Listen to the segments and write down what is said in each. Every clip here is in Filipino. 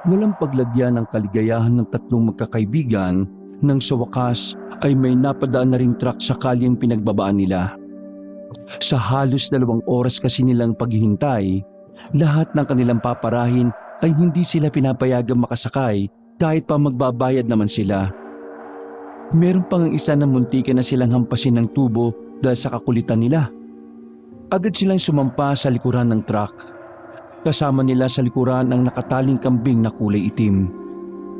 Walang paglagyan ng kaligayahan ng tatlong magkakaibigan nang sa wakas ay may napadaan na ring truck sa kalyeng pinagbabaan nila. Sa halos 2 oras kasi nilang paghihintay, lahat ng kanilang paparahin ay hindi sila pinapayagang makasakay kahit pa magbabayad naman sila. Meron pang isa na muntikan na silang hampasin ng tubo dahil sa kakulitan nila. Agad silang sumampa sa likuran ng truck. Kasama nila sa likuran ang nakataling kambing na kulay itim.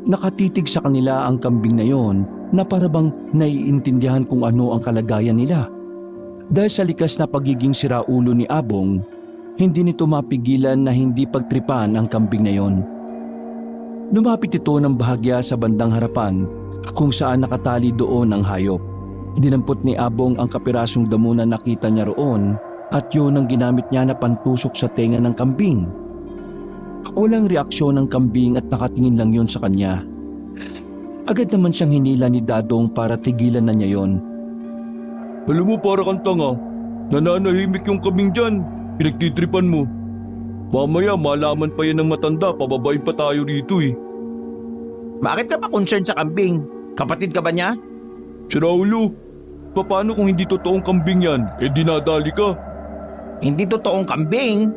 Nakatitig sa kanila ang kambing na yon na parabang naiintindihan kung ano ang kalagayan nila. Dahil sa likas na pagiging siraulo ni Abong, hindi nito mapigilan na hindi pagtripan ang kambing na yon. Lumapit ito ng bahagya sa bandang harapan kung saan nakatali doon ang hayop. Dinampot ni Abong ang kapirasong damo na nakita niya roon at yun ang ginamit niya na pantusok sa tenga ng kambing. Walang reaksyon ng kambing at nakatingin lang yon sa kanya. Agad naman siyang hinila ni Dadong para tigilan na niya yon. Alam mo, para kang tanga. Nananahimik yung kambing dyan. Pinagtitripan mo. Mamaya malaman pa yan ng matanda, pababain pa tayo dito eh. Bakit ka pa concerned sa kambing? Kapatid ka ba niya? Si Raulo, paano kung hindi totoong kambing yan? Dinadali ka. Hindi totoong kambing.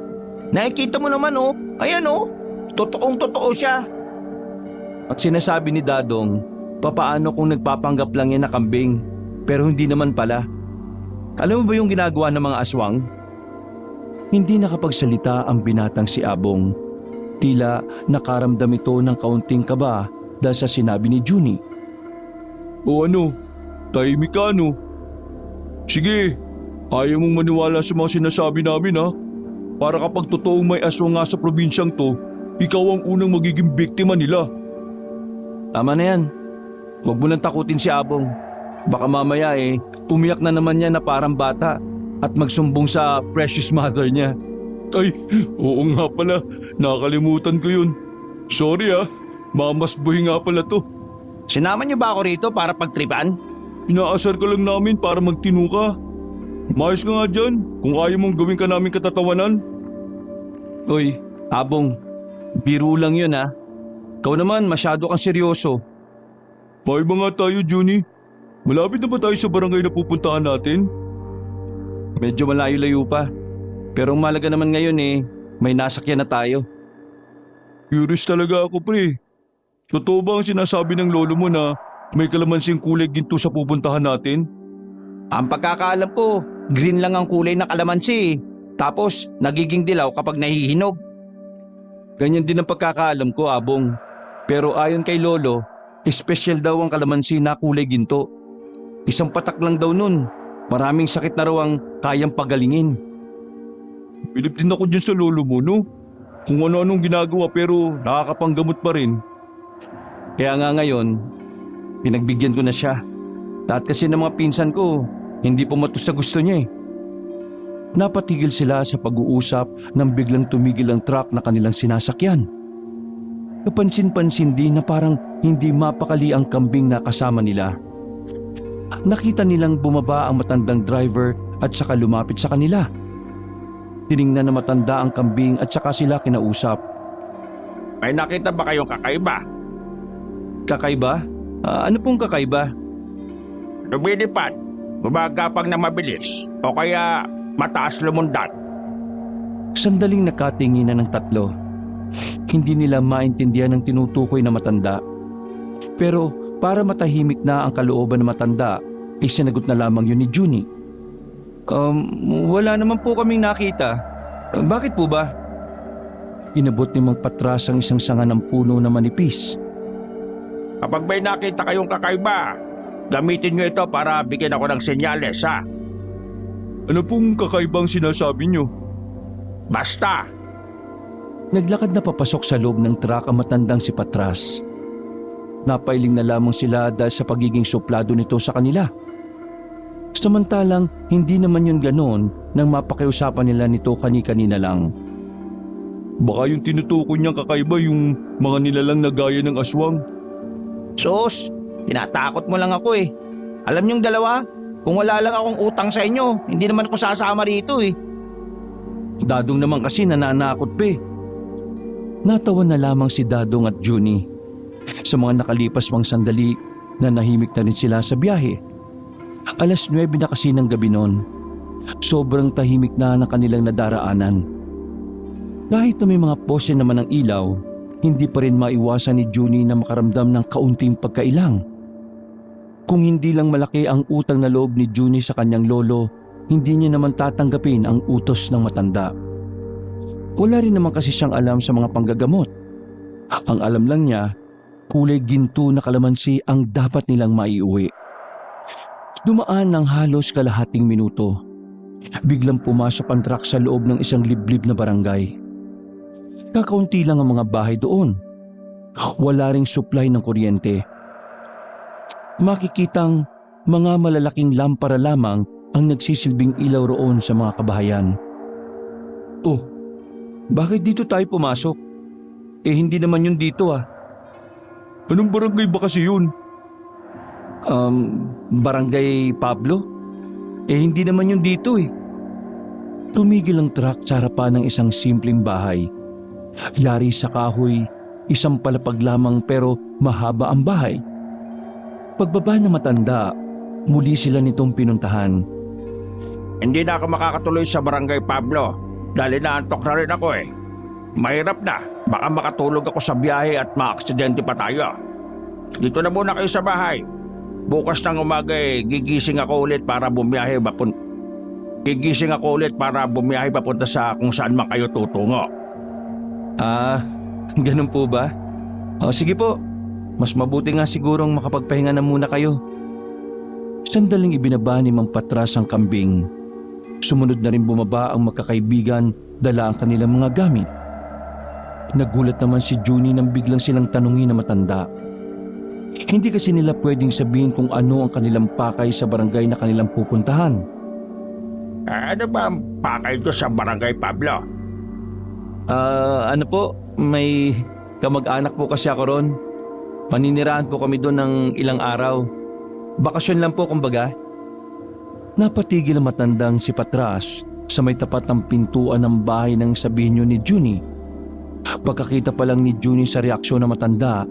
Nakikita mo naman oh. Ayan oh. Totoong totoo siya. At sinasabi ni Dadong, papaano kung nagpapanggap lang yan na kambing, pero hindi naman pala. Alam mo ba yung ginagawa ng mga aswang? Hindi nakapagsalita ang binatang si Abong. Tila nakaramdam ito ng kaunting kaba dahil sa sinabi ni Juni. O ano, tahimik ka no? Sige, ayaw mong maniwala sa mga sinasabi namin ha? Para kapag totoong may aswang nga sa probinsyang to, ikaw ang unang magiging biktima nila. Tama na yan. Huwag mo nang takutin si Abong. Baka mamaya umiyak na naman niya na parang bata at magsumbong sa precious mother niya. Ay, oo nga pala, nakalimutan ko yun. Sorry mamasbuhi nga pala to. Sinama niyo ba ako rito para pagtripan? Inaasar ka lang namin para magtino ka. Mayos ka nga dyan kung ayaw mong gawin ka namin katatawanan. Uy, Abong, biro lang yun ha. Ikaw naman masyado kang seryoso. May ba nga tayo, Juni? Malapit na ba tayo sa barangay na pupuntahan natin? Medyo malayo-layo pa. Pero ang mahalaga naman ngayon may nasakyan na tayo. Curious talaga ako, pre. Totoo ba ang sinasabi ng lolo mo na may kalamansing kulay ginto sa pupuntahan natin? Ang pagkakaalam ko, green lang ang kulay ng kalamansi. Tapos nagiging dilaw kapag nahihinog. Ganyan din ang pagkakaalam ko, Abong. Pero ayon kay Lolo, espesyal daw ang kalamansi na kulay ginto. Isang patak lang daw nun. Maraming sakit na raw ang kayang pagalingin. Bilib din ako dyan sa lolo mo, no? Kung ano-anong ginagawa pero nakakapanggamot pa rin. Kaya nga ngayon, pinagbigyan ko na siya. Lahat kasi ng mga pinsan ko, hindi pumatos sa gusto niya Napatigil sila sa pag-uusap nang biglang tumigil ang truck na kanilang sinasakyan. Kapansin-pansin din na parang hindi mapakali ang kambing na kasama nila. Nakita nilang bumaba ang matandang driver at saka lumapit sa kanila. Tiningnan na matanda ang kambing at saka sila kinausap. May nakita ba kayong kakaiba? Kakaiba? Ano pong kakaiba? Lumilipad, gumagapang na mabilis, o kaya mataas lumundat. Sandaling nakatinginan ng tatlo. Hindi nila maintindihan ang tinutukoy na matanda. Pero para matahimik na ang kalooban ng matanda, sinagot na lamang yun ni Juni. Wala naman po kaming nakita. Bakit po ba? Inabot ni Mang Patras ang isang sanga ng puno na manipis. Kapag may nakita kayong kakaiba, gamitin nyo ito para bigyan ako ng senyales ha. Ano pong kakaibang sinasabi nyo? Basta, Naglakad na papasok sa loob ng truck ang matandang si Patras. Napailing na lamang sila dahil sa pagiging suplado nito sa kanila. Samantalang hindi naman yun ganon nang mapakiusapan nila nito kani-kanina lang. Baka yung tinutukoy niyang kakaiba yung mga nilalang na gaya ng aswang. sus, tinatakot mo lang ako eh. Alam niyong dalawa, kung wala lang akong utang sa inyo, hindi naman ako sasama rito eh. Dadong naman kasi nananakot pa Natawa na lamang si Dadong at Junie. Sa mga nakalipas pang sandali, nanahimik na rin sila sa biyahe. 9:00 na kasi ng gabi noon. Sobrang tahimik na ng kanilang nadaraanan. Kahit na may mga pose naman ng ilaw, hindi pa rin maiwasan ni Junie na makaramdam ng kaunting pagkailang. Kung hindi lang malaki ang utang na loob ni Junie sa kanyang lolo, hindi niya naman tatanggapin ang utos ng matanda. Wala rin naman kasi siyang alam sa mga panggagamot. Ang alam lang niya, kulay ginto na kalamansi ang dapat nilang maiuwi. Dumaan ng halos kalahating minuto. Biglang pumasok ang truck sa loob ng isang liblib na barangay. Kakaunti lang ang mga bahay doon. Wala ring supply ng kuryente. Makikitang mga malalaking lampara lamang ang nagsisilbing ilaw roon sa mga kabahayan. Oh, bakit dito tayo pumasok? Hindi naman yun dito ah. Anong barangay ba kasi yun? Barangay Pablo? Hindi naman yun dito eh. Tumigil ang truck sa harapan ng isang simpleng bahay. Yari sa kahoy, isang palapag lamang pero mahaba ang bahay. Pagbaba ng matanda, muli sila nitong pinuntahan. Hindi na ako makakatuloy sa Barangay Pablo dahil naantok na rin ako eh. Mahirap na, baka makatulog ako sa biyahe at maaksidente pa tayo. Dito na muna kayo sa bahay. Bukas ng umaga gigising ako ulit para bumiyahe papunta sa kung saan man kayo tutungo. Ganun po ba? Sige po, mas mabuti nga sigurong makapagpahinga na muna kayo. Sandaling ibinaba ni Mang Patras ang kambing. Sumunod na rin bumaba ang magkakaibigan, dala ang kanilang mga gamit. Nagulat naman si Junie nang biglang silang tanungin na matanda. Hindi kasi nila pwedeng sabihin kung ano ang kanilang pakay sa barangay na kanilang pupuntahan. Ano ba ang pakay ko sa Barangay Pablo? Ano po, may kamag-anak po kasi ako ron. Paninirahan po kami doon ng ilang araw. Bakasyon lang po kumbaga. Napatigil ang matandang si Patras sa may tapat ng pintuan ng bahay ng sabihin ni Junie. Pagkakita pa lang ni Junie sa reaksyon ng matanda,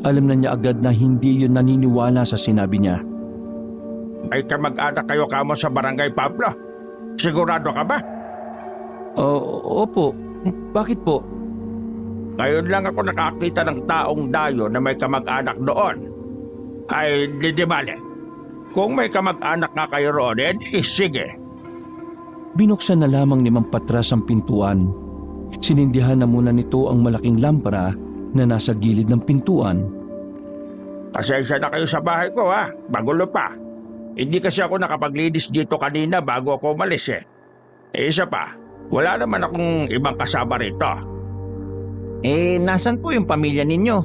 alam na niya agad na hindi yun naniniwala sa sinabi niya. Ay kamag-anak kayo kamo sa Barangay Pablo? Sigurado ka ba? Opo. Bakit po? Ngayon lang ako nakakita ng taong dayo na may kamag-anak doon. Ay, di bale. Kung may kamag-anak nga kayo roon, sige. Binuksan na lamang ni Mang Patras ang pintuan. Sinindihan na muna nito ang malaking lampara na nasa gilid ng pintuan. Pasensya na kayo sa bahay ko ha, magulo pa. Hindi kasi ako nakapaglinis dito kanina bago ako umalis eh. Isa pa, wala naman akong ibang kasama rito. Nasan po yung pamilya ninyo?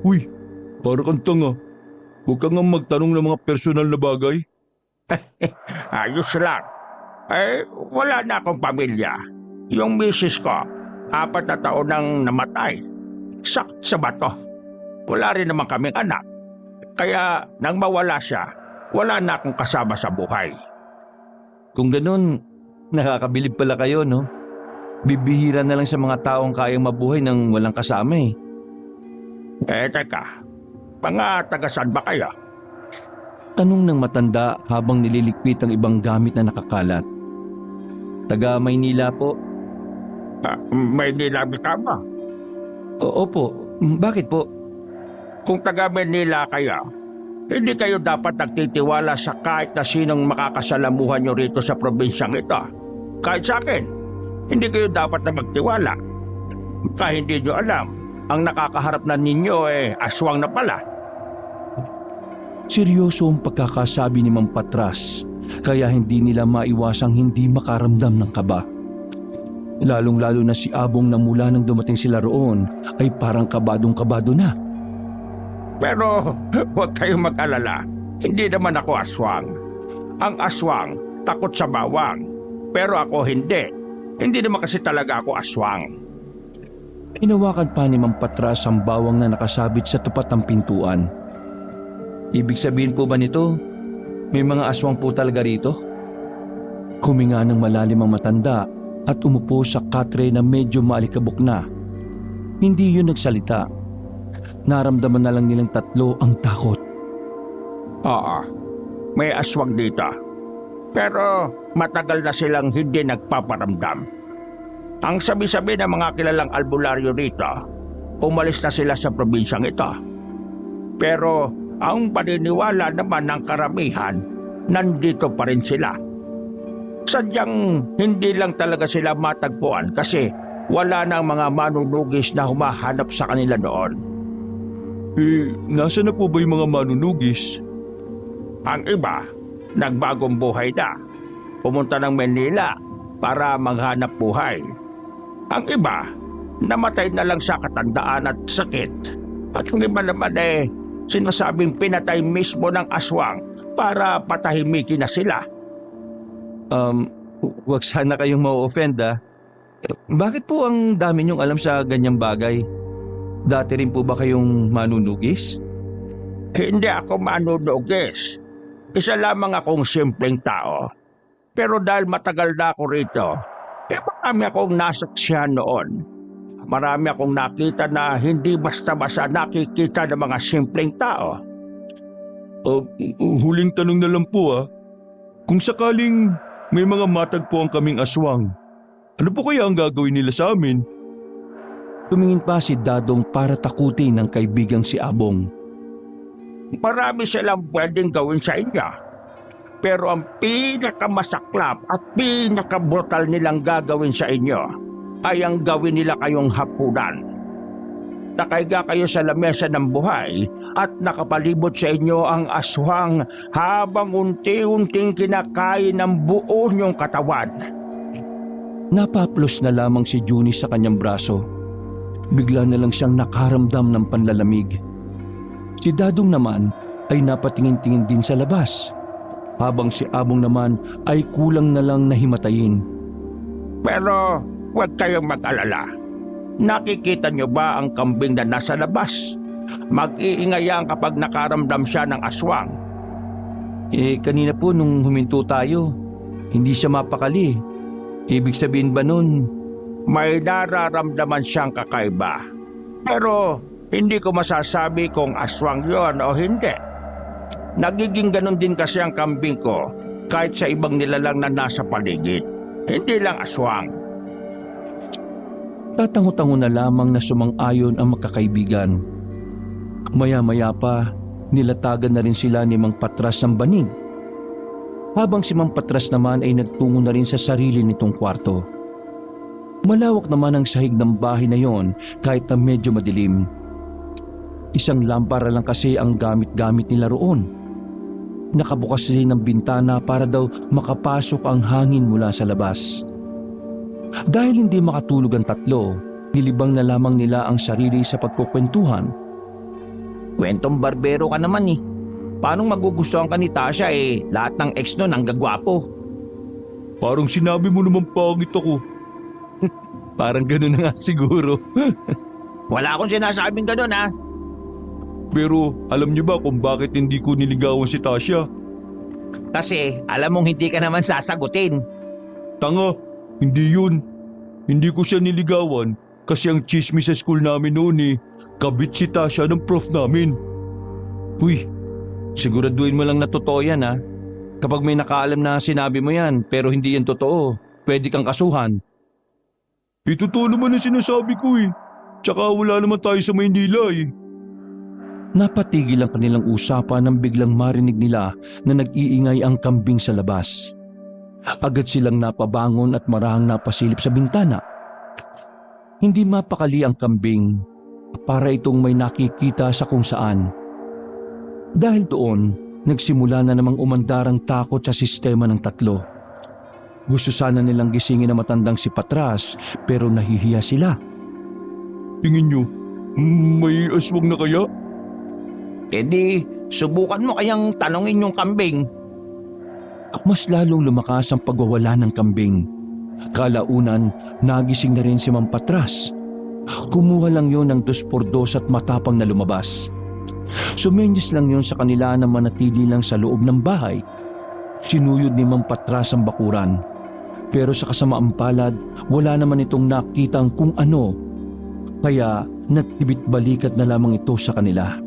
Uy, para kang tanga. Huwag kang nga magtanong ng mga personal na bagay. Ayos lang. Wala na akong pamilya. Yung misis ko, 4 na taon nang namatay. Sa bato. Wala rin naman kaming anak. Kaya nang mawala siya, wala na akong kasama sa buhay. Kung ganun, nakakabilib pala kayo, no? Bibihira na lang sa mga taong kayang mabuhay nang walang kasama eh. Teka, mga taga-saan ba kayo? Tanong ng matanda habang nililigpit ang ibang gamit na nakakalat. Taga Maynila po. Maynila ka ba? Opo, bakit po? Kung taga Manila kayo, hindi kayo dapat nagtitiwala sa kahit na sinong makakasalamuhan nyo rito sa probinsyang ito. Kahit sa akin, hindi kayo dapat na magtiwala. Kahit hindi nyo alam, ang nakakaharap na ninyo aswang na pala. Seryoso ang pagkakasabi ni Mang Patras, kaya hindi nila maiwasang hindi makaramdam ng kaba. Lalong-lalo na si Abong na mula nang dumating sila roon ay parang kabadong-kabado na. Pero huwag kayong mag-alala, hindi naman ako aswang. Ang aswang takot sa bawang, pero ako hindi. Hindi naman kasi talaga ako aswang. Hinawakan pa ni Mang Patras ang bawang na nakasabit sa tapat ng pintuan. Ibig sabihin po ba nito, may mga aswang po talaga rito? Huminga ng malalim ang matanda at umupo sa katre na medyo maalikabok na. Hindi yun nagsalita. Naramdaman na lang nilang tatlo ang takot. Oo, may aswang dito. Pero matagal na silang hindi nagpaparamdam. Ang sabi-sabi ng mga kilalang albularyo rito, umalis na sila sa probinsyang ito. Pero ang paniniwala naman ng karamihan, nandito pa rin sila. Sadyang hindi lang talaga sila matagpuan kasi wala nang mga manunugis na humahanap sa kanila noon. Nasa na po ba yung mga manunugis? Ang iba, nagbagong buhay na. Pumunta ng Manila para maghanap buhay. Ang iba, namatay na lang sa katandaan at sakit. At yung iba naman sinasabing pinatay mismo ng aswang para patahimikin na sila. Huwag sana kayong ma-offend Bakit po ang dami niyong alam sa ganyang bagay? Dati rin po ba kayong manunugis? Hindi ako manunugis. Isa lamang akong simpleng tao. Pero dahil matagal na ako rito, marami akong nasaksihan noon. Marami akong nakita na hindi basta-basta nakikita ng mga simpleng tao. Huling tanong na lang po Kung sakaling may mga matagpuan kaming aswang, ano po kaya ang gagawin nila sa amin? Tumingin pa si Dadong para takutin ng kaibigang si Abong. Marami silang pwedeng gawin sa inyo. Pero ang pinakamasaklap at pinakabrutal nilang gagawin sa inyo ay ang gawin nila kayong hapunan. Nakaiga kayo sa lamesa ng buhay at nakapalibot sa inyo ang aswang habang unti-unting kinakain ng buo niyong katawan. Napaplos na lamang si Juni sa kanyang braso. Bigla na lang siyang nakaramdam ng panlalamig. Si Dadong naman ay napatingin-tingin din sa labas, habang si Abong naman ay kulang na lang na himatayin. Pero huwag kayong mag-alala. Nakikita niyo ba ang kambing na nasa labas? Mag-iingay yan kapag nakaramdam siya ng aswang. Kanina po nung huminto tayo, hindi siya mapakali. Ibig sabihin ba nun? May nararamdaman siyang kakaiba. Pero hindi ko masasabi kung aswang yon o hindi. Nagiging ganun din kasi ang kambing ko kahit sa ibang nilalang na nasa paligid. Hindi lang aswang. Tatango-tango na lamang na sumang-ayon ang magkakaibigan. Maya-maya pa, nilatagan na rin sila ni Mang Patras ng banig. Habang si Mang Patras naman ay nagtungo na rin sa sarili nitong kwarto. Malawak naman ang sahig ng bahay na yon kahit na medyo madilim. Isang lampara lang kasi ang gamit-gamit nila roon. Nakabukas rin ang bintana para daw makapasok ang hangin mula sa labas. Dahil hindi makatulog ang tatlo, nilibang na lamang nila ang sarili sa pagkukwentuhan. Kwentong barbero ka naman Paano magugustuhan ka ni Tasha lahat ng ex nun ang gagwapo? Parang sinabi mo naman pangit ako. Parang gano'n na nga siguro. Wala akong sinasabing ganun Pero alam niyo ba kung bakit hindi ko niligawan si Tasha? Kasi alam mong hindi ka naman sasagutin. Tanga, hindi yun. Hindi ko siya niligawan kasi ang chismis sa school namin noon kabit si Tasha ng prof namin. Uy, siguraduhin mo lang na totoo yan Kapag may nakaalam na sinabi mo yan pero hindi yan totoo, pwede kang kasuhan. Totoo naman ang sinasabi ko Tsaka wala naman tayo sa Maynila Napatigil ang kanilang usapan nang biglang marinig nila na nag-iingay ang kambing sa labas. Agad silang napabangon at marahang napasilip sa bintana. Hindi mapakali ang kambing, para itong may nakikita sa kung saan. Dahil doon, nagsimula na namang umandar ang takot sa sistema ng tatlo. Gusto sana nilang gisingin na matandang si Patras pero nahihiya sila. Tingin nyo, may aswang na kaya? Subukan mo kayang tanongin yung kambing. Mas lalong lumakas ang pagwawala ng kambing. Kalaunan, nagising na rin si Mang Patras. Kumuha lang yon ng 2x2 at matapang na lumabas. Sumenyas lang yon sa kanila na manatili lang sa loob ng bahay. Sinuyod ni Mang Patras ang bakuran. Pero sa kasamaang palad, wala naman itong nakitang kung ano. Kaya nagtibit balikat na lamang ito sa kanila.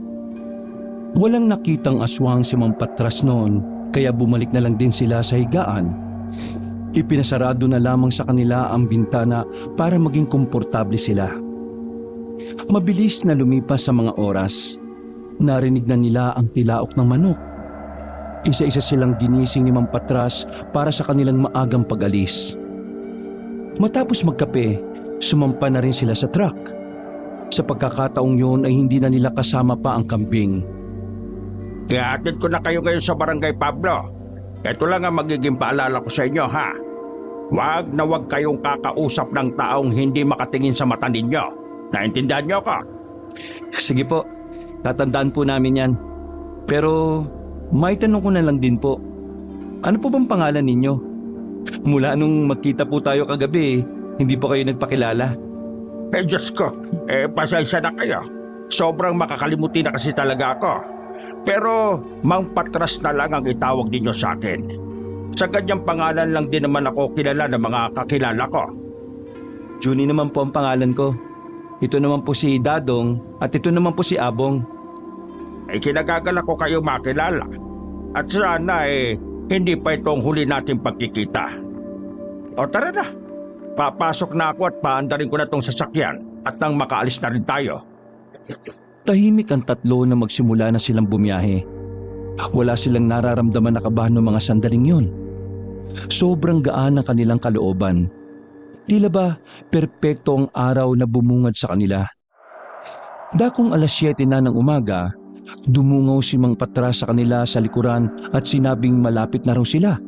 Walang nakitang aswang si Mang Patras noon, kaya bumalik na lang din sila sa higaan. Ipinasarado na lamang sa kanila ang bintana para maging komportable sila. Mabilis na lumipas sa mga oras. Narinig na nila ang tilaok ng manok. Isa-isa silang ginising ni Mang Patras para sa kanilang maagang pag-alis. Matapos magkape, sumampa na rin sila sa truck. Sa pagkakataong yun ay hindi na nila kasama pa ang kambing. Ihatid ko na kayo ngayon sa Barangay Pablo. Ito lang ang magiging paalala ko sa inyo, ha? Huwag na huwag kayong kakausap ng taong hindi makatingin sa mata ninyo. Naintindihan niyo ko? Sige po, tatandaan po namin yan. Pero may tanong ko na lang din po. Ano po bang pangalan ninyo? Mula nung magkita po tayo kagabi, hindi po kayo nagpakilala. Diyos ko, pasensya na kayo. Sobrang makakalimutin na kasi talaga ako. Pero Mang Patras na lang ang itawag ninyo sa akin. Sa ganyang pangalan lang din naman ako kilala ng mga kakilala ko. Junie naman po ang pangalan ko. Ito naman po si Dadong at ito naman po si Abong. Kinagagala ko kayo makilala. At sana hindi pa itong huli nating pagkikita. O tara na. Papasok na ako at paandarin ko na itong sasakyan at nang makaalis na rin tayo. Tahimik ang tatlo na magsimula na silang bumiyahe. Wala silang nararamdaman na kabahan ng mga sandaling yun. Sobrang gaan ang kanilang kalooban. Tila ba perpekto ang araw na bumungad sa kanila. Dakong 7:00 na ng umaga, dumungaw si Mang Patras sa kanila sa likuran at sinabing malapit na raw sila.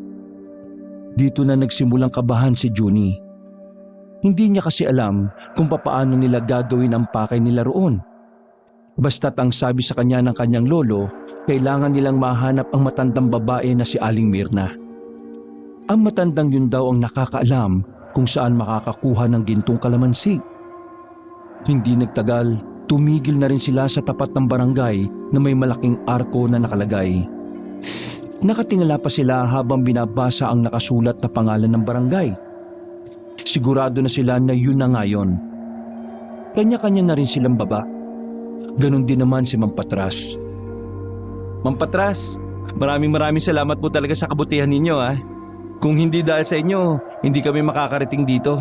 Dito na nagsimulang kabahan si Junie. Hindi niya kasi alam kung papaano nila gagawin ang pakay nila roon. Basta't ang sabi sa kanya ng kanyang lolo, kailangan nilang mahanap ang matandang babae na si Aling Mirna. Ang matandang yun daw ang nakakaalam kung saan makakakuha ng gintong kalamansi. Hindi nagtagal, tumigil na rin sila sa tapat ng barangay na may malaking arko na nakalagay. Nakatingala pa sila habang binabasa ang nakasulat na pangalan ng barangay. Sigurado na sila na yun na nga yun. Kanya-kanya na rin silang baba. Ganon din naman si Mang Patras. Mang Patras, maraming salamat po talaga sa kabutihan ninyo, ha. Kung hindi dahil sa inyo, hindi kami makakarating dito.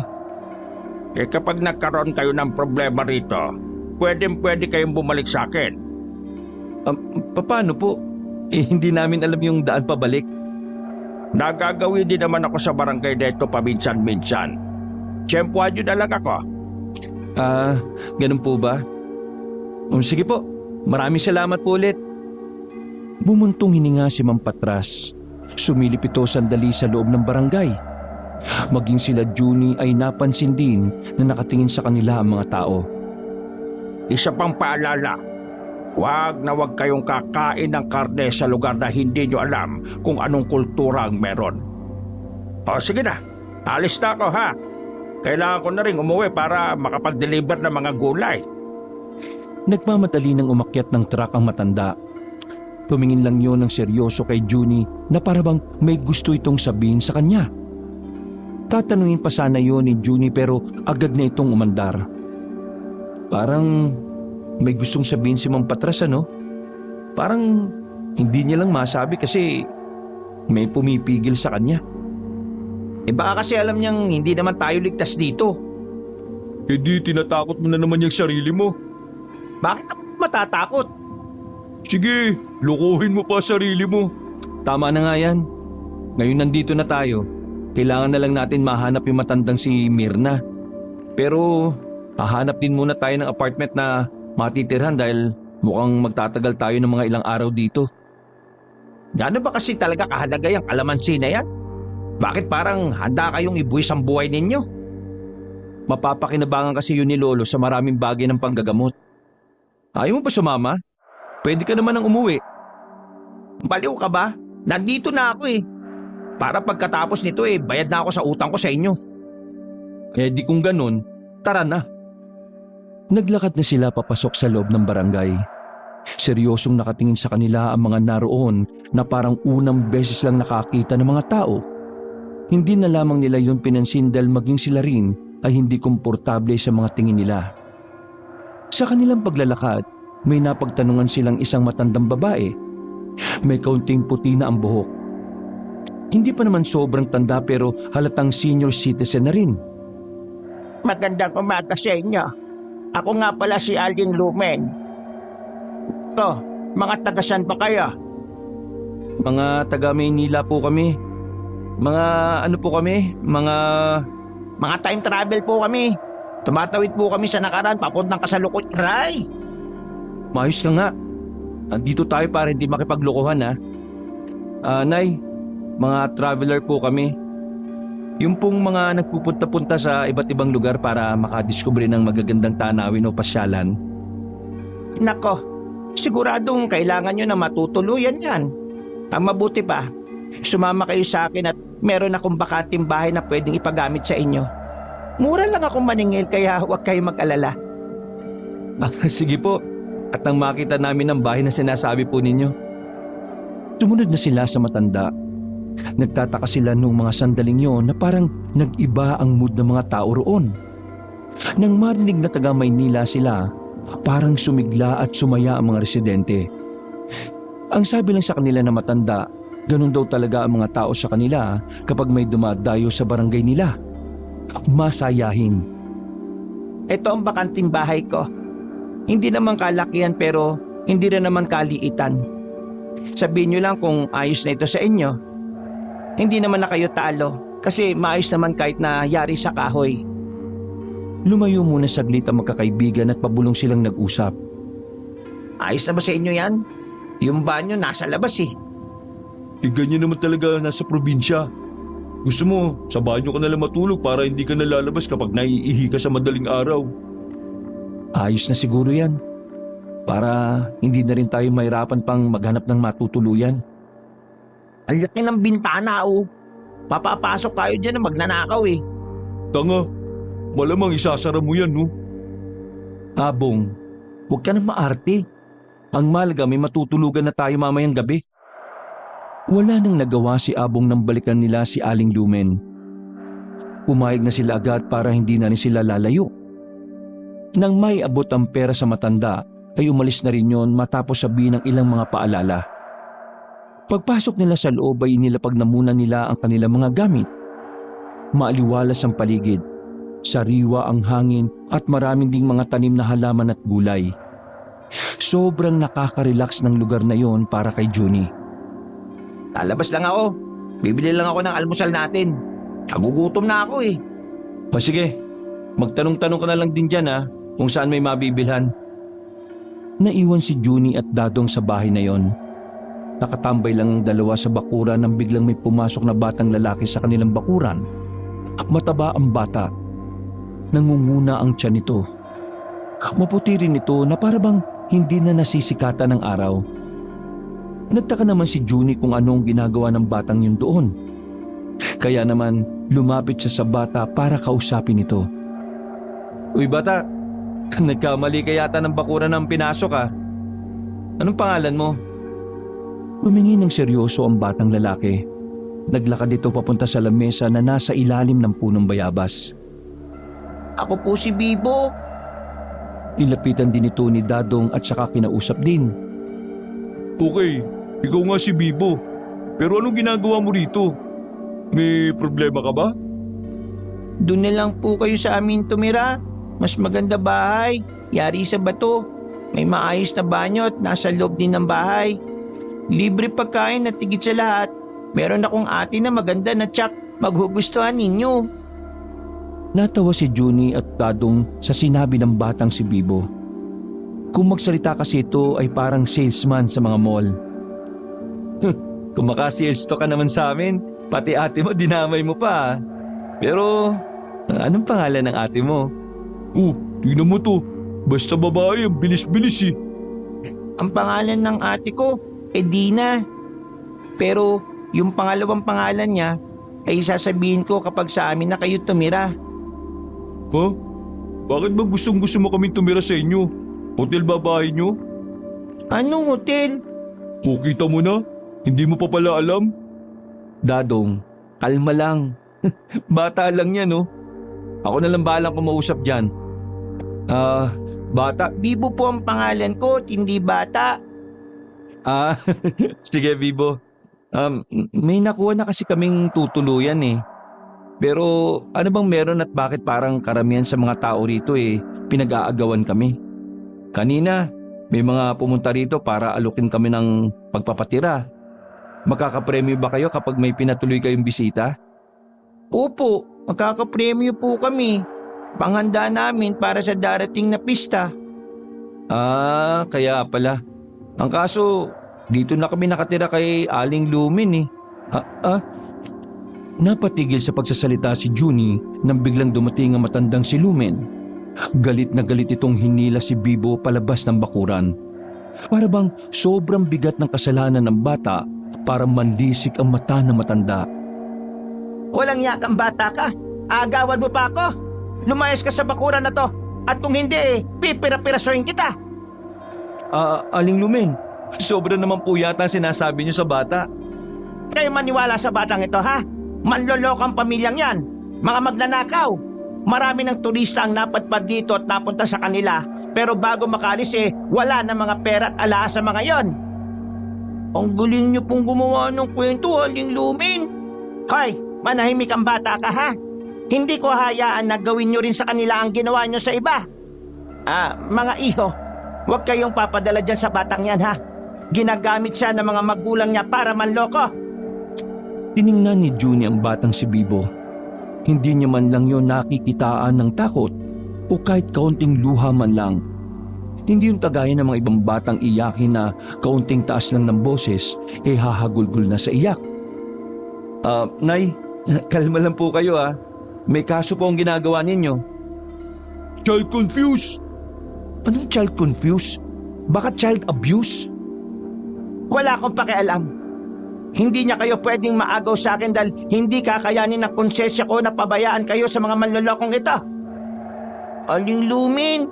Kapag nagkaroon kayo ng problema rito, pwede kayong bumalik sa akin. Paano po? Hindi namin alam yung daan pabalik. Nagagawin din naman ako sa barangay dito paminsan-minsan. Tiyempuhan nyo na lang ako. Ganun po ba? Sige po, maraming salamat po ulit. Bumuntong hininga si Mang Patras. Sumilip ito sandali sa loob ng barangay. Maging sila Junie ay napansin din na nakatingin sa kanila ang mga tao. Isa pang paalala, huwag na huwag kayong kakain ng karne sa lugar na hindi nyo alam kung anong kultura ang meron. O sige na, alis na ako, ha. Kailangan ko na rin umuwi para makapag-deliver ng mga gulay. Nagmamadali ng umakyat ng truck ang matanda. Tumingin lang yun ng seryoso kay Junie na parabang may gusto itong sabihin sa kanya. Tatanungin pa sana yun ni Junie pero agad na itong umandar. Parang may gustong sabihin si Mang Patras, ano? Parang hindi niya lang masabi kasi may pumipigil sa kanya. Baka kasi alam niyang hindi naman tayo ligtas dito. Di tinatakot mo na naman yung sarili mo. Bakit ako matatakot? Sige, lukuhin mo pa sarili mo. Tama na nga yan. Ngayon nandito na tayo. Kailangan na lang natin mahanap yung matandang si Mirna. Pero hahanap din muna tayo ng apartment na matitirhan dahil mukhang magtatagal tayo ng mga ilang araw dito. Gano ba kasi talaga kahalaga yung kalamansi na yan? Bakit parang handa kayong ibuwis ang buhay ninyo? Mapapakinabangan kasi yun ni Lolo sa maraming bagay ng panggagamot. Ayaw mo ba sumama? Pwede ka naman ang umuwi. Baliw ka ba? Nandito na ako eh. Para pagkatapos nito bayad na ako sa utang ko sa inyo. Di kung ganun, tara na. Naglakad na sila papasok sa loob ng barangay. Seryosong nakatingin sa kanila ang mga naroon na parang unang beses lang nakakita ng mga tao. Hindi na lamang nila yun pinansin dahil maging sila rin ay hindi komportable sa mga tingin nila. Sa kanilang paglalakad, may napagtanungan silang isang matandang babae. May kaunting puti na ang buhok. Hindi pa naman sobrang tanda pero halatang senior citizen na rin. Magandang umaga sa inyo. Ako nga pala si Aling Lumen. To, mga tagasan pa kayo? Mga taga Maynila po kami. Mga ano po kami? Mga time travel po kami. Tumatawid po kami sa nakaraan papuntang kasalukuyan. Aray! Maayos ka nga. Andito tayo para hindi makipaglokohan ha. Nay, mga traveler po kami. Yung pong mga nagpupunta-punta sa iba't ibang lugar para makadiskubre ng magagandang tanawin o pasyalan. Nako, siguradong kailangan nyo na matutuluyan yan. Ang mabuti pa, sumama kayo sa akin at meron akong bakanting bahay na pwedeng ipagamit sa inyo. Mura lang akong maningil kaya huwag kayo mag-alala. Sige po. At nang makita namin ang bahay na sinasabi po ninyo. Sumunod na sila sa matanda. Nagtataka sila nung mga sandaling yon na parang nag-iba ang mood ng mga tao roon. Nang marinig na taga Maynila sila, parang sumigla at sumaya ang mga residente. Ang sabi lang sa kanila na matanda, ganun daw talaga ang mga tao sa kanila kapag may dumadayo sa barangay nila. Masayahin. Ito ang bakanting bahay ko. Hindi naman kalakihan pero hindi rin naman kaliitan. Sabihin nyo lang kung ayos na ito sa inyo. Hindi naman na kayo talo kasi maayos naman kahit na yari sa kahoy. Lumayo muna saglit ang magkakaibigan at pabulong silang nag-usap. Ayos na ba sa inyo yan? Yung banyo nasa labas eh. Ganyan naman talaga nasa probinsya. Gusto mo, sa banyo ka nalang matulog para hindi ka nalalabas kapag naiihi ka sa madaling araw. Ayos na siguro yan. Para hindi na rin tayo mahirapan pang maghanap ng matutuluyan. Ang laki ng bintana oh. Papapasok tayo dyan na magnanakaw eh. Tanga, malamang isasara mo yan, no? Abong, huwag ka na maarte. Ang mahalaga may matutulugan na tayo mamayang gabi. Wala nang nagawa si Abong nang balikan nila si Aling Lumen. Pumayag na sila agad para hindi na rin sila lalayo. Nang may abot ang pera sa matanda, ay umalis na rin yon matapos sabihin ng ilang mga paalala. Pagpasok nila sa loob ay inilapag na muna nila ang kanilang mga gamit. Maaliwalas ang paligid, sariwa ang hangin at maraming ding mga tanim na halaman at gulay. Sobrang nakaka-relax ng lugar na yon para kay Junie. Lalabas lang ako. Bibili lang ako ng almusal natin. Nagugutom na ako eh. Sige, magtanong-tanong ka na lang din dyan kung saan may mabibilhan. Naiwan si Junie at Dadong sa bahay na yon. Nakatambay lang ang dalawa sa bakuran nang biglang may pumasok na batang lalaki sa kanilang bakuran. Mataba ang bata. Nangunguna ang tiyan nito. Maputi rin ito na parabang hindi na nasisikatan ng araw. Nagtaka naman si Junie kung anong ginagawa ng batang yun doon. Kaya naman lumapit siya sa bata para kausapin ito. Uy bata, nagkamali ka yata ng bakuran ng pinasok Anong pangalan mo? Humingi ng seryoso ang batang lalaki. Naglakad ito papunta sa lamesa na nasa ilalim ng punong bayabas. Ako po si Bibo. Nilapitan din ito ni Dadong at saka kinausap din. Okay, ikaw nga si Bibo. Pero anong ginagawa mo rito? May problema ka ba? Doon na lang po kayo sa amin tumira. Mas maganda bahay. Yari sa bato. May maayos na banyo at nasa loob din ng bahay. Libre pagkain at tigit sa lahat. Meron akong ate na maganda na tsak. Maghugustuhan ninyo. Natawa si Junie at Dadong sa sinabi ng batang si Bibo. Kung magsalita kasi ito ay parang salesman sa mga mall. Kung maka-sales to ka naman sa amin, pati ate mo dinamay mo pa. Pero anong pangalan ng ate mo? Tingnan mo to. Basta babae, ang bilis-bilis eh. Ang pangalan ng ate ko, Edina. Pero yung pangalawang pangalan niya ay sasabihin ko kapag sa amin na kayo tumira. Ha? Bakit ba gustong-gusto mo kaming tumira sa inyo? Hotel ba bahay nyo? Anong hotel? Kita mo na? Hindi mo pa pala alam? Dadong, kalma lang. Bata lang yan, no? Ako na lang bahalang kumausap dyan. Bata? Bibo po ang pangalan ko, hindi bata. Ah, sige Bibo. May nakuha na kasi kaming tutuluyan eh. Pero ano bang meron at bakit parang karamihan sa mga tao rito pinag-aagawan kami? Kanina, may mga pumunta rito para alukin kami ng pagpapatira. Magkakapremyo ba kayo kapag may pinatuloy kayong bisita? Opo, magkakapremyo po kami. Panghanda namin para sa darating na pista. Ah, kaya pala. Ang kaso, dito na kami nakatira kay Aling Lumin eh. Napatigil sa pagsasalita si Junie nang biglang dumating ang matandang si Lumen. Galit na galit itong hinila si Bibo palabas ng bakuran. Para bang sobrang bigat ng kasalanan ng bata para mandisik ang mata ng matanda. Walang yakang bata ka. Aagawan mo pa ako. Lumayas ka sa bakuran na to. At kung hindi pipira-pirasohin kita. Aling Lumen, sobra naman po yata sinasabi niyo sa bata. Kayo maniwala sa batang ito ha? Manlolokang pamilyang yan. Mga magnanakaw. Marami ng turista ang napadpad dito at napunta sa kanila. Pero bago makalis wala na mga pera at alaas sa mga yon. Ang galing niyo pong gumawa ng kwento, Aling Lumin. Hoy, manahimik ang bata ka ha? Hindi ko hayaan na gawin niyo rin sa kanila ang ginawa niyo sa iba. Mga iho, huwag kayong papadala dyan sa batang yan ha. Ginagamit siya ng mga magulang niya para manloko. Tiningnan ni Junie ang batang si Bibo. Hindi niya man lang yon nakikitaan ng takot o kahit kaunting luha man lang. Hindi yung kagaya ng mga ibang batang iyakin na kaunting taas lang ng boses hahagulgul na sa iyak. Nay, kalma lang po kayo ah. May kaso po ang ginagawa ninyo. Child confused. Anong child confuse? Baka child abuse? Wala akong pakialam. Hindi niya kayo pwedeng maagaw sa akin dahil hindi kakayanin ng konsensya ko na pabayaan kayo sa mga manlolokong ito. Aling Lumin,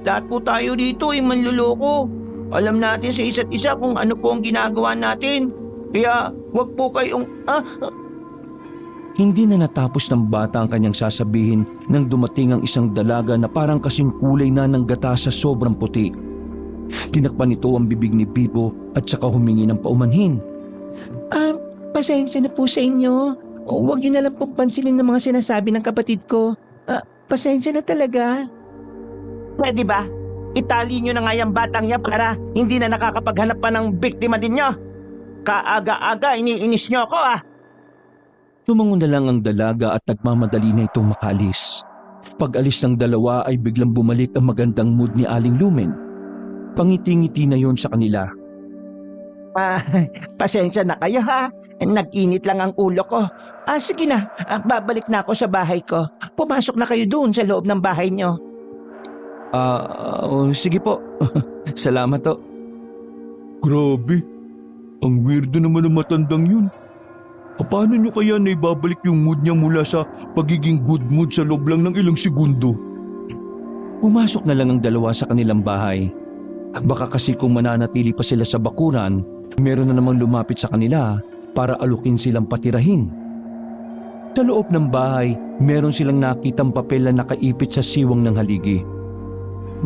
lahat po tayo dito manloloko. Alam natin sa isa't isa kung ano po ang ginagawa natin. Kaya wag po kayong... Hindi na natapos ng bata ang kanyang sasabihin nang dumating ang isang dalaga na parang kasing kulay na ng gata sa sobrang puti. Tinakpan nito ang bibig ni Bibo at saka humingi ng paumanhin. Pasensya na po sa inyo. Huwag niyo na lang pong pansinin ng mga sinasabi ng kapatid ko. Pasensya na talaga. Pwede ba? Itali niyo na nga yung batang niya para hindi na nakakapaghanap pa ng biktima din niyo. Kaaga-aga iniinis niyo ako Tumangon na lang ang dalaga at nagmamadali na itong makalis. Pag-alis ng dalawa ay biglang bumalik ang magandang mood ni Aling Lumen. Pangiti-ngiti na yon sa kanila. Pasensya na kayo ha. Nag-init lang ang ulo ko. Sige na, babalik na ako sa bahay ko. Pumasok na kayo doon sa loob ng bahay niyo. Sige po. Salamat to. Grabe. Ang weirdo naman ng matandang yun. Paano nyo kaya na ibabalik yung mood niya mula sa pagiging good mood sa loob lang ng ilang segundo? Pumasok na lang ang dalawa sa kanilang bahay. Baka kasi kung mananatili pa sila sa bakuran, meron na namang lumapit sa kanila para alukin silang patirahin. Sa loob ng bahay, meron silang nakitang papel na nakaipit sa siwang ng haligi.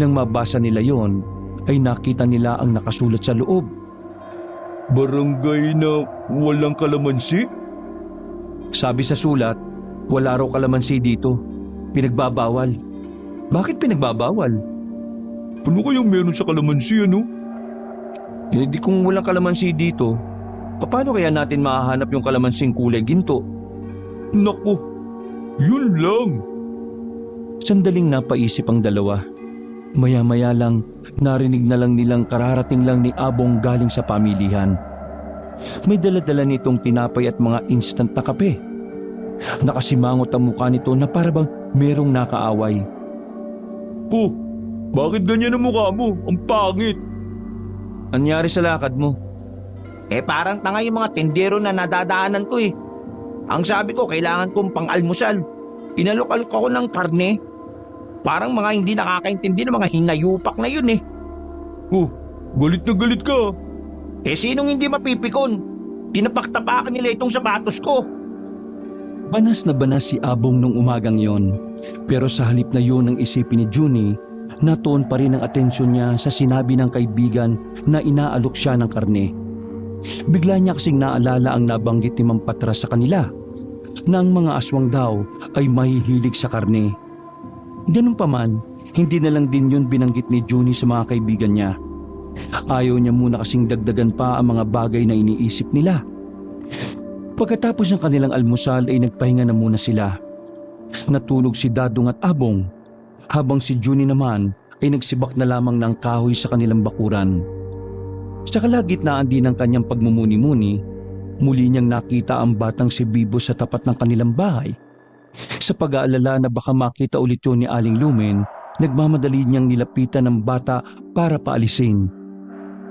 Nang mabasa nila yon, ay nakita nila ang nakasulat sa loob. Barangay na walang kalamansi? Sabi sa sulat, wala raw kalamansi dito. Pinagbabawal. Bakit pinagbabawal? Ano kayang meron sa kalamansi Di kung walang kalamansi dito, paano kaya natin mahahanap yung kalamansing kulay ginto? Naku, yun lang. Sandaling napaisip ang dalawa. Maya-maya lang, narinig na lang nilang kararating lang ni Abong galing sa pamilihan. May dala-dala nitong tinapay at mga instant na kape. Nakasimangot ang mukha nito na parabang merong nakaaway. Bakit ganyan ang mukha mo? Ang pangit. Anyari sa lakad mo? Parang tanga yung mga tindero na nadadaanan ko Ang sabi ko, kailangan kong pang-almusal. Inalok-alok ako ng karne. Parang mga hindi nakakaintindi ng mga hinayupak na yun Galit na galit ka. Sinong hindi mapipikon? Tinapaktapakan nila itong sapatos ko. Banas na banas si Abong nung umagang yon. Pero sa halip na yon ang isipin ni Junie, Natuon pa rin ang atensyon niya sa sinabi ng kaibigan na inaalok siya ng karne. Bigla niya kasing naalala ang nabanggit ni Mang Patras sa kanila na ang mga aswang daw ay mahihilig sa karne. Ganun pa man, hindi na lang din yun binanggit ni Juni sa mga kaibigan niya. Ayaw niya muna kasing dagdagan pa ang mga bagay na iniisip nila. Pagkatapos ng kanilang almusal ay nagpahinga na muna sila. Natulog si Dadong at Abong, habang si Juni naman ay nagsibak na lamang ng kahoy sa kanilang bakuran. Sa kalagitnaan din ng kanyang pagmumuni-muni, muli niyang nakita ang batang si Bibo sa tapat ng kanilang bahay. Sa pag-aalala na baka makita ulit yun ni Aling Lumen, nagmamadali niyang nilapitan ng bata para paalisin.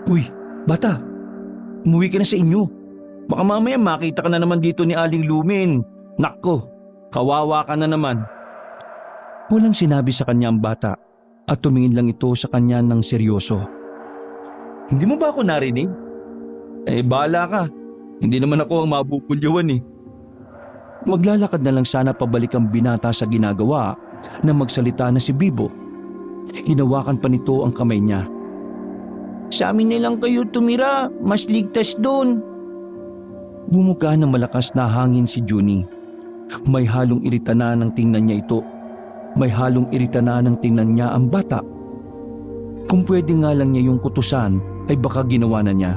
"Uy, bata! Umuwi ka na sa inyo. Baka mamaya makita ka na naman dito ni Aling Lumen. Nakko, kawawa ka na naman." Walang sinabi sa kanya ang bata at tumingin lang ito sa kanya ng seryoso. "Hindi mo ba ako narinig?" Bahala ka. Hindi naman ako ang mabubulyawan eh." Maglalakad na lang sana pabalik ang binata sa ginagawa na magsalita na si Bibo. Hinawakan pa nito ang kamay niya. Sa amin na lang kayo tumira, mas ligtas doon. Bumuga ng malakas na hangin si Juni. May halong irita na ng tingnan niya ito. May halong irita na ng tingnan niya ang bata. Kung pwede nga lang niya yung kutusan, ay baka ginawa na niya.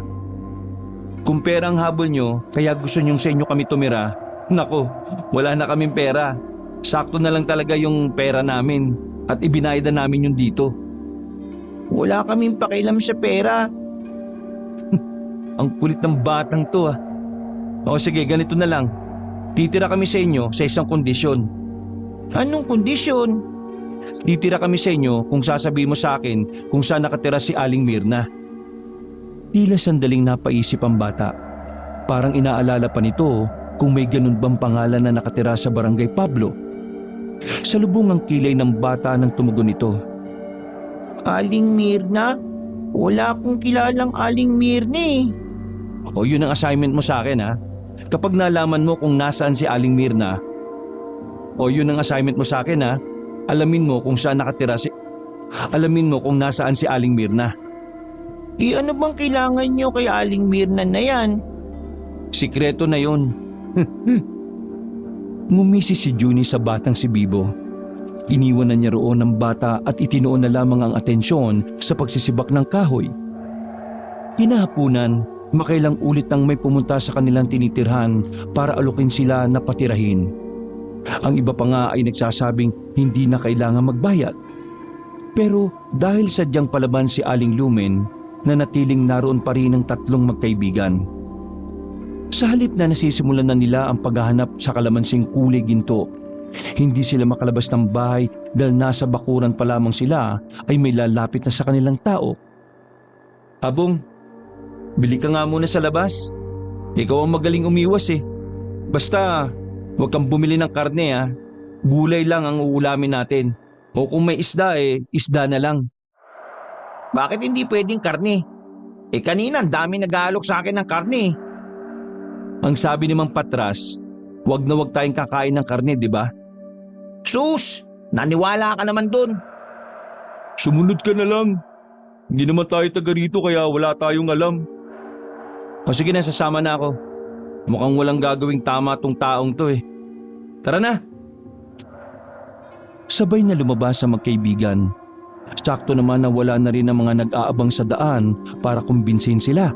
"Kung pera ang habol nyo, kaya gusto nyong sa inyo kami tumira, nako, wala na kaming pera. Sakto na lang talaga yung pera namin at ibinayad na namin yung dito." Wala kaming pakialam sa pera. Ang kulit ng batang to ah. O sige, ganito na lang. Titira kami sa inyo sa isang kondisyon. Anong kondisyon? Titira kami sa inyo kung sasabihin mo sa akin kung saan nakatira si Aling Mirna. Tila sandaling napaisip ang bata. Parang inaalala pa nito kung may ganun bang pangalan na nakatira sa Barangay Pablo. Salubong ang kilay ng bata nang tumugon ito. Aling Mirna? Wala akong kilalang Aling Mirna eh. O yun ang assignment mo sa akin ha. Kapag nalaman mo kung nasaan si Aling Mirna, o yun ang assignment mo sa akin ha, alamin mo kung saan nakatira alamin mo kung nasaan si Aling Mirna. Ano bang kailangan nyo kay Aling Mirna na yan? Sikreto na yun. Ngumisi si Juni sa batang si Bibo. Iniwan na niya roon ang bata at itinoon na lamang ang atensyon sa pagsisibak ng kahoy. Kinahapunan, makailang ulit nang may pumunta sa kanilang tinitirhan para alukin sila na patirahin. Ang iba pa nga ay nagsasabing hindi na kailangan magbayad. Pero dahil sadyang palaban si Aling Lumen, nanatiling naroon pa rin ang tatlong magkaibigan. Sa halip na nasisimulan na nila ang paghahanap sa kalamansing kulay ginto, hindi sila makalabas ng bahay dahil nasa bakuran pa lamang sila ay may lalapit na sa kanilang tao. "Abong, bili ka nga muna sa labas. Ikaw ang magaling umiwas eh. Basta, huwag kang bumili ng karne ha. Gulay lang ang uulamin natin. O kung may isda isda na lang." Bakit hindi pwedeng karne? Kanina ang dami nag-aalok sa akin ng karne. Ang sabi ni Mang Patras, huwag na huwag tayong kakain ng karne, di ba? Sus! Naniwala ka naman dun. Sumunod ka na lang. Hindi naman tayo taga rito kaya wala tayong alam. O sige na, sasama na ako. Mukhang walang gagawing tama tong taong to eh. Tara na! Sabay na lumabas ang magkaibigan. Sakto naman na wala na rin ang mga nag-aabang sa daan para kumbinsin sila.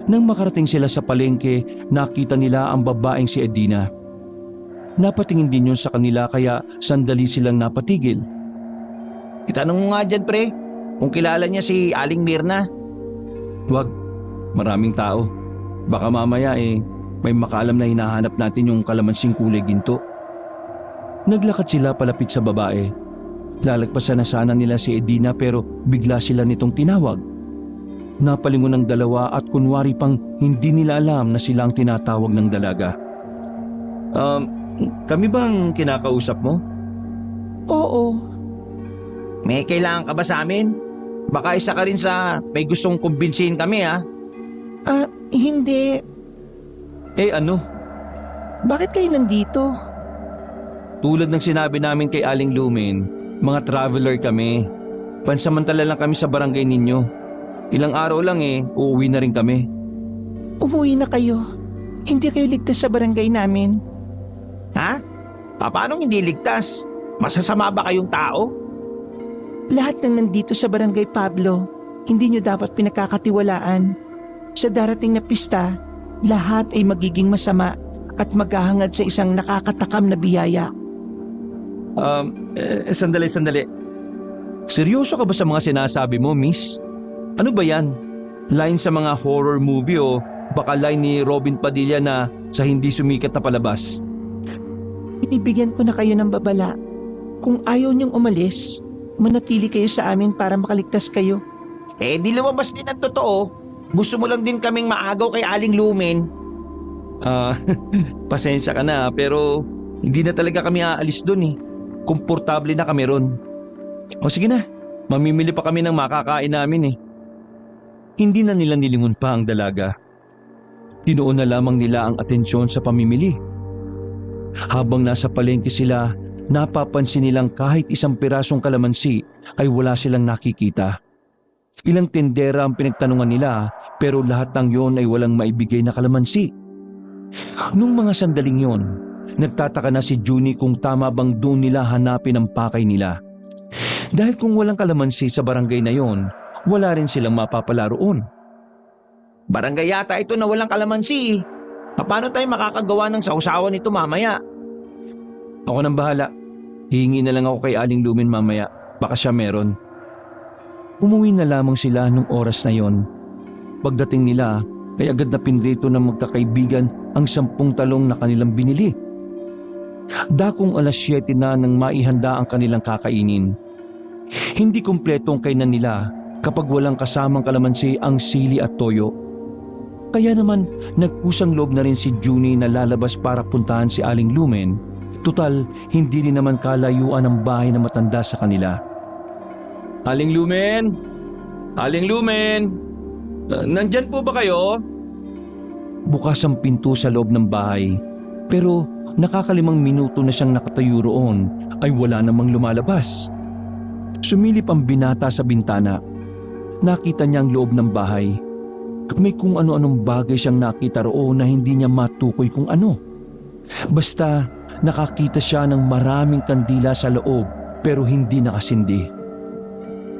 Nang makarating sila sa palengke, nakita nila ang babaeng si Edina. Napatingin din yun sa kanila kaya sandali silang napatigil. Itanong mo nga dyan, pre, kung kilala niya si Aling Mirna. Wag, maraming tao. Baka mamaya may makaalam na hinahanap natin yung kalamansing kulay ginto. Naglakad sila palapit sa babae. Lalagpasan na sana nila si Edina pero bigla sila nitong tinawag. Napalingon ng dalawa at kunwari pang hindi nila alam na sila ang tinatawag ng dalaga. Kami bang kinakausap mo? Oo. May kailangan ka ba sa amin? Baka isa ka rin sa may gustong kumbinsihin kami ha? Hindi. Ano? Bakit kayo nandito? Tulad ng sinabi namin kay Aling Lumen, Mga traveler kami. Pansamantala lang kami sa barangay ninyo. Ilang araw lang uuwi na rin kami. Umuwi na kayo. Hindi kayo ligtas sa barangay namin. Ha? Paano hindi ligtas? Masasama ba kayong tao? Lahat ng nandito sa barangay Pablo, hindi nyo dapat pinagkakatiwalaan. Sa darating na pista, lahat ay magiging masama at maghahangad sa isang nakakatakam na biyaya. Sandali. Seryoso ka ba sa mga sinasabi mo, miss? Ano ba yan? Line sa mga horror movie o baka line ni Robin Padilla na sa hindi sumikat na palabas? Binibigyan ko na kayo ng babala. Kung ayaw niyong umalis, manatili kayo sa amin para makaligtas kayo. Di lumabas din ang totoo. Gusto mo lang din kaming maagaw kay Aling Lumen. Pasensya ka na pero hindi na talaga kami aalis doon. Komportable na kami ron. O sige na, mamimili pa kami ng makakain namin. Hindi na nila nilingon pa ang dalaga. Tinuon na lamang nila ang atensyon sa pamimili. Habang nasa palengke sila, napapansin nilang kahit isang pirasong kalamansi ay wala silang nakikita. Ilang tindera ang pinagtanungan nila pero lahat ng yon ay walang maibigay na kalamansi. Nung mga sandaling yon, nagtataka na si Junie kung tama bang doon nila hanapin ang pakay nila. Dahil kung walang kalamansi sa barangay na yon, wala rin silang mapapala roon. Barangay yata ito na walang kalamansi. Paano tayo makakagawa ng sausawan nito mamaya? Ako nang bahala. Hihingi na lang ako kay Aling Lumen mamaya. Baka siya meron. Umuwi na lamang sila nung oras na yon. Pagdating nila ay agad na pinrito ng magkakaibigan ang 10 talong na kanilang binili. Dakong alas 7 na nang maihanda ang kanilang kakainin. Hindi kumpleto ang kainan nila kapag walang kasamang kalamansi ang sili at toyo. Kaya naman nagpusang loob na rin si Junie na lalabas para puntahan si Aling Lumen. Tutal, hindi rin naman kalayuan ang bahay na matanda sa kanila. Aling Lumen? Aling Lumen? Nandyan po ba kayo? Bukas ang pinto sa loob ng bahay. Pero nakakalimang minuto na siyang nakatayo roon ay wala namang lumalabas. Sumilip ang binata sa bintana. Nakita niya ang loob ng bahay. May kung ano-anong bagay siyang nakita roon na hindi niya matukoy kung ano. Basta nakakita siya ng maraming kandila sa loob pero hindi nakasindi.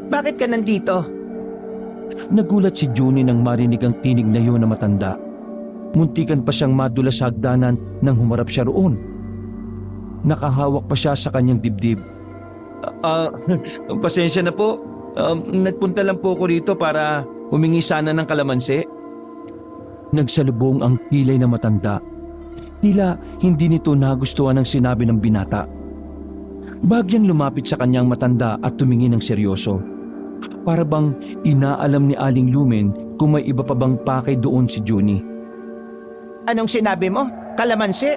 Bakit ka nandito? Nagulat si Junie nang marinig ang tinig na yun na matanda. Muntikan pa siyang madula sa hagdanan nang humarap siya roon. Nakahawak pa siya sa kanyang dibdib. Pasensya na po. Nagpunta lang po ako rito para humingi sana ng kalamansi. Nagsalubong ang kilay na matanda. Tila hindi nito nagustuhan ang sinabi ng binata. Bagyang lumapit sa kanyang matanda at tumingin ng seryoso. Para bang inaalam ni Aling Lumen kung may iba pa bang pakay doon si Junie. Anong sinabi mo? Kalamansi?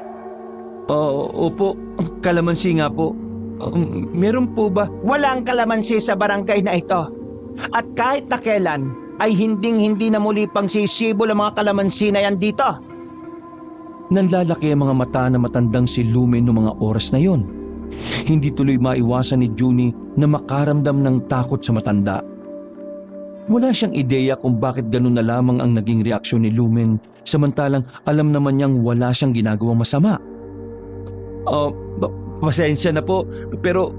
Opo, kalamansi nga po. Meron po ba? Walang kalamansi sa barangay na ito. At kahit na kailan ay hindi na muli pang sisibol ang mga kalamansi na yan dito. Nanlalaki ang mga mata na matandang si Lumen noong mga oras na yon. Hindi tuloy maiwasan ni Junie na makaramdam ng takot sa matanda. Wala siyang ideya kung bakit ganun na lamang ang naging reaksyon ni Lumen samantalang alam naman niyang wala siyang ginagawang masama. Pasensya na po pero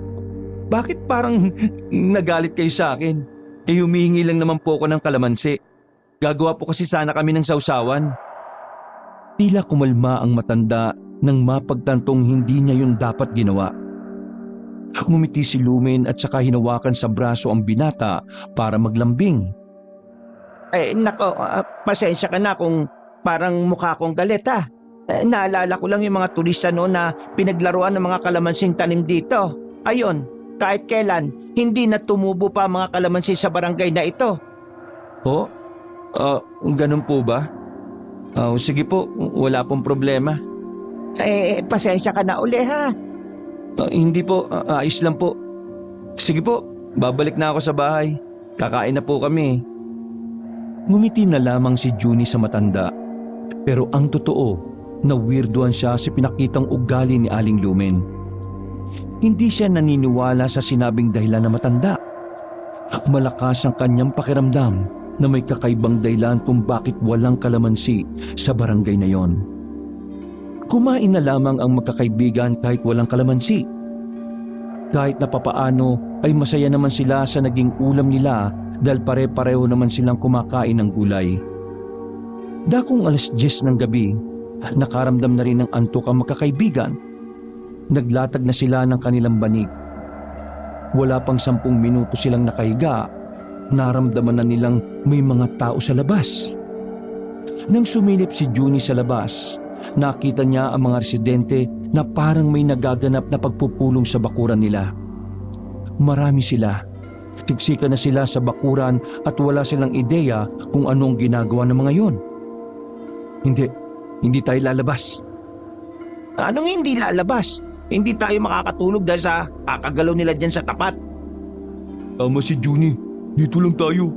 bakit parang nagalit kayo sa akin? Humihingi lang naman po ako ng kalamansi. Gagawa po kasi sana kami ng sausawan. Tila kumalma ang matanda nang mapagtantong hindi niya yun dapat ginawa. Ngumiti si Lumen at saka hinawakan sa braso ang binata para maglambing. Nako, pasensya ka na kung parang mukha kong galit ha. Naalala ko lang yung mga turista noon na pinaglaruan ng mga kalamansing tanim dito. Ayon, kahit kailan, hindi na tumubo pa ang mga kalamansi sa barangay na ito. Ganun po ba? Sige po, wala pong problema. Pasensya ka na uli ha. Hindi po, ayos lang po. Sige po, babalik na ako sa bahay. Kakain na po kami. Ngumiti na lamang si Junie sa matanda. Pero ang totoo, na weirdoan siya sa pinakitang ugali ni Aling Lumen. Hindi siya naniniwala sa sinabing dahilan na matanda. Malakas ang kanyang pakiramdam na may kakaibang dahilan kung bakit walang kalamansi sa barangay na yon. Kumain na lamang ang magkakaibigan kahit walang kalamansi. Kahit na papaano ay masaya naman sila sa naging ulam nila dahil pare-pareho naman silang kumakain ng gulay. Dakong 10:00 ng gabi, nakaramdam na rin ng antok ang magkakaibigan. Naglatag na sila ng kanilang banig. Wala pang 10 minuto silang nakahiga, naramdaman na nilang may mga tao sa labas. Nang sumilip si Junie sa labas, nakita niya ang mga residente na parang may nagaganap na pagpupulong sa bakuran nila. Marami sila. Tigsika na sila sa bakuran at wala silang ideya kung anong ginagawa ng mga yon. Hindi tayo lalabas. Anong hindi lalabas? Hindi tayo makakatulog dahil sa kakagalaw nila dyan sa tapat. Tama si Junie, dito lang tayo.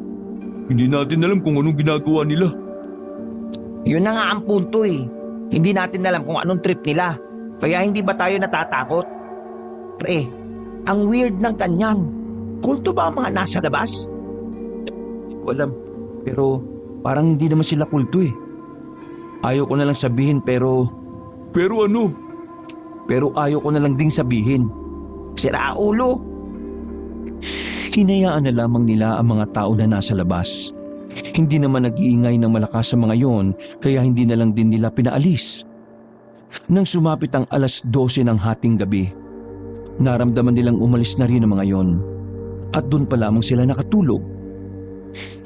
Hindi natin alam kung anong ginagawa nila. Yun na nga ang punto eh. Hindi natin alam kung anong trip nila. Kaya hindi ba tayo natatakot? Pre, ang weird ng ganyan. Kulto ba ang mga nasa labas? Hindi ko alam, pero parang hindi naman sila kulto eh. Ayaw ko na lang sabihin pero Pero ayaw ko na lang ding sabihin. Sira ulo. Hinayaan na lamang nila ang mga tao na nasa labas. Hindi naman nag-iingay ng malakas sa mga yon, kaya hindi na lang din nila pinaalis. Nang sumapit ang 12:00 ng hating gabi, naramdaman nilang umalis na rin ang mga yon. At doon pa lamang sila nakatulog.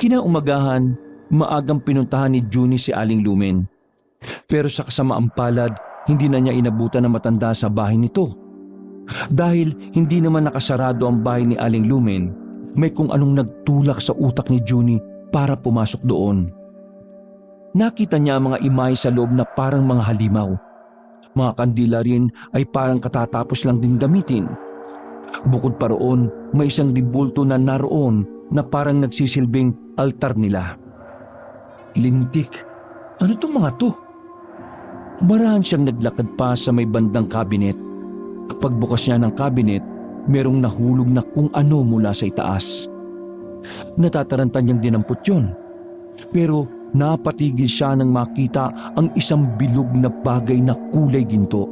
Kinaumagahan, maagang pinuntahan ni Junie si Aling Lumen. Pero sa kasamaang palad, hindi na niya inabutan ng matanda sa bahay nito. Dahil hindi naman nakasarado ang bahay ni Aling Lumen, may kung anong nagtulak sa utak ni Junie para pumasok doon. Nakita niya ang mga imay sa loob na parang mga halimaw. Mga kandila rin ay parang katatapos lang din gamitin. Bukod pa roon, may isang ribulto na naroon na parang nagsisilbing altar nila. Lintik, ano itong mga to? Marahan siyang naglakad pa sa may bandang kabinet. Pagbukas niya ng kabinet, merong nahulog na kung ano mula sa itaas. Natataranta niyang dinampot yun. Pero napatigil siya nang makita ang isang bilog na bagay na kulay ginto.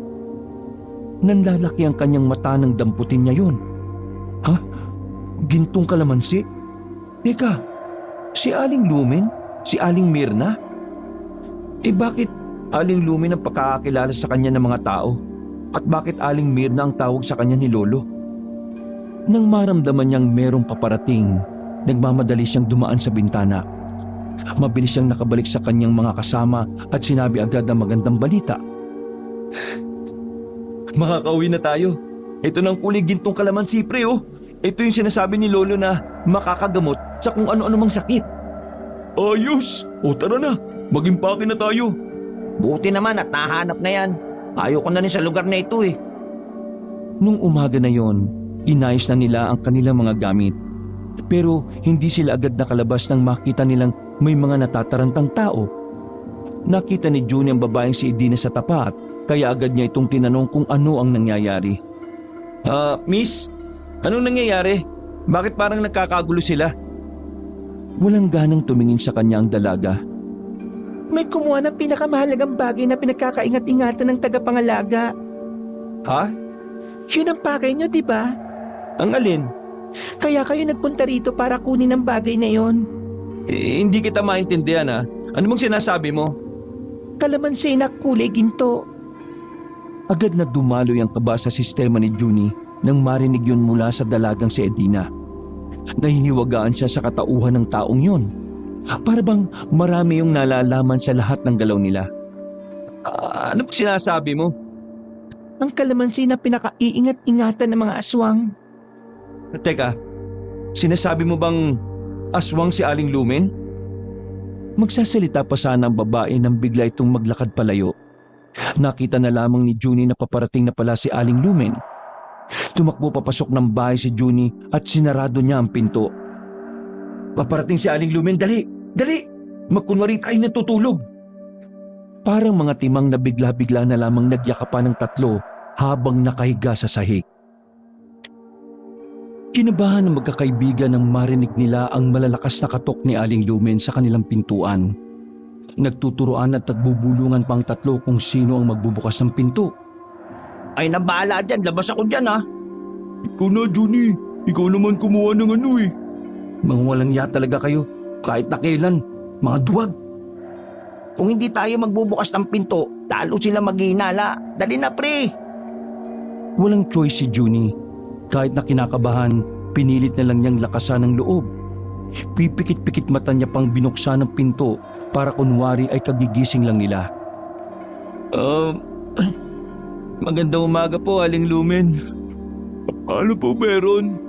Nanlalaki ang kanyang mata nang damputin niya yun. Ha? Gintong kalamansi? Teka, si Aling Lumen? Si Aling Mirna? Bakit Aling Lumen ang pagkakakilala sa kanya ng mga tao? At bakit Aling Mirna ang tawag sa kanya ni Lolo? Nang maramdaman niyang merong paparating, nagmamadali siyang dumaan sa bintana. Mabilis siyang nakabalik sa kanyang mga kasama at sinabi agad ang magandang balita. Makakauwi na tayo. Ito ng kulay gintong kalamansi, pre, oh. Ito yung sinasabi ni Lolo na makakagamot sa kung ano-ano mang sakit. ayos! O tara na, mag-impake na tayo. Buti naman at nahanap na yan. Ayoko na rin sa lugar na ito eh. Nung umaga na yon, inayos na nila ang kanilang mga gamit. Pero hindi sila agad nakalabas nang makita nilang may mga natatarantang tao. Nakita ni Junie ang babaeng si Edina sa tapat, kaya agad niya itong tinanong kung ano ang nangyayari. Miss, anong nangyayari? Bakit parang nagkakagulo sila? Walang ganang tumingin sa kanya ang dalaga. May kumuha ng pinakamahalagang bagay na pinagkakaingat-ingatan ng tagapangalaga. Ha? Yun ang pakay nyo, di ba? Ang alin? Kaya kayo nagpunta rito para kunin ang bagay na yon. Hindi kita maintindihan ha. Ano bang sinasabi mo? Kalamansi na kulay ginto. Agad na dumaloy ang kaba sa sistema ni Junie nang marinig yun mula sa dalagang si Edina. Nahihiwagaan siya sa katauhan ng taong yun. Para bang marami yung nalalaman sa lahat ng galaw nila. Ano bang sinasabi mo? Ang kalamansi na pinakaiingat-ingatan ng mga aswang. Teka, sinasabi mo bang aswang si Aling Lumen? Magsasalita pa sana ang babae nang bigla itong maglakad palayo. Nakita na lamang ni Junie na paparating na pala si Aling Lumen. Tumakbo papasok ng bahay si Junie at sinarado niya ang pinto. Paparating si Aling Lumen, dali! Dali! Magkunwari tayo natutulog! Parang mga timang na bigla-bigla na lamang nagyakapan ng tatlo habang nakahiga sa sahig. Kinabahan ng magkakaibigan nang marinig nila ang malalakas na katok ni Aling Lumen sa kanilang pintuan. Nagtuturoan at nagbubulungan pang tatlo kung sino ang magbubukas ng pinto. Ay nabahala dyan, labas ako dyan ha. Ikaw na, Johnny. Ikaw naman kumuha ng ano eh. Mga walang ya talaga kayo, kahit na kailan, mga duwag. Kung hindi tayo magbubukas ng pinto, lalo sila maghihinala. Dali na pre. Walang choice si Junie. Kahit na kinakabahan, pinilit na lang niyang lakasan ng loob. Pipikit-pikit mata niya pang binuksan ng pinto para kunwari ay kagigising lang nila. Magandang umaga po, Aling Lumen. Ano po meron?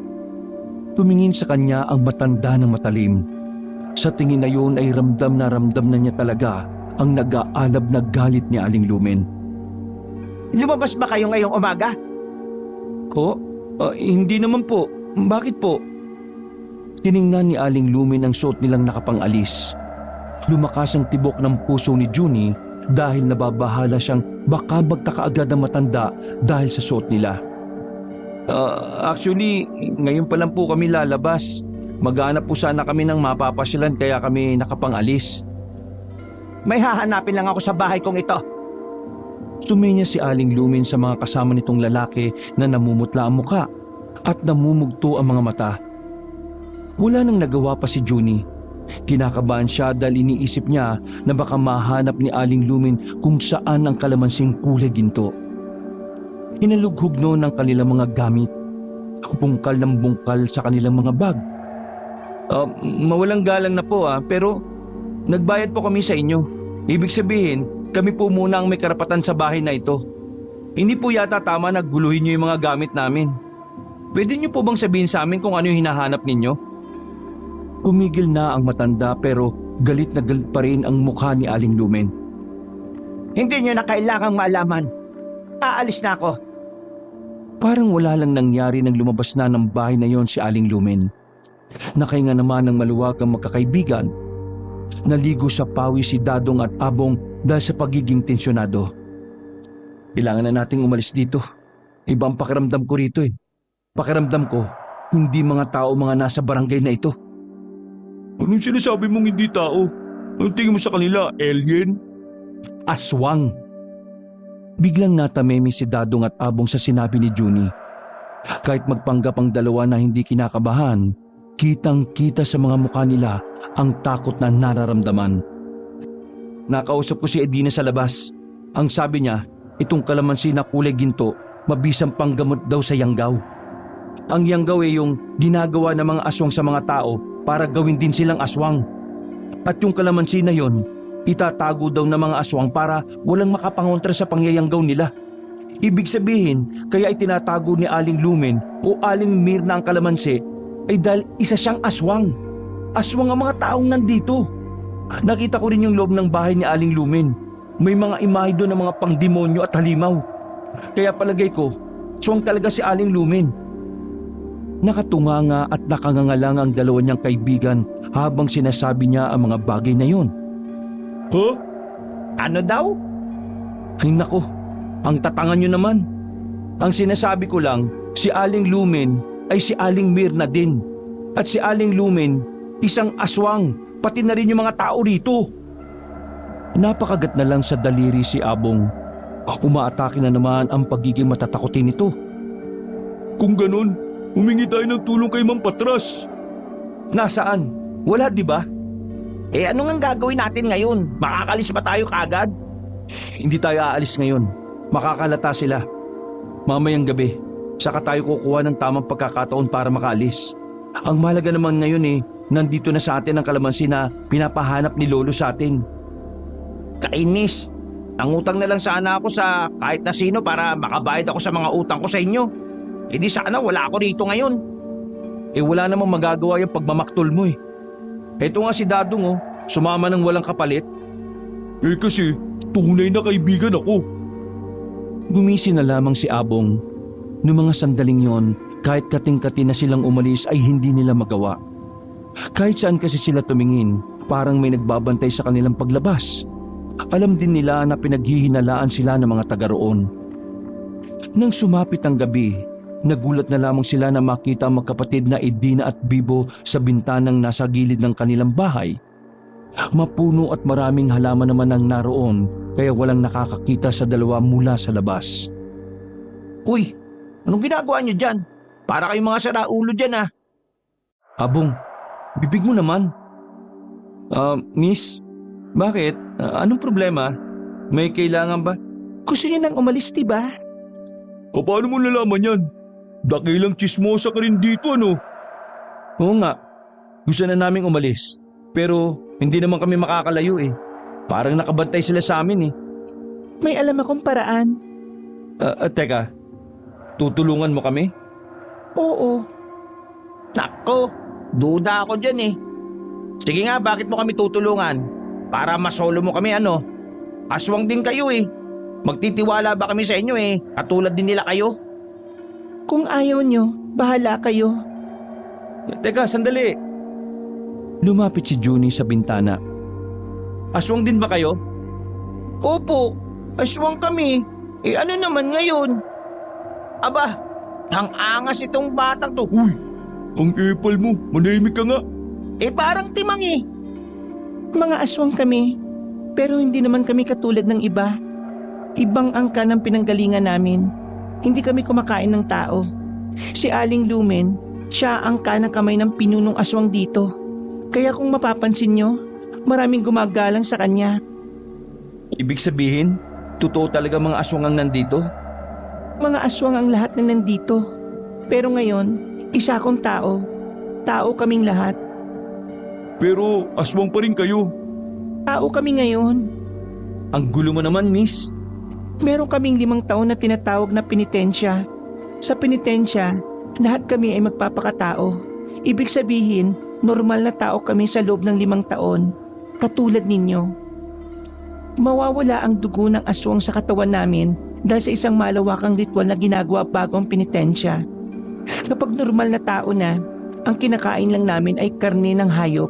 Tumingin sa kanya ang matanda ng matalim. Sa tingin na yun ay ramdam na niya talaga ang nag-aalab na galit ni Aling Lumen. Lumabas ba kayo ngayong umaga? Hindi naman po. Bakit po? Tiningnan ni Aling Lumen ang suot nilang nakapangalis. Lumakas ang tibok ng puso ni Junie dahil nababahala siyang baka magtaka agad ang matanda dahil sa suot nila. Actually, ngayon pa lang po kami lalabas. Maghanap po sana kami ng mapapasyalan kaya kami nakapangalis. May hahanapin lang ako sa bahay kong ito. Suminya si Aling Lumen sa mga kasama nitong lalaki na namumutla ang muka at namumugto ang mga mata. Wala nang nagawa pa si Junie. Kinakabahan siya dahil iniisip niya na baka mahanap ni Aling Lumen kung saan ang kalamansing kulay ginto. Hinalughog noon ang kanilang mga gamit. Bungkal ng bungkal sa kanilang mga bag. Mawalang galang na po pero nagbayad po kami sa inyo. Ibig sabihin, kami po muna ang may karapatan sa bahay na ito. Hindi po yata tama na guluhin niyo yung mga gamit namin. Pwede niyo po bang sabihin sa amin kung ano yung hinahanap ninyo? Pumigil na ang matanda pero galit na galit pa rin ang mukha ni Aling Lumen. Hindi nyo na kailangang malaman. Aalis na ako. Parang wala lang nangyari nang lumabas na ng bahay na yon si Aling Lumen. Nakahinga naman ng maluwag ang magkakaibigan. Naligo sa pawis si Dadong at Abong dahil sa pagiging tensyonado. Kailangan na nating umalis dito. Ibang pakiramdam ko rito eh. Pakiramdam ko, hindi mga tao mga nasa barangay na ito. Anong sinasabi mong hindi tao? Anong tingin mo sa kanila, alien? Aswang! Biglang natamemi si Dadong at Abong sa sinabi ni Junie. Kahit magpanggap ang dalawa na hindi kinakabahan, kitang-kita sa mga mukha nila ang takot na nararamdaman. Nakausap ko si Edina sa labas. Ang sabi niya, itong kalamansi na kulay ginto, mabisang panggamot daw sa yanggaw. Ang yanggaw ay yung ginagawa ng mga aswang sa mga tao para gawin din silang aswang. At yung kalamansi na yon, itatago daw ng mga aswang para walang makapangontra sa pangyayanggaw nila. Ibig sabihin, kaya itinatago ni Aling Lumen o Aling Mirna ang kalamansi ay dahil isa siyang aswang. Aswang ang mga taong nandito. Nakita ko rin yung loob ng bahay ni Aling Lumen. May mga imahe doon ng mga pangdemonyo at halimaw. Kaya palagay ko, aswang talaga si Aling Lumen. Nakatunganga at nakangangalang ang dalawa niyang kaibigan habang sinasabi niya ang mga bagay na yon. Ano daw? Ay nako, ang tatangan niyo naman. Ang sinasabi ko lang, si Aling Lumen ay si Aling Mirna din. At si Aling Lumen, isang aswang, pati na rin yung mga tao rito. Napakagat na lang sa daliri si Abong. Umaatake na naman ang pagiging matatakotin nito. Kung ganun, humingi tayo ng tulong kay Mang Patras. Nasaan? Wala di ba? Ano nga gagawin natin ngayon? Makakalis ba tayo kagad? Hindi tayo aalis ngayon. Makakalata sila. Mamayang gabi, saka tayo kukuha ng tamang pagkakataon para makaalis. Ang mahalaga naman ngayon nandito na sa atin ang kalamansi na pinapahanap ni Lolo sa atin. Kainis. Nangutang na lang sana ako sa kahit na sino para makabayad ako sa mga utang ko sa inyo. Di sana wala ako rito ngayon. Wala namang magagawa yung pagmamaktol mo . Ito nga si Dadong sumama ng walang kapalit. Kasi tunay na kaibigan ako. Gumisi na lamang si Abong. Noong mga sandaling yon, kahit kating-kati na silang umalis ay hindi nila magawa. Kahit saan kasi sila tumingin, parang may nagbabantay sa kanilang paglabas. Alam din nila na pinaghihinalaan sila ng mga taga roon. Nang sumapit ang gabi, Nagulat na lamang sila na makita ang magkapatid na Edina at Bibo sa bintanang nasa gilid ng kanilang bahay. Mapuno at maraming halaman naman ang naroon kaya walang nakakakita sa dalawa mula sa labas. Uy, anong ginagawa niyo dyan? Para kayong mga saraulo dyan Abong, bibig mo naman. Miss, bakit? Anong problema? May kailangan ba? Gusto niyo nang umalis, diba? Paano mo nalaman yan? Dakilang chismosa ka rin dito, ano? Oo nga, gusto na naming umalis. Pero hindi naman kami makakalayo eh. Parang nakabantay sila sa amin eh. May alam akong paraan. Teka, tutulungan mo kami? Oo. Nako, duda ako dyan Sige nga, bakit mo kami tutulungan? Para masolo mo kami Aswang din kayo Magtitiwala ba kami sa inyo Katulad din nila kayo? Kung ayaw nyo, bahala kayo. Teka, sandali. Lumapit si Junie sa bintana. Aswang din ba kayo? Opo, aswang kami. Ano naman ngayon? Aba, ang angas itong batang to. Uy, ang epal mo, manahimik ka nga. Parang timang Mga aswang kami, pero hindi naman kami katulad ng iba. Ibang angka ng pinanggalingan namin. Hindi kami kumakain ng tao. Si Aling Lumen, siya ang kanang kamay ng pinunong aswang dito. Kaya kung mapapansin nyo, maraming gumagalang sa kanya. Ibig sabihin, totoo talaga mga aswang ang nandito? Mga aswang ang lahat na nandito. Pero ngayon, isa akong tao. Tao kaming lahat. Pero aswang pa rin kayo. Tao kami ngayon. Ang gulo mo naman, miss. Meron kaming 5 taon na tinatawag na penitensya. Sa penitensya, lahat kami ay magpapakatao. Ibig sabihin, normal na tao kami sa loob ng 5 taon. Katulad ninyo. Mawawala ang dugo ng aswang sa katawan namin dahil sa isang malawakang ritual na ginagawa bago ang penitensya. Kapag normal na tao na, ang kinakain lang namin ay karne ng hayop.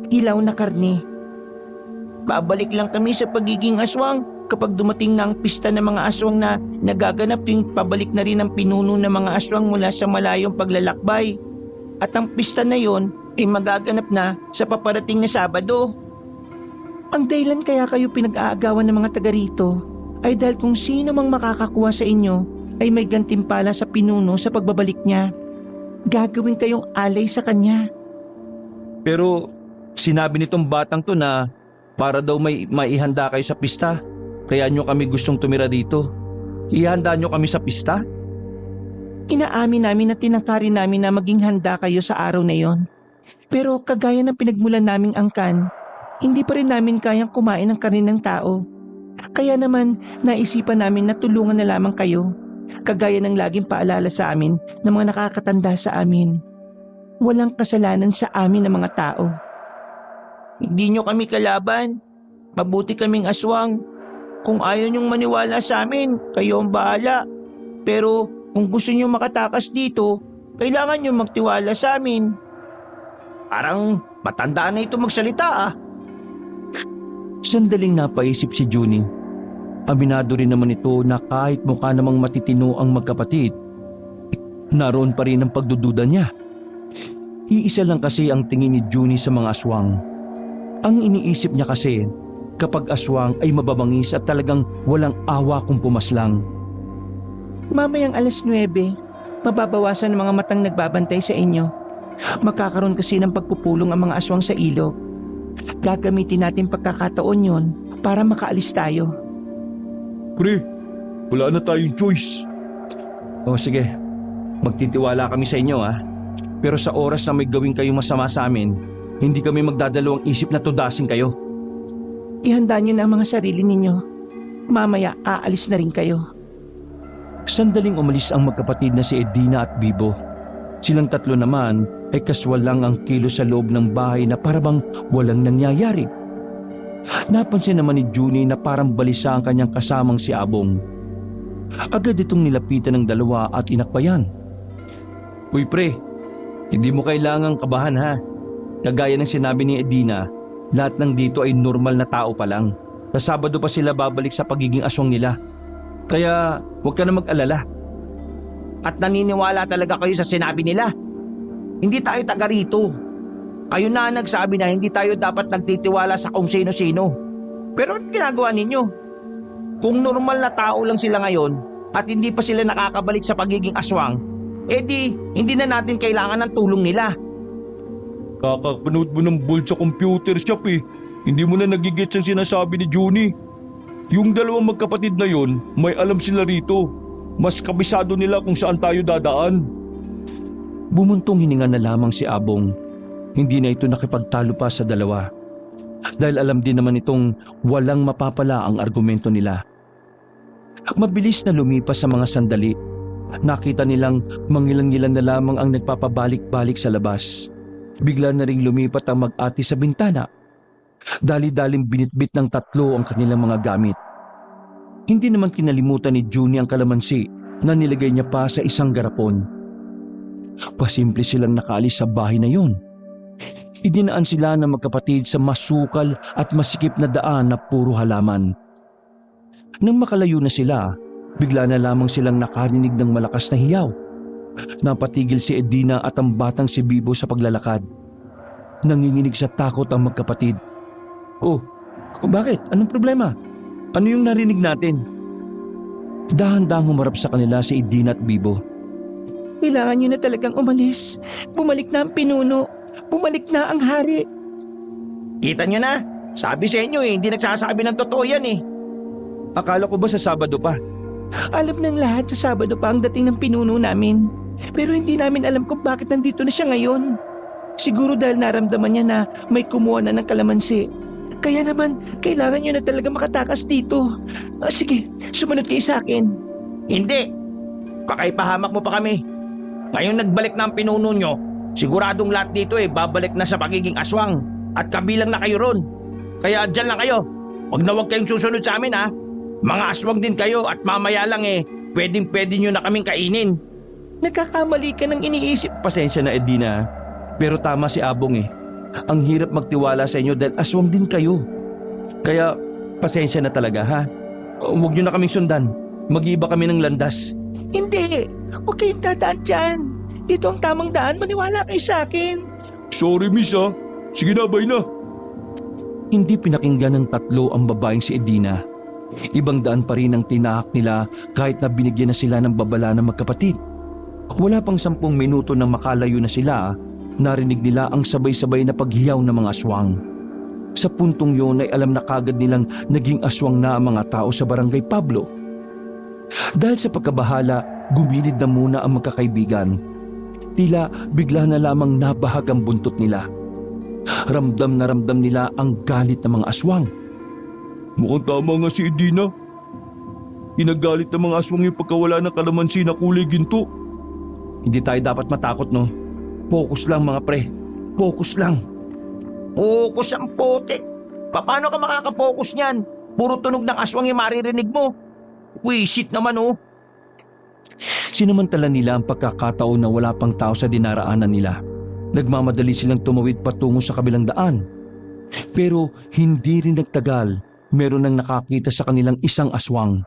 Hilaw na karne. Babalik lang kami sa pagiging aswang kapag dumating na ang pista ng mga aswang na nagaganap tuwing pabalik na rin ang pinuno ng mga aswang mula sa malayong paglalakbay. At ang pista na yon ay magaganap na sa paparating na Sabado. Ang dahilan kaya kayo pinag-aagawan ng mga taga rito ay dahil kung sino mang makakakuha sa inyo ay may gantimpala sa pinuno sa pagbabalik niya. Gagawin kayong alay sa kanya. Pero sinabi nitong batang to na para daw may maihanda kayo sa pista. Kaya nyo kami gustong tumira dito. Ihanda nyo kami sa pista? Inaamin namin na tinangkarin namin na maging handa kayo sa araw na yon. Pero kagaya ng pinagmulan naming angkan, hindi pa rin namin kayang kumain ng karne ng tao. Kaya naman naisipan namin na tulungan na lamang kayo. Kagaya ng laging paalala sa amin ng mga nakakatanda sa amin. Walang kasalanan sa amin ng mga tao. Hindi nyo kami kalaban. Mabuti kaming aswang. Kung ayaw nyong maniwala sa amin, kayo ang bahala. Pero kung gusto nyo makatakas dito, kailangan nyo magtiwala sa amin. Parang matanda na ito magsalita Sandaling napaisip si Junie. Aminado rin naman ito na kahit mukha namang matitino ang magkapatid, naroon pa rin ang pagdududa niya. Iisa lang kasi ang tingin ni Junie sa mga aswang. Ang iniisip niya kasi, kapag aswang ay mababangis at talagang walang awa kung pumaslang. Mamayang 9:00, mababawasan ang mga matang nagbabantay sa inyo. Magkakaroon kasi ng pagpupulong ang mga aswang sa ilog. Gagamitin natin pagkakataon yon para makaalis tayo. Pre, wala na tayong choice. O sige, magtitiwala kami sa inyo Pero sa oras na may gawin kayong masama sa amin, hindi kami magdadalawang isip na tudasin kayo. Ihanda nyo na ang mga sarili ninyo. Mamaya aalis na rin kayo. Sandaling umalis ang magkapatid na si Edina at Bibo. Silang tatlo naman ay kaswal lang ang kilos sa loob ng bahay na parabang walang nangyayari. Napansin naman ni Junie na parang balisa ang kanyang kasamang si Abong. Agad itong nilapitan ng dalawa at inakbayan. Uy pre, hindi mo kailangang kabahan Kagaya ng sinabi ni Edina, lahat ng dito ay normal na tao pa lang. Sa Sabado pa sila babalik sa pagiging aswang nila. Kaya huwag ka na mag-alala. at naniniwala talaga kayo sa sinabi nila. Hindi tayo taga rito. Kayo na nagsabi na hindi tayo dapat nagtitiwala sa kung sino-sino. Pero ano ginagawa ninyo? Kung normal na tao lang sila ngayon at hindi pa sila nakakabalik sa pagiging aswang, edi hindi na natin kailangan ng tulong nila. Kakapanood mo ng bold sa computer shop eh. Hindi mo na nagigets ang sinasabi ni Junie. Yung dalawang magkapatid na yon, may alam sila rito. Mas kabisado nila kung saan tayo dadaan. Bumuntong hininga na lamang si Abong. Hindi na ito nakipagtalo pa sa dalawa. Dahil alam din naman itong walang mapapala ang argumento nila. Mabilis na lumipas sa mga sandali. Nakita nilang mangilan-ngilan na lamang ang nagpapabalik-balik sa labas. Bigla na ring lumipat ang mag-ati sa bintana. Dali-daling binitbit ng tatlo ang kanilang mga gamit. Hindi naman kinalimutan ni Junie ang kalamansi na nilagay niya pa sa isang garapon. Pasimple silang nakaalis sa bahay na yon. Idinaan sila ng magkapatid sa masukal at masikip na daan na puro halaman. Nang makalayo na sila, bigla na lamang silang nakarinig ng malakas na hiyaw. Napatigil si Edina at ang batang si Bibo sa paglalakad. Nanginginig sa takot ang magkapatid. Oh, bakit? Anong problema? Ano yung narinig natin? Dahan-dahang humarap sa kanila si Edina at Bibo. Kailangan nyo na talagang umalis. Bumalik na ang pinuno. Bumalik na ang hari. Kita nyo na? Sabi sa inyo hindi nagsasabi ng totoo yan eh. Akala ko ba sa Sabado pa? Alam ng lahat sa Sabado pa ang dating ng pinuno namin. Pero hindi namin alam kung bakit nandito na siya ngayon. Siguro dahil naramdaman niya na may kumuha na ng kalamansi. Kaya naman, kailangan nyo na talaga makatakas dito. Sige, sumunod kayo sa akin. Hindi. Pakaipahamak mo pa kami. Ngayon nagbalik na ang pinuno nyo, siguradong lahat dito babalik na sa pagiging aswang at kabilang na kayo ron. Kaya dyan lang kayo. Huwag na huwag kayong susunod sa amin ha. Mga aswang din kayo at mamaya lang pwedeng-pwede nyo na kaming kainin. Nagkakamali ka ng iniisip. Pasensya na Edina, pero tama si Abong eh. Ang hirap magtiwala sa inyo dahil aswang din kayo. Kaya pasensya na talaga ha. Huwag nyo na kaming sundan. Mag-iiba kami ng landas. Hindi, huwag kayong dadaan dyan. Dito ang tamang daan, maniwala kayo sa akin. Sorry miss ha. Sige na, bye na. Hindi pinakinggan ng tatlo ang babaeng si Edina. Ibang daan pa rin ang tinahak nila kahit na binigyan na sila ng babala ng magkapatid. Wala pang 10 minuto nang makalayo na sila, narinig nila ang sabay-sabay na paghiyaw ng mga aswang. Sa puntong yun ay alam na kagad nilang naging aswang na ang mga tao sa Barangay Pablo. Dahil sa pagkabahala, gumilid na muna ang magkakaibigan. Tila bigla na lamang nabahag ang buntot nila. Ramdam na ramdam nila ang galit ng mga aswang. Mukhang tama nga si Edina. Inagalit ng mga aswang yung pagkawala ng kalamansi na kulay ginto. Hindi tayo dapat matakot no. Focus lang mga pre. Focus lang. Focus ang putik. Paano ka makakapokus niyan? Puro tunog ng aswang yung maririnig mo. Wisit naman oh. Sinamantala nila ang pagkakataon na wala pang tao sa dinaraanan nila. Nagmamadali silang tumawid patungo sa kabilang daan. Pero hindi rin nagtagal, meron nang nakakita sa kanilang isang aswang.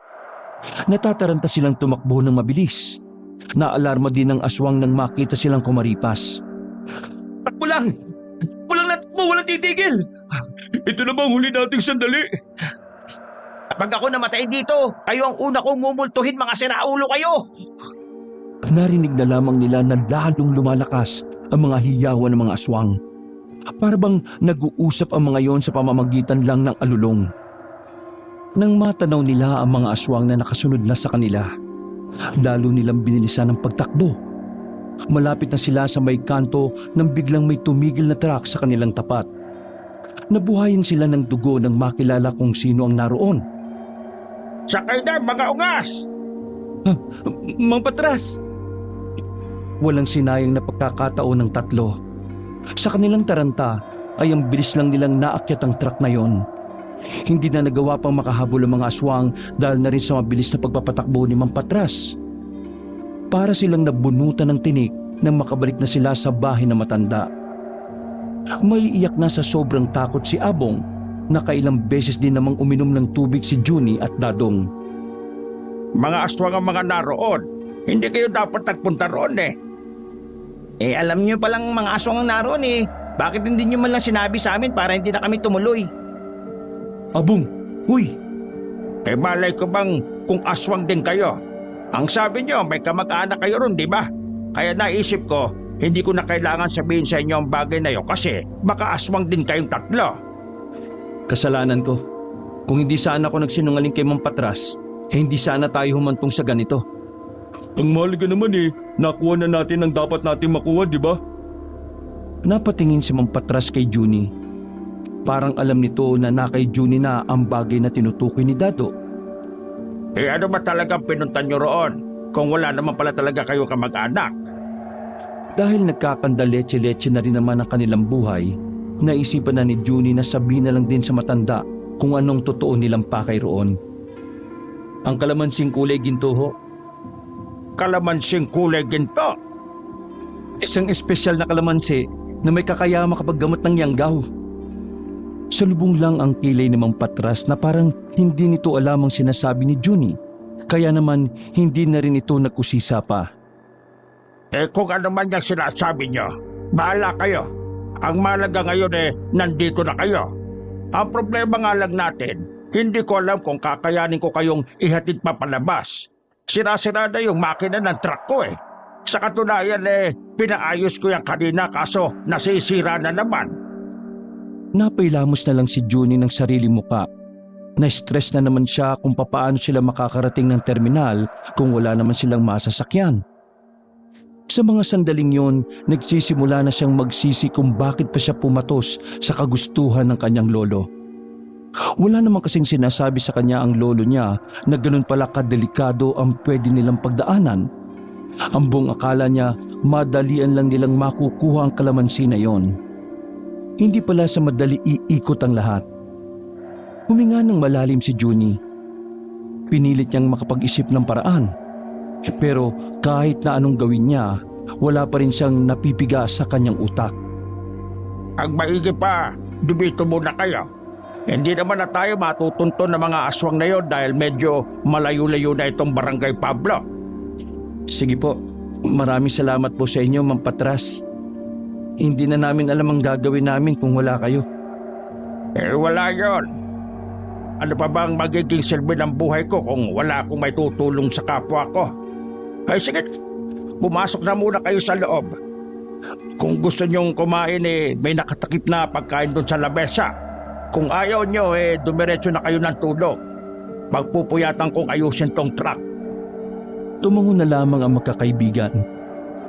Natataranta silang tumakbo ng mabilis. Naalarma din ang aswang nang makita silang kumaripas. Takbo lang! Walang titigil! Ito na bang huli nating sandali? Kapag ako namatay dito, kayo ang una kong mumultuhin, mga sinaulo kayo! Narinig na lamang nila na lalong lumalakas ang mga hiyawan ng mga aswang. Para bang nag-uusap ang mga yon sa pamamagitan lang ng alulong. Nang matanaw nila ang mga aswang na nakasunod na sa kanila, lalo nilang binilisan ang pagtakbo. Malapit na sila sa may kanto nang biglang may tumigil na truck sa kanilang tapat. Nabuhayan sila ng dugo nang makilala kung sino ang naroon. Sakay na, mga ungas! Mang Patras! Walang sinayang na pagkakataon ng tatlo. Sa kanilang taranta ay ang bilis lang nilang naakyat ang truck na yon. Hindi na nagawa pang makahabol ang mga aswang dahil na rin sa mabilis na pagpapatakbo ni Mang Patras. Para silang nabunutan ng tinik nang makabalik na sila sa bahay na matanda. May iyak na sa sobrang takot si Abong. Nakailang beses din namang uminom ng tubig si Junie at Dadong. Mga aswang ang mga naroon. Hindi kayo dapat nagpunta roon eh. Eh alam niyo palang mga aswang ang naroon eh. Bakit hindi niyo man lang sinabi sa amin para hindi na kami tumuloy? Abong, huy, Eh malay ko bang kung aswang din kayo? Ang sabi niyo may kamag-anak kayo ron, di ba? Kaya naisip ko, hindi ko na kailangan sabihin sa inyo ang bagay na yun kasi baka aswang din kayong tatlo. kasalanan ko. Kung hindi sana ako nagsinungaling kay Mang Patras, hindi sana tayo humantong sa ganito. Ang mahalaga naman nakuha na natin ang dapat natin makuha, di ba? Napatingin si Mang Patras kay Juni. Parang alam nito na kay Juni na ang bagay na tinutukoy ni Dado. Eh ano ba talagang pinuntan nyo roon kung wala naman pala talaga kayo kamag-anak? Dahil nagkakandaletse-letse na rin naman ang kanilang buhay, naisipan na ni Juni na sabihin na lang din sa matanda kung anong totoo nilang pakay roon. Ang kalamansing kulay ginto ho, Kalamansing kulay ginto. isang espesyal na kalamansi na may kakaya makapaggamot ng yanggaw. Salubong lang ang kilay ni Mang Patras na parang hindi nito alam ang sinasabi ni Juni, kaya naman hindi na rin ito nag-usisa pa. Eh kung ano man yung sinasabi nyo, bahala kayo. Ang mahalaga ngayon nandito na kayo. Ang problema nga lang natin, hindi ko alam kung kakayanin ko kayong ihatid pa palabas. Sira-sira na yung makina ng truck ko eh. Sa katunayan pinaayos ko yung kanina kaso nasisira na naman. Napailamos na lang si Juni ng sarili muka. Na-stress na naman siya kung papaano sila makakarating ng terminal kung wala naman silang masasakyan. Sa mga sandaling yon, nagsisimula na siyang magsisi kung bakit pa siya pumatos sa kagustuhan ng kanyang lolo. Wala naman kasing sinasabi sa kanya ang lolo niya na ganun pala kadelikado ang pwede nilang pagdaanan. Ang buong akala niya, madalian lang nilang makukuha ang kalamansi na yon. Hindi pala sa madali iikot ang lahat. Huminga ng malalim si Juni. Pinilit niyang makapag-isip ng paraan. Pero kahit na anong gawin niya, wala pa rin siyang napipiga sa kanyang utak. Ang maigi pa, dumito muna kayo. Hindi naman na tayo matutunto ng mga aswang na yon dahil medyo malayo-layo na itong Barangay Pablo. Sige po, maraming salamat po sa inyo, Mang Patras. Hindi na namin alam ang gagawin namin kung wala kayo. Eh wala yon. Ano pa bang magiging silbi ng buhay ko kung wala akong may tutulong sa kapwa ko? Ay sige, pumasok na muna kayo sa loob. Kung gusto nyong kumain may nakatakip na pagkain doon sa lamesa. Kung ayaw nyo dumiretso na kayo ng tulog. Magpupuyatan kong ayusin tong truck. Tumango na lamang ang magkakaibigan.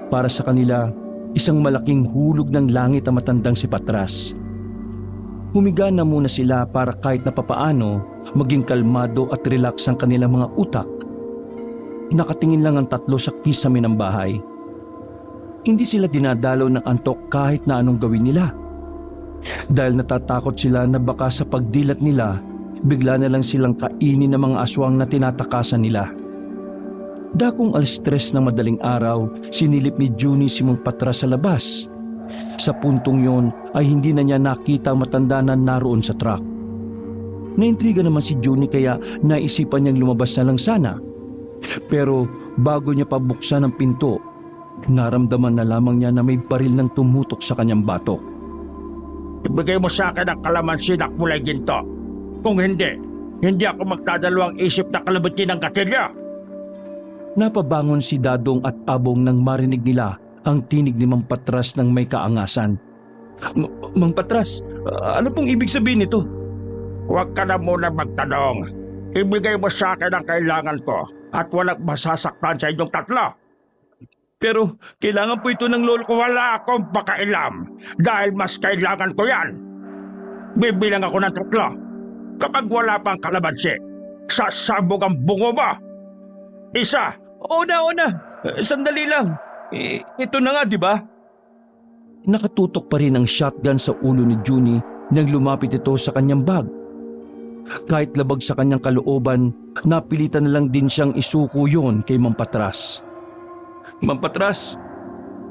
Para sa kanila, isang malaking hulog ng langit ang matandang si Patras. Humiga na muna sila para kahit na papaano maging kalmado at relax ang kanilang mga utak. Nakatingin lang ang tatlo sa kisame ng bahay. Hindi sila dinadalaw ng antok kahit na anong gawin nila. Dahil natatakot sila na baka sa pagdilat nila, bigla na lang silang kainin ng mga aswang na tinatakasan nila. Dakong 3:00 ng madaling araw, sinilip ni Juni si Mang Patras sa labas. Sa puntong yon ay hindi na niya nakita ang matanda na naroon sa truck. Naintriga naman si Juni kaya naisipan niyang lumabas na lang sana. Pero bago niya pabuksan ang pinto, naramdaman na lamang niya na may baril ng tumutok sa kanyang batok. Ibigay mo sa akin ang kalamansi na kulay ginto. Kung hindi ako magdadalawang isip na kalabutin ng gatilyo. Napabangon si Dadong at Abong nang marinig nila ang tinig ni Mang Patras ng may kaangasan. Mang Patras, ano pong ibig sabihin nito? Huwag ka na muna magtanong. Ibigay mo sa akin ang kailangan ko at walang masasaktan sa inyong tatlo. Pero kailangan po ito ng lolo ko. Wala akong pakailam dahil mas kailangan ko yan. Bibilang ako ng 3. Kapag wala pang kalamansi, sasabog ang bungo mo. 1. Una, sandali lang. Ito na nga, di ba? Nakatutok pa rin ang shotgun sa ulo ni Juni nang lumapit ito sa kanyang bag. Kahit labag sa kanyang kalooban, napilitan na lang din siyang isuko yon kay Mang Patras. Mang Patras,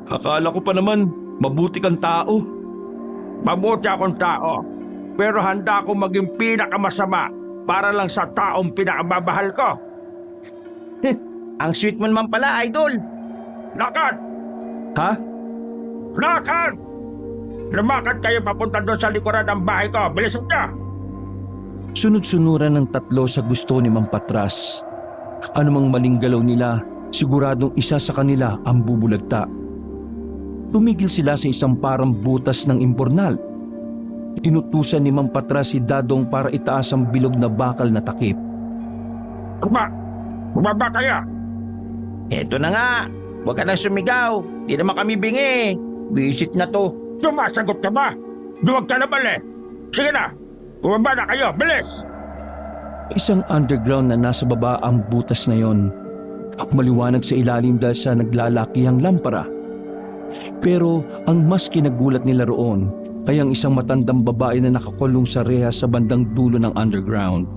akala ko pa naman mabuti kang tao. Mabuti akong tao, pero handa akong maging pinakamasama para lang sa taong pinakamabahal ko. Ang sweet mo naman pala, idol. Lakad! Ha? Lakad! Lumakad kayo papunta doon sa likuran ng bahay ko. Bilisan niya! Sunod-sunuran ng tatlo sa gusto ni Mang Patras. Anumang maling galaw nila, siguradong isa sa kanila ang bubulagta. Tumigil sila sa isang parang butas ng imbornal. Inutusan ni Mang Patras si Dadong para itaas ang bilog na bakal na takip. Bumaba kaya! Eto na nga. Huwag ka nang sumigaw. Di naman kami bingi. Visit na to. Sumasagot ka ba? Duwag ka na bali! Sige na! Bumaba na kayo! Bilis! Isang underground na nasa baba ang butas na yon. Maliwanag sa ilalim dahil sa naglalakihang lampara. Pero ang mas kinagulat nila roon ay ang isang matandang babae na nakakulong sa rehas sa bandang dulo ng underground.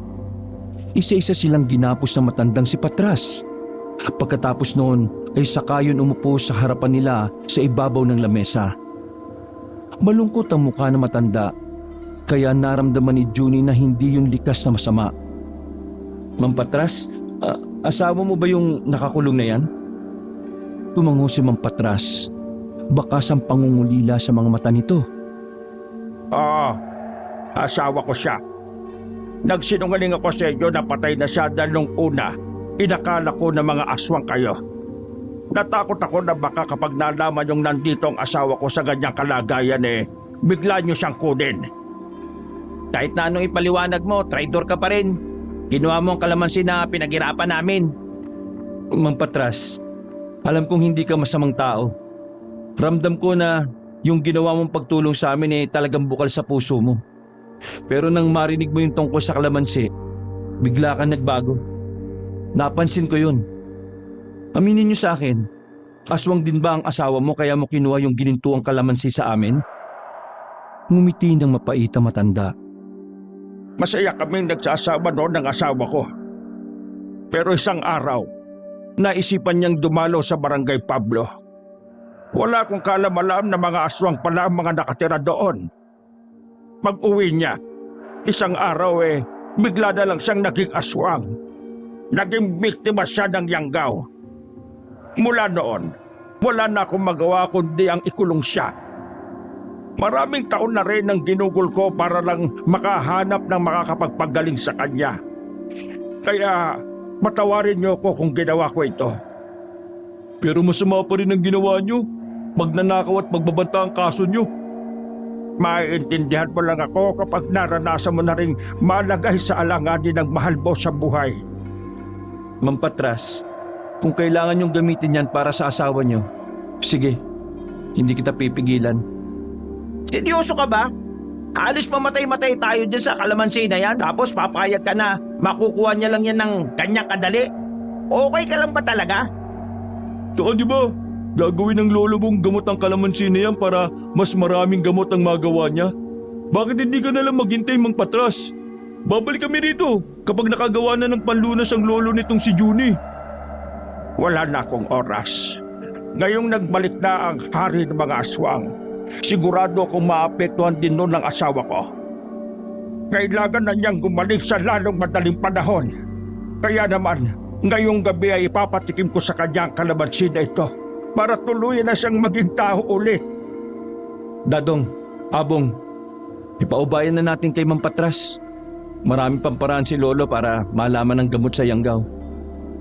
Isa-isa silang ginapos ng matandang si Patras. Pagkatapos noon ay saka yun umupo sa harapan nila sa ibabaw ng lamesa. Malungkot ang mukha ng matanda, kaya naramdaman ni Junie na hindi yun likas na masama. Mang Patras, asawa mo ba yung nakakulong na yan? Tumango si Mang Patras. Bakas ang pangungulila sa mga mata nito. Oo, asawa ko siya. Nagsinungaling ako sa inyo na patay na siya dahil nung una, inakala ko na mga aswang kayo. Natakot ako na baka kapag nalaman yung nandito ang asawa ko sa ganyang kalagayan bigla niyo siyang kunin. Kahit na anong ipaliwanag mo, traitor ka pa rin. Kinuha mo ang kalamansi na pinaghirapan namin. Mang Patras, alam kong hindi ka masamang tao. Ramdam ko na yung ginawa mong pagtulong sa amin talagang bukal sa puso mo. Pero nang marinig mo yung tungkol sa kalamansi, bigla kang nagbago. Napansin ko yun. Aminin niyo sa akin, aswang din ba ang asawa mo kaya mo kinuha yung ginintuang kalamansi sa amin? Ngumiti ng mapait ang matanda. Masaya kaming nagsasama noon ng asawa ko. Pero isang araw, naisipan niyang dumalo sa Barangay Pablo. Wala akong kalam-alam na mga aswang pala ang mga nakatira doon. Pag-uwi niya, isang araw bigla na lang siyang naging aswang. Naging biktima siya ng yanggaw. Mula noon, wala na akong magawa kundi ang ikulong siya. Maraming taon na rin ang ginugol ko para lang makahanap ng makakapagpagaling sa kanya. Kaya patawarin niyo ko kung ginawa ko ito. Pero masama pa rin ang ginawa niyo. Magnanakaw at magbabanta ang kaso niyo. Maiintindihan mo lang ako kapag naranasan mo na rin malagay sa alanganin ng mahal mo sa buhay. Mang Patras, kung kailangan niyong gamitin yan para sa asawa niyo, sige, hindi kita pipigilan. Seryoso ka ba? Halos mamatay-matay tayo dyan sa kalamansi na yan tapos papayag ka na makukuha niya lang yan ng kanyang kadali? Okay ka lang ba talaga? Tsaka di ba, gagawin ng lolo mong gamot ang kalamansi na yan para mas maraming gamot ang magawa niya? Bakit hindi ka nalang maghintay, Mang Patras? Babalik kami rito kapag nakagawa na ng panlunas ang lolo nitong si Junie. Wala na akong oras. Ngayong nagbalik na ang hari ng mga aswang, sigurado akong maapektuhan din noon ng asawa ko. Kailangan na niyang gumaling sa lalong madaling panahon. Kaya naman, ngayong gabi ay ipapatikim ko sa kanya ang kalamansi na ito para tuluyan na siyang maging tao ulit. Dadong, Abong, ipaubayan na natin kay Mang Patras. Maraming pamparaan si Lolo para malaman ng gamot sa yanggaw.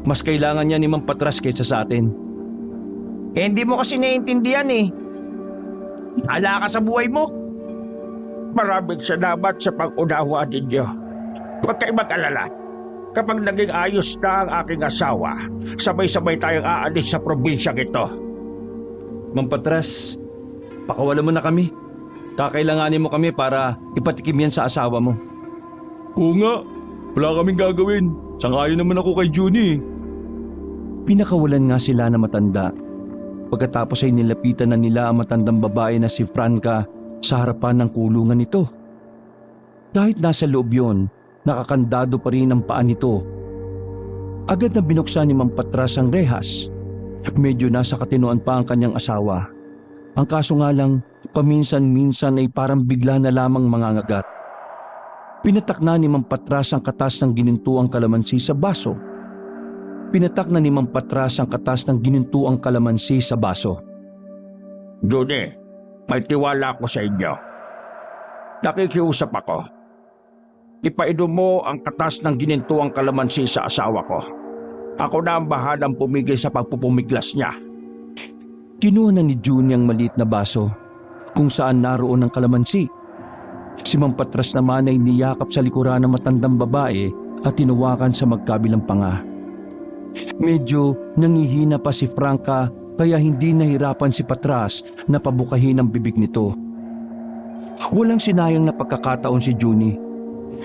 Mas kailangan niya ni Mang Patras kaysa sa atin. Hindi mo kasi naiintindihan Ala ka sa buhay mo. Maraming salamat sa pag-unawa ninyo. Huwag kayo mag-alala. Kapag naging ayos na ang aking asawa, sabay-sabay tayong aalis sa probinsyang ito. Mang Patras, pakawalan mo na kami. Kakailanganin mo kami para ipatikim yan sa asawa mo. Oo nga, wala kaming gagawin. Sangayon naman ako kay Junie. Pinakawalan nga sila na matanda. Pagkatapos ay nilapitan na nila ang matandang babae na si Franca sa harapan ng kulungan nito. Kahit nasa loob yun, nakakandado pa rin ang paa nito. Agad na binuksan ni Mang Patras ang rehas. Medyo nasa katinoan pa ang kanyang asawa. Ang kaso nga lang, paminsan-minsan ay parang bigla na lamang mangangagat. Pinatak na ni Mang Patras ang katas ng ginintuang kalamansi sa baso. Pinatak na ni Mang Patras ang katas ng ginintuang kalamansi sa baso. Judy, may tiwala ako sa inyo. Nakikiusap ako. Ipainom mo ang katas ng ginintuang kalamansi sa asawa ko. Ako na ang bahalang pumigil sa pagpupumiglas niya. Kinuha na ni Junie ang maliit na baso kung saan naroon ang kalamansi. Si Mang Patras naman ay niyakap sa likuran ng matandang babae at tinawakan sa magkabilang panga. Medyo nangihina pa si Franca kaya hindi nahirapan si Patras na pabukahin ang bibig nito. Walang sinayang na pagkakataon si Junie.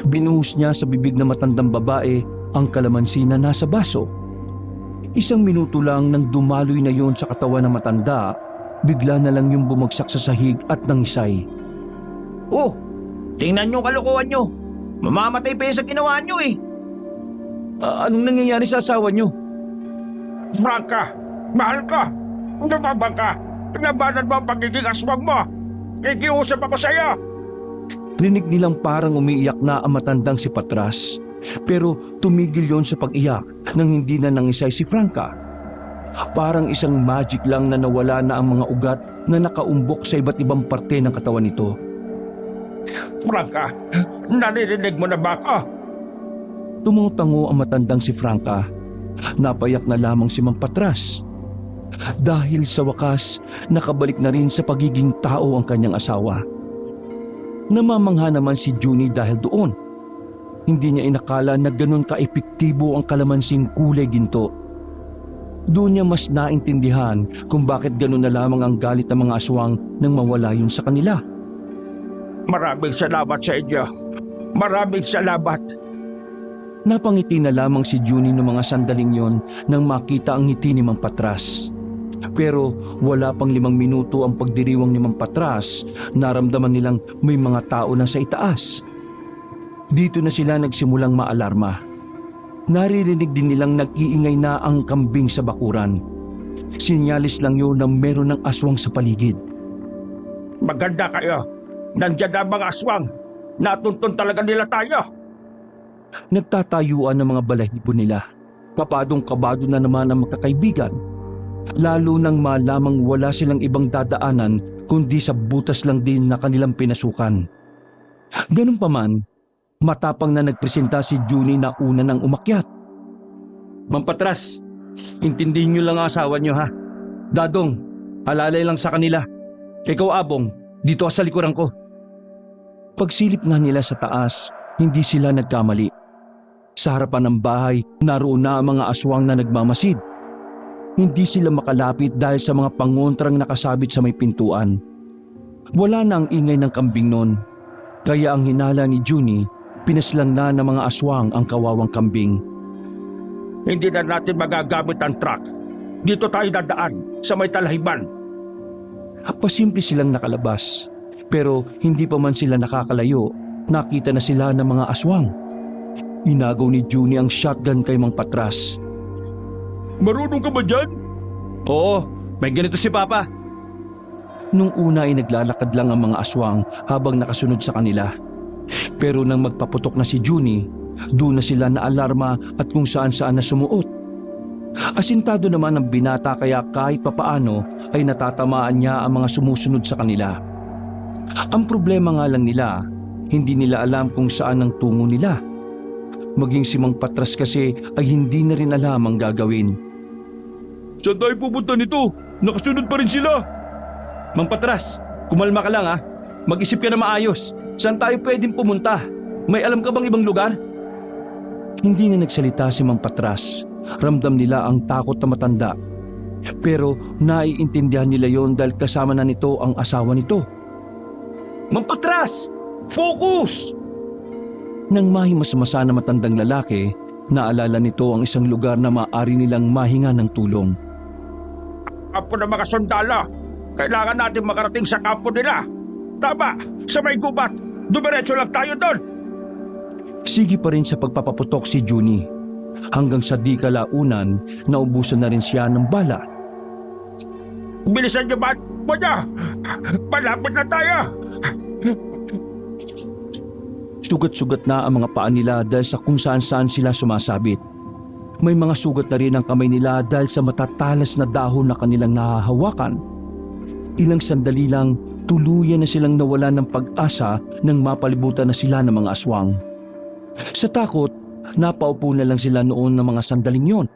Binuhos niya sa bibig ng matandang babae ang kalamansi na nasa baso. 1 minuto lang nang dumaloy na yon sa katawan ng matanda, bigla na lang yung bumagsak sa sahig at nangisay. Oh, tingnan niyo ang kalokohan niyo. Mamamatay pa yun sa ginawa niyo eh. Anong nangyayari sa asawa niyo? Franca, mahal ka! Lumabang ka! Labanan mo ang pagiging aswang mo! Ikiusap ako sa iyo! Rinig nilang parang umiiyak na ang matandang si Patras. Pero tumigil yon sa pag-iyak nang hindi na nangisay si Franca. Parang isang magic lang na nawala na ang mga ugat na nakaumbok sa iba't ibang parte ng katawan nito. Franca, naririnig mo na ba ako? Tumutango ang matandang si Franca. Napayak na lamang si Mang Patras. Dahil sa wakas, nakabalik na rin sa pagiging tao ang kanyang asawa. Namamangha naman si Junie dahil doon. Hindi niya inakala na ganun ka-epektibo ang kalamansing kulay ginto. Doon niya mas naintindihan kung bakit ganun na lamang ang galit ng mga aswang nang mawala yun sa kanila. Maraming salamat sa inyo. Maraming salamat. Napangiti na lamang si Junie ng mga sandaling yon nang makita ang ngiti ni Mang Patras. Pero wala pang 5 minuto ang pagdiriwang ni Mang Patras, naramdaman nilang may mga tao na sa itaas. Dito na sila nagsimulang maalarma. Naririnig din nilang nag-iingay na ang kambing sa bakuran. Sinyalis lang yun na meron ng aswang sa paligid. Maganda kayo. Nandiyan na ang mga aswang. Natuntun talaga nila tayo. Nagtatayuan ng mga balahibo nila. Kapadong-kabado na naman ang magkakaibigan. Lalo nang malamang wala silang ibang dadaanan kundi sa butas lang din na kanilang pinasukan. Ganun pa man, matapang na nagpresenta si Junie na una nang umakyat. Mang Patras, intindihin niyo lang ang asawa niyo ha. Dadong, alalay lang sa kanila. Ikaw Abong, dito ka sa likuran ko. Pagsilip nga nila sa taas, hindi sila nagkamali. Sa harapan ng bahay, naroon na ang mga aswang na nagmamasid. Hindi sila makalapit dahil sa mga pangontrang nakasabit sa may pintuan. Wala na ang ingay ng kambing noon, kaya ang hinala ni Junie, pinaslang na ng mga aswang ang kawawang kambing. Hindi na natin magagamit ang truck. Dito tayo dadaan, sa may talahiban. Pasimple silang nakalabas, pero hindi pa man sila nakakalayo, nakita na sila ng mga aswang. Inagaw ni Junie ang shotgun kay Mang Patras. Marunong ka ba dyan? Oo, may ganito si Papa. Nung una ay naglalakad lang ang mga aswang habang nakasunod sa kanila. Pero nang magpaputok na si Junie, doon na sila naalarma at kung saan-saan na sumuot. Asintado naman ang binata kaya kahit papaano ay natatamaan niya ang mga sumusunod sa kanila. Ang problema nga lang nila, hindi nila alam kung saan ang tungo nila. Maging si Mang Patras kasi ay hindi na rin alam ang gagawin. Saan tayo pupunta nito? Nakasunod pa rin sila. Mang Patras, kumalma ka lang ha. Mag-isip ka na maayos. Saan tayo pwedeng pumunta? May alam ka bang ibang lugar? Hindi na nagsalita si Mang Patras. Ramdam nila ang takot na matanda. Pero naiintindihan nila yon dahil kasama na nito ang asawa nito. Mang Patras! Focus! Nang mahimasmasa na matandang lalaki, naalala nito ang isang lugar na maaari nilang mahinga ng tulong. Kampo ng mga sundalo. Kailangan natin makarating sa kampo nila. Tama, sa may gubat. Dumiretso lang tayo doon. Sige pa rin sa pagpapaputok si Junie. Hanggang sa di kalaunan, naubusan na rin siya ng bala. Bilisan niyo ba? Niyo! Malapit na tayo! Sugat-sugat na ang mga paa nila dahil sa kung saan-saan sila sumasabit. May mga sugat na rin ang kamay nila dahil sa matatalas na dahon na kanilang nahahawakan. Ilang sandali lang, tuluyan na silang nawala ng pag-asa nang mapalibutan na sila ng mga aswang. Sa takot, napaupo na lang sila noon ng mga sandaling yon.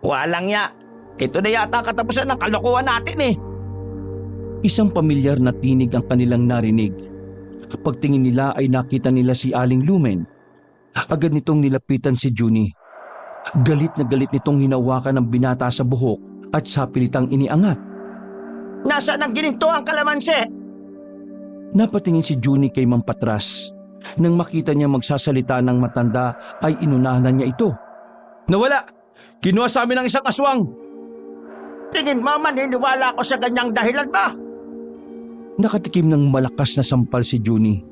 Walang ya. Ito na yata ang katapusan ng kalokohan natin eh. Isang pamilyar na tinig ang kanilang narinig. Pagtingin nila ay nakita nila si Aling Lumen. Agad nitong nilapitan si Junie. Galit na galit nitong hinawakan ng binata sa buhok at sa pilitang iniangat. Nasaan ang gininto ang kalamansi? Napatingin si Junie kay Mang Patras. Nang makita niya magsasalita ng matanda ay inunahan niya ito. Nawala! Kinuha sa amin ng isang aswang! Tingin mo maniniwala ako sa ganyang dahilan ba? Nakatikim ng malakas na sampal si Junie.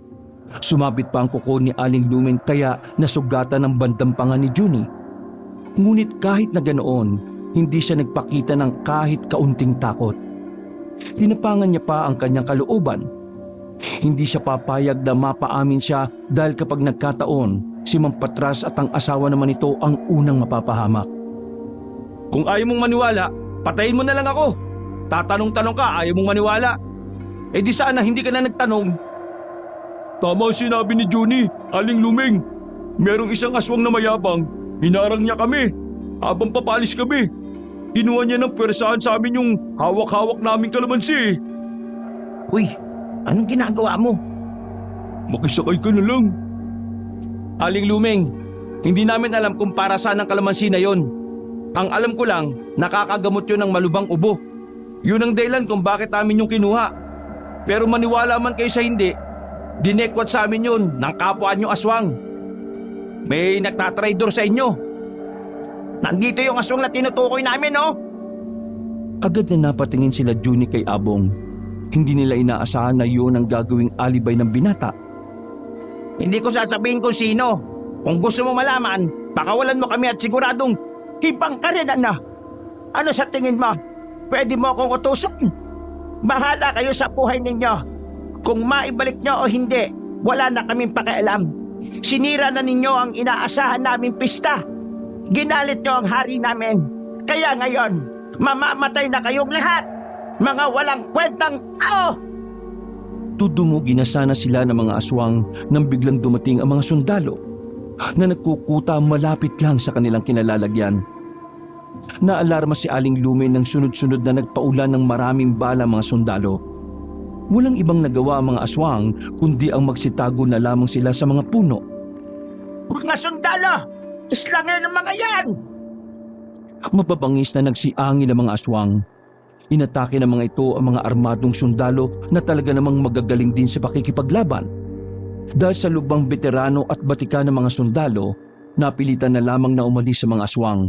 Sumabit pa ang kuko ni Aling Lumen kaya nasugatan ng bandang panga ni Junie. Ngunit kahit na ganoon, hindi siya nagpakita ng kahit kaunting takot. Tinapangan niya pa ang kanyang kalooban. Hindi siya papayag na mapaamin siya dahil kapag nagkataon, si Mang Patras at ang asawa naman nito ang unang mapapahamak. Kung ayaw mong maniwala, patayin mo na lang ako. Tatanong-tanong ka, ayaw mong maniwala. Eh di sana hindi ka na nagtanong. Tama ang sinabi ni Junie, Aling Lumeng. Merong isang aswang na mayabang. Hinarang niya kami. Habang papalis kami. Kinuha niya ng pwersahan sa amin yung hawak-hawak naming kalamansi. Uy, anong ginagawa mo? Makisakay ka na lang. Aling Lumeng, hindi namin alam kung para saan ang kalamansi na yon. Ang alam ko lang, nakakagamot yun ng malubang ubo. Yun ang dahilan kung bakit namin yung kinuha. Pero maniwala man kayo sa hindi, dinekwat sa amin yun ng kapwa nyo aswang. May nagtatraidor sa inyo. Nandito yung aswang na tinutukoy namin, no? Agad na napatingin sila Junie kay Abong. Hindi nila inaasahan na yun ang gagawing alibay ng binata. Hindi ko sasabihin kung sino. Kung gusto mo malaman, pakawalan mo kami at siguradong hibang ka rin, ano? Ano sa tingin mo? Pwede mo akong utusan? Bahala kayo sa buhay ninyo. Kung maibalik nyo o hindi, wala na kaming pakialam. Sinira na ninyo ang inaasahan naming pista. Ginalit nyo ang hari namin. Kaya ngayon, mamamatay na kayong lahat. Mga walang kwentang tao! Tudumugi na sana sila ng mga aswang nang biglang dumating ang mga sundalo na nagkukuta malapit lang sa kanilang kinalalagyan. Naalarma si Aling Lumen nang sunod-sunod na nagpaulan ng maraming bala mga sundalo. Walang ibang nagawa ang mga aswang kundi ang magsitago na lamang sila sa mga puno. Mga sundalo! Islangin ang mga yan! Mapapangis na nagsiangin ang mga aswang. Inatake ng mga ito ang mga armadong sundalo na talaga namang magagaling din sa pakikipaglaban. Dahil sa lubang veterano at batika ng mga sundalo, napilitan na lamang na umalis sa mga aswang.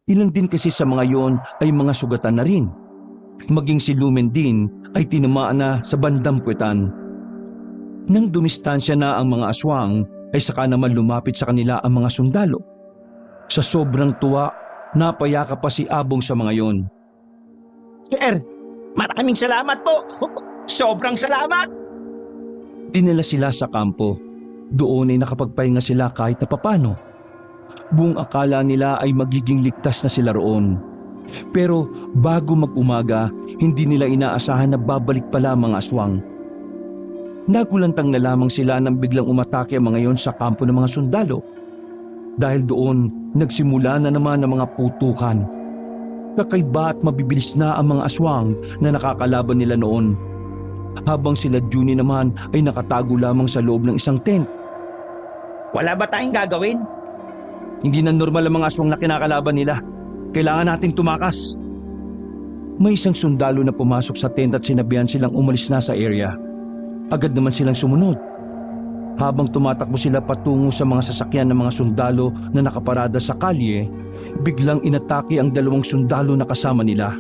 Ilan din kasi sa mga yon ay mga sugatan na rin. Maging si Lumen din ay tinamaan na sa bandang puwetan. Nang dumistansya na ang mga aswang, ay saka naman lumapit sa kanila ang mga sundalo. Sa sobrang tuwa, napayakap pa si Abong sa mga yon. Sir, maraming salamat po. Sobrang salamat! Dinala sila sa kampo. Doon ay nakapagpahinga sila kahit na papano. Buong akala nila ay magiging ligtas na sila roon. Pero bago mag-umaga, hindi nila inaasahan na babalik pala ang mga aswang. Nagulantang na lamang sila nang biglang umatake ang mga yon sa kampo ng mga sundalo. Dahil doon, nagsimula na naman ang mga putukan. Kakaiba at mabibilis na ang mga aswang na nakakalaban nila noon. Habang sila Junie naman ay nakatago lamang sa loob ng isang tent. Wala ba tayong gagawin? Hindi na normal ang mga aswang na kinakalaban nila. Kailangan nating tumakas. May isang sundalo na pumasok sa tent at sinabihan silang umalis na sa area. Agad naman silang sumunod. Habang tumatakbo sila patungo sa mga sasakyan ng mga sundalo na nakaparada sa kalye, biglang inatake ang dalawang sundalo na kasama nila.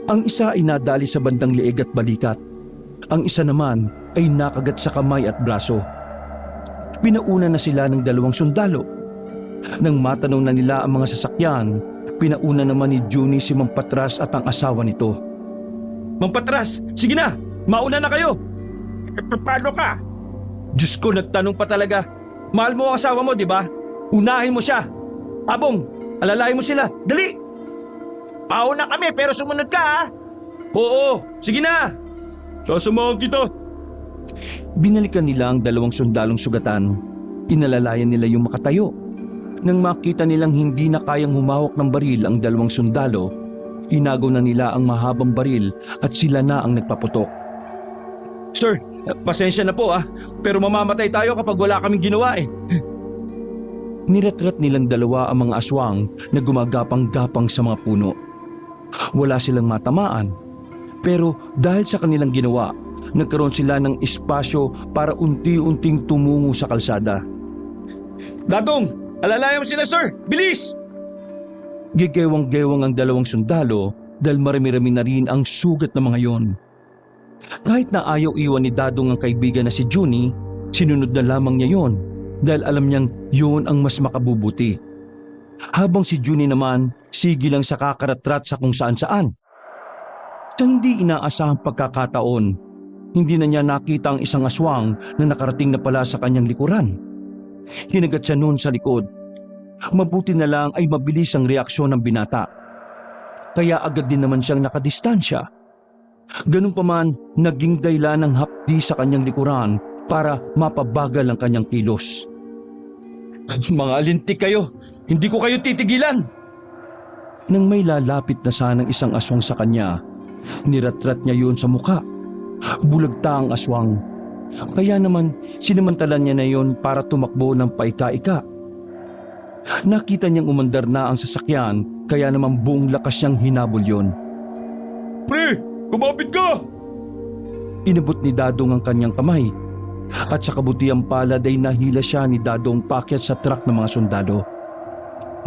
Ang isa ay nadali sa bandang leeg at balikat. Ang isa naman ay nakagat sa kamay at braso. Pinauna na sila ng dalawang sundalo. Nang matanong na nila ang mga sasakyan, pinauna naman ni Junie si Mang Patras at ang asawa nito. Mang Patras, sige na! Mauna na kayo! Paano ka? Diyos ko, nagtanong pa talaga. Mahal mo ang asawa mo, di ba? Unahin mo siya. Abong, alalayan mo sila. Dali! Pauna kami pero sumunod ka ha. Oo, sige na! Sasamahan kita. Binalikan nila ang 2 sundalong sugatan. Inalalayan nila yung makatayo. Nang makita nilang hindi na kayang humawak ng baril ang 2 sundalo, inagaw na nila ang mahabang baril at sila na ang nagpaputok. Sir, pasensya na po pero mamamatay tayo kapag wala kaming ginawa eh. Niretret nilang 2 ang mga aswang na gumagapang-gapang sa mga puno. Wala silang matamaan, pero dahil sa kanilang ginawa, nagkaroon sila ng espasyo para unti-unting tumungo sa kalsada. Dadong, alalayan mo sila sir! Bilis! Gigewang-gewang ang 2 sundalo dahil marami-rami na rin ang sugat ng mga yon. Kahit na ayaw iwan ni Dadong ang kaibigan na si Junie, sinunod na lamang niya yon dahil alam niyang yun ang mas makabubuti. Habang si Junie naman, sige lang sa kakaratrat sa kung saan-saan. Sa hindi inaasahang pagkakataon, hindi na niya nakita ang isang aswang na nakarating na pala sa kanyang likuran. Hinagat siya noon sa likod. Mabuti na lang ay mabilis ang reaksyon ng binata. Kaya agad din naman siyang nakadistansya. Ganun pa man, naging dahilan ng hapdi sa kanyang likuran para mapabagal ang kanyang kilos. Mga alintik kayo! Hindi ko kayo titigilan! Nang may lalapit na sanang isang aswang sa kanya, niratrat niya yun sa muka. Bulagta ang aswang. Kaya naman sinamantalan niya na yun para tumakbo ng paika-ika. Nakita niyang umandar na ang sasakyan, kaya naman buong lakas niyang hinabol yun. Pre, kumapit ka! Inabot ni Dadong ang kanyang kamay. At sa kabutiang palad ay nahila siya ni Dadong paakyat sa truck ng mga sundalo.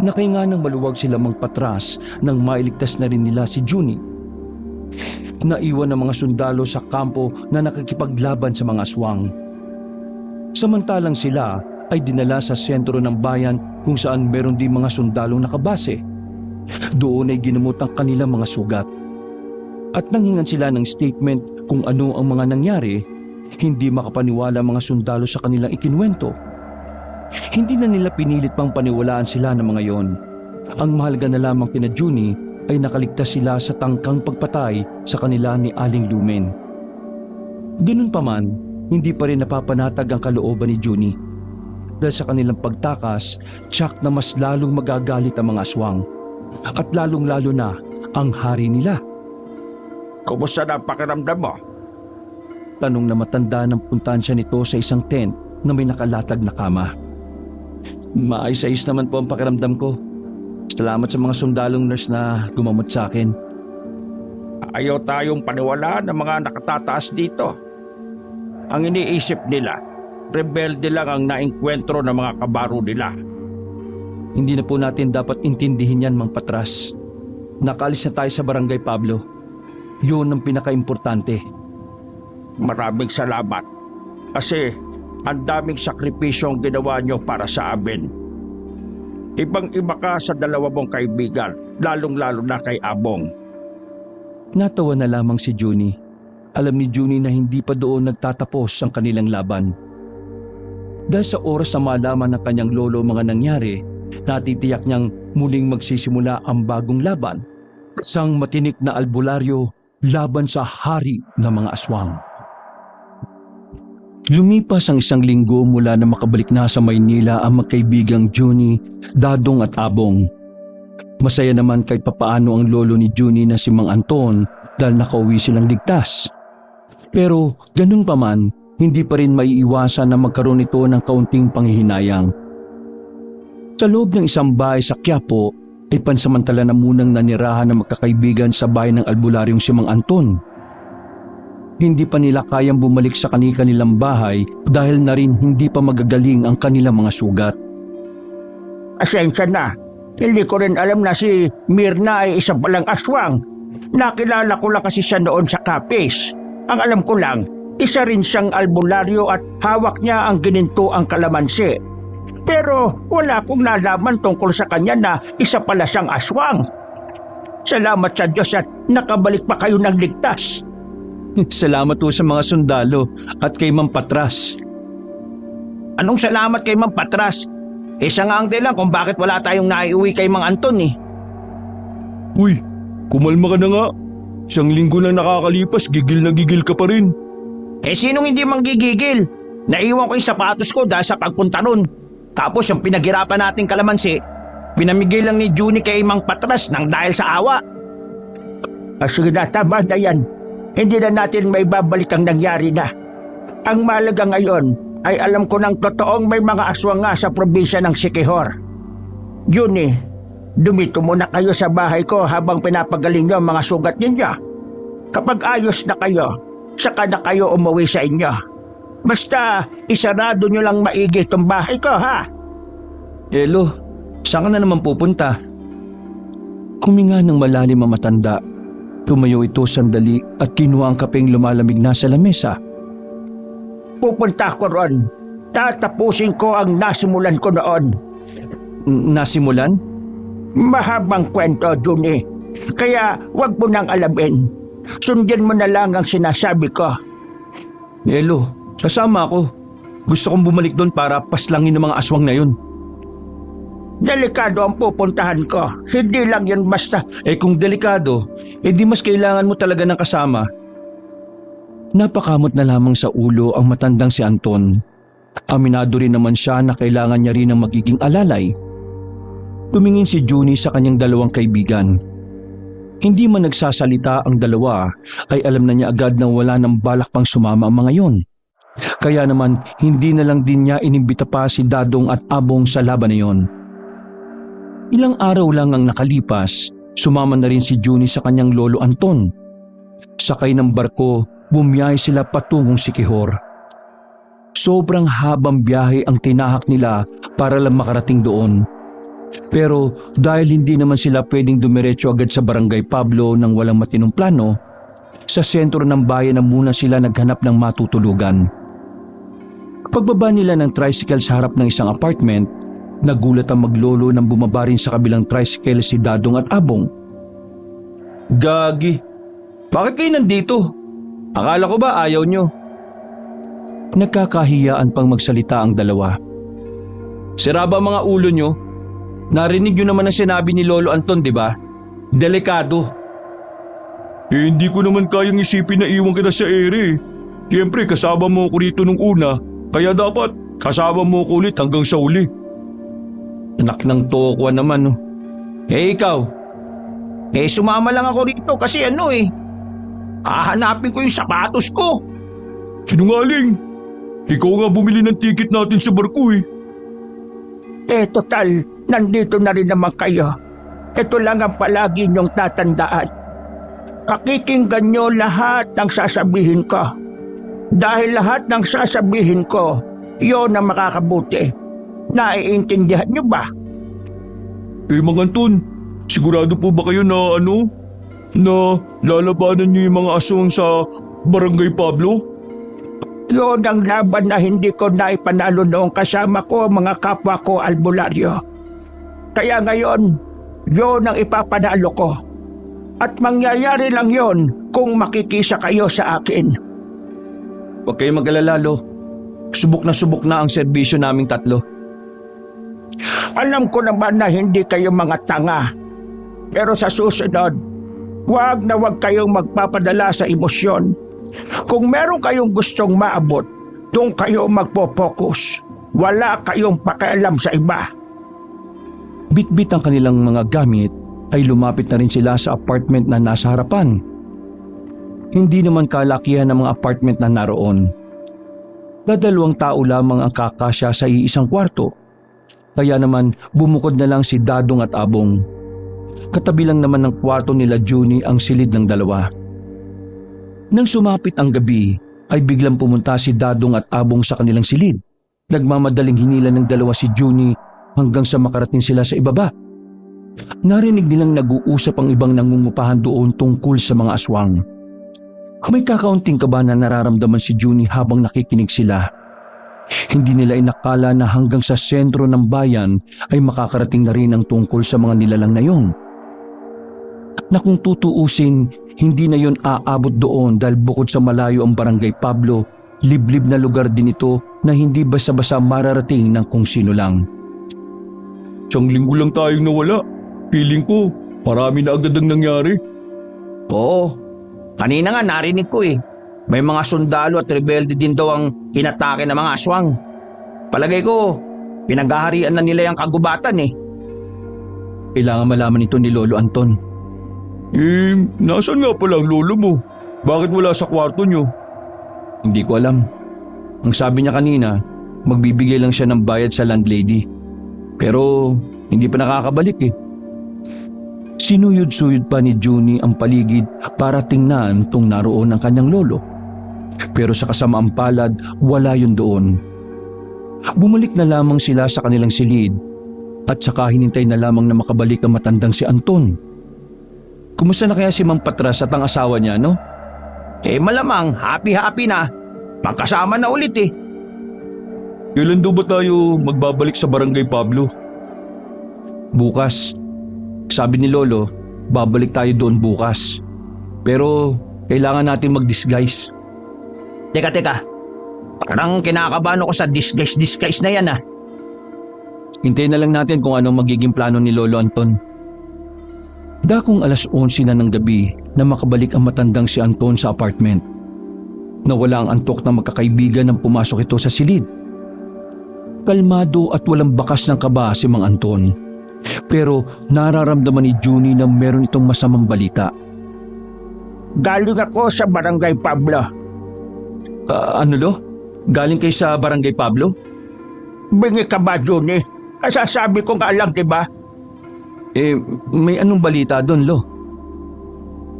Nakahinga ng maluwag sila magpatras nang mailigtas na rin nila si Junie. Naiwan ang mga sundalo sa kampo na nakikipaglaban sa mga aswang. Samantalang sila ay dinala sa sentro ng bayan kung saan meron din mga sundalong nakabase. Doon ay ginamot ang kanilang mga sugat. At nanghingan sila ng statement kung ano ang mga nangyari, hindi makapaniwala ang mga sundalo sa kanilang ikinuwento. Hindi na nila pinilit pang paniwalaan sila ng mga yon. Ang mahalaga na lamang kina Junie ay nakaligtas sila sa tangkang pagpatay sa kanila ni Aling Lumen. Ganun pa man, hindi pa rin napapanatag ang kalooban ni Junie. Dahil sa kanilang pagtakas, tiyak na mas lalong magagalit ang mga aswang. At lalong-lalo na ang hari nila. Kumusta na ang pakiramdam mo? Tanong na matanda ng puntansya nito sa isang tent na may nakalatag na kama. Maayos-ayos naman po ang pakiramdam ko. Salamat sa mga sundalong nurse na gumamot sa akin. Ayaw tayong paniwalaan ng mga nakatataas dito. Ang iniisip nila, rebelde lang ang naengkwentro ng mga kabaro nila. Hindi na po natin dapat intindihin yan, Mang Patras. Nakaalis na tayo sa Barangay Pablo. Yun ang pinaka-importante. Maraming salamat kasi ang daming sakripisyong ginawa nyo para sa amin. Ibang-iba ka sa 2 mong kaibigan, lalong-lalo na kay Abong. Natawa na lamang si Junie. Alam ni Junie na hindi pa doon nagtatapos ang kanilang laban. Dahil sa oras na malaman ng kanyang lolo mga nangyari, natitiyak niyang muling magsisimula ang bagong laban. Isang matinik na albularyo laban sa hari ng mga aswang. Lumipas ang 1 linggo mula na makabalik na sa Maynila ang magkaibigang Junie, Dadong at Abong. Masaya naman kahit papaano ang lolo ni Junie na si Mang Anton dahil nakauwi silang ligtas. Pero ganun pa man, hindi pa rin maiiwasan na magkaroon ito ng kaunting panghihinayang. Sa loob ng isang bahay sa Quiapo ay pansamantala na munang nanirahan ng magkakaibigan sa bahay ng albularyong si Mang Anton. Hindi pa nila kayang bumalik sa kanilang bahay dahil na rin hindi pa magagaling ang kanilang mga sugat. Asensya na, hindi ko rin alam na si Mirna ay isa palang aswang. Nakilala ko lang kasi siya noon sa Capiz. Ang alam ko lang, isa rin siyang albularyo at hawak niya ang gininto ang kalamansi. Pero wala akong nalaman tungkol sa kanya na isa pala siyang aswang. Salamat sa Diyos at nakabalik pa kayo ng ligtas. Salamat po sa mga sundalo at kay Mang Patras. Anong salamat kay Mang Patras? Isa nga ang dahilan kung bakit wala tayong naiuwi kay Mang Anton eh. Uy, kumalma ka na nga. Isang linggo na nakakalipas, gigil na gigil ka pa rin. Eh sinong hindi manggigigil? Naiwan ko yung sapatos ko dahil sa pagpunta nun. Tapos yung pinaghirapan nating kalamansi, pinamigay lang ni Juni kay Mang Patras nang dahil sa awa. Sige na, tama na yan. Hindi na natin may babalik ang nangyari na. Ang mahalaga ngayon ay alam ko ng totoong may mga aswang nga sa probinsya ng Siquijor. Juni, dumito muna kayo sa bahay ko habang pinapagaling niyo ang mga sugat ninyo. Kapag ayos na kayo, saka na kayo umuwi sa inyo. Basta isarado nyo lang maigi itong bahay ko, ha? Elo, saan ka na naman pupunta? Huminga ng malalim ang matanda. Tumayo ito sandali at kinuha ang kapeng lumalamig na sa lamesa. Pupunta ko ron. Tatapusin ko ang nasimulan ko noon. Nasimulan? Mahabang kwento, Juni. Kaya wag mo nang alamin. Sundin mo na lang ang sinasabi ko. Elo, kasama ako. Gusto kong bumalik doon para paslangin ng mga aswang na yun. Delikado ang pupuntahan ko. Hindi lang yan basta. Kung delikado, di mas kailangan mo talaga ng kasama. Napakamot na lamang sa ulo ang matandang si Anton. Aminado rin naman siya na kailangan niya rin ng magiging alalay. Tumingin si Juni sa kanyang dalawang kaibigan. Hindi man nagsasalita ang dalawa, ay alam na niya agad na wala ng balak pang sumama ang mga yon. Kaya naman hindi na lang din niya inimbita pa si Dadong at Abong sa laban na yon. Ilang araw lang ang nakalipas, sumama na rin si Juni sa kanyang lolo Anton. Sakay ng barko, bumiyahe sila patungong Siquijor. Sobrang habang biyahe ang tinahak nila para lang makarating doon. Pero dahil hindi naman sila pwedeng dumiretso agad sa Barangay Pablo nang walang matinong plano, sa sentro ng bayan na muna sila naghanap ng matutulugan. Pagbaba nila ng tricycle sa harap ng isang apartment, nagulat ang maglolo nang bumaba rin sa kabilang tricycle si Dadong at Abong. Gagi, bakit kayo nandito? Akala ko ba ayaw nyo? Nagkakahiyaan pang magsalita ang dalawa. Sira ba mga ulo nyo? Narinig nyo naman ang sinabi ni Lolo Anton, di ba? Delikado. Hindi ko naman kayang isipin na iwan kita sa ere. Siyempre kasama mo ako rito nung una, kaya dapat kasama mo ako ulit hanggang sa uli. Anak ng tokwa naman. Ikaw? Sumama lang ako rito kasi hahanapin ko yung sapatos ko. Sinungaling. Ikaw nga bumili ng ticket natin sa barko eh. Total, nandito na rin naman kayo. Ito lang ang palagi niyong tatandaan. Pakikinggan niyo lahat ng sasabihin ko. Dahil lahat ng sasabihin ko, yun ang makakabuti. Naiintindihan niyo ba? Mang Anton, sigurado po ba kayo na na lalabanan niyo yung mga aswang sa Barangay Pablo? Yun ang laban na hindi ko naipanalo noong kasama ko mga kapwa ko albularyo. Kaya ngayon, yun ang ipapanalo ko. At mangyayari lang yun kung makikisa kayo sa akin. Huwag kayong mag-alala, Lo. Subok na ang serbisyo naming tatlo. Alam ko naman na hindi kayo mga tanga. Pero sa susunod, wag na wag kayong magpapadala sa emosyon. Kung meron kayong gustong maabot, doon kayo magpo-focus. Wala kayong pakialam sa iba. Bit-bit ang kanilang mga gamit ay lumapit na rin sila sa apartment na nasa harapan. Hindi naman kalakihan ng mga apartment na naroon. Dadalawang tao lamang ang kakasya sa iisang kwarto. Kaya naman bumukod na lang si Dadong at Abong. Katabi lang naman ng kwarto nila Juni ang silid ng dalawa. Nang sumapit ang gabi, ay biglang pumunta si Dadong at Abong sa kanilang silid. Nagmamadaling hinila ng dalawa si Juni hanggang sa makarating sila sa ibaba. Narinig nilang nag-uusap ang ibang nangungupahan doon tungkol sa mga aswang. May kakaunting kaba na nararamdaman si Juni habang nakikinig sila. Hindi nila inakala na hanggang sa sentro ng bayan ay makakarating na rin ang tungkol sa mga nilalang na yon. Na kung tutuusin, hindi na yon aabot doon dahil bukod sa malayo ang Barangay Pablo, liblib na lugar din ito na hindi basa-basa mararating ng kung sino lang. Isang linggo lang tayong nawala. Feeling ko, marami na agad ang nangyari. Oo, kanina nga narinig ko eh. May mga sundalo at rebelde din daw ang inatake ng mga aswang. Palagay ko, pinaghaharian na nila yung kagubatan eh. Kailangan malaman ito ni Lolo Anton. Nasaan nga pala ang lolo mo? Bakit wala sa kwarto nyo? Hindi ko alam. Ang sabi niya kanina, magbibigay lang siya ng bayad sa landlady. Pero hindi pa nakakabalik eh. Sinuyod-suyod pa ni Junie ang paligid para tingnan kung naroon ang kanyang lolo. Pero sa kasamaang palad, wala yun doon. Bumalik na lamang sila sa kanilang silid at saka hinintay na lamang na makabalik ang matandang si Anton. Kumusta na kaya si Mang Patras at ang asawa niya, no? Malamang happy-happy na. Magkasama na ulit eh. Kailan daw ba tayo magbabalik sa Barangay Pablo? Bukas. Sabi ni Lolo, babalik tayo doon bukas. Pero kailangan natin mag-disguise. Teka. Parang kinakabahan ako sa disguise na yan ah. Hintayin na lang natin kung anong magiging plano ni Lolo Anton. Dakong 11:00 na ng gabi na makabalik ang matandang si Anton sa apartment. Nawala ang antok ng magkakaibigan nang pumasok ito sa silid. Kalmado at walang bakas ng kaba si Mang Anton. Pero nararamdaman ni Junie na meron itong masamang balita. Galing ako sa Barangay Pablo. Ano lo? Galing kayo sa Barangay Pablo? Bingi ka ba, Junie? Sasabi ko nga lang, diba? May anong balita doon, Lo?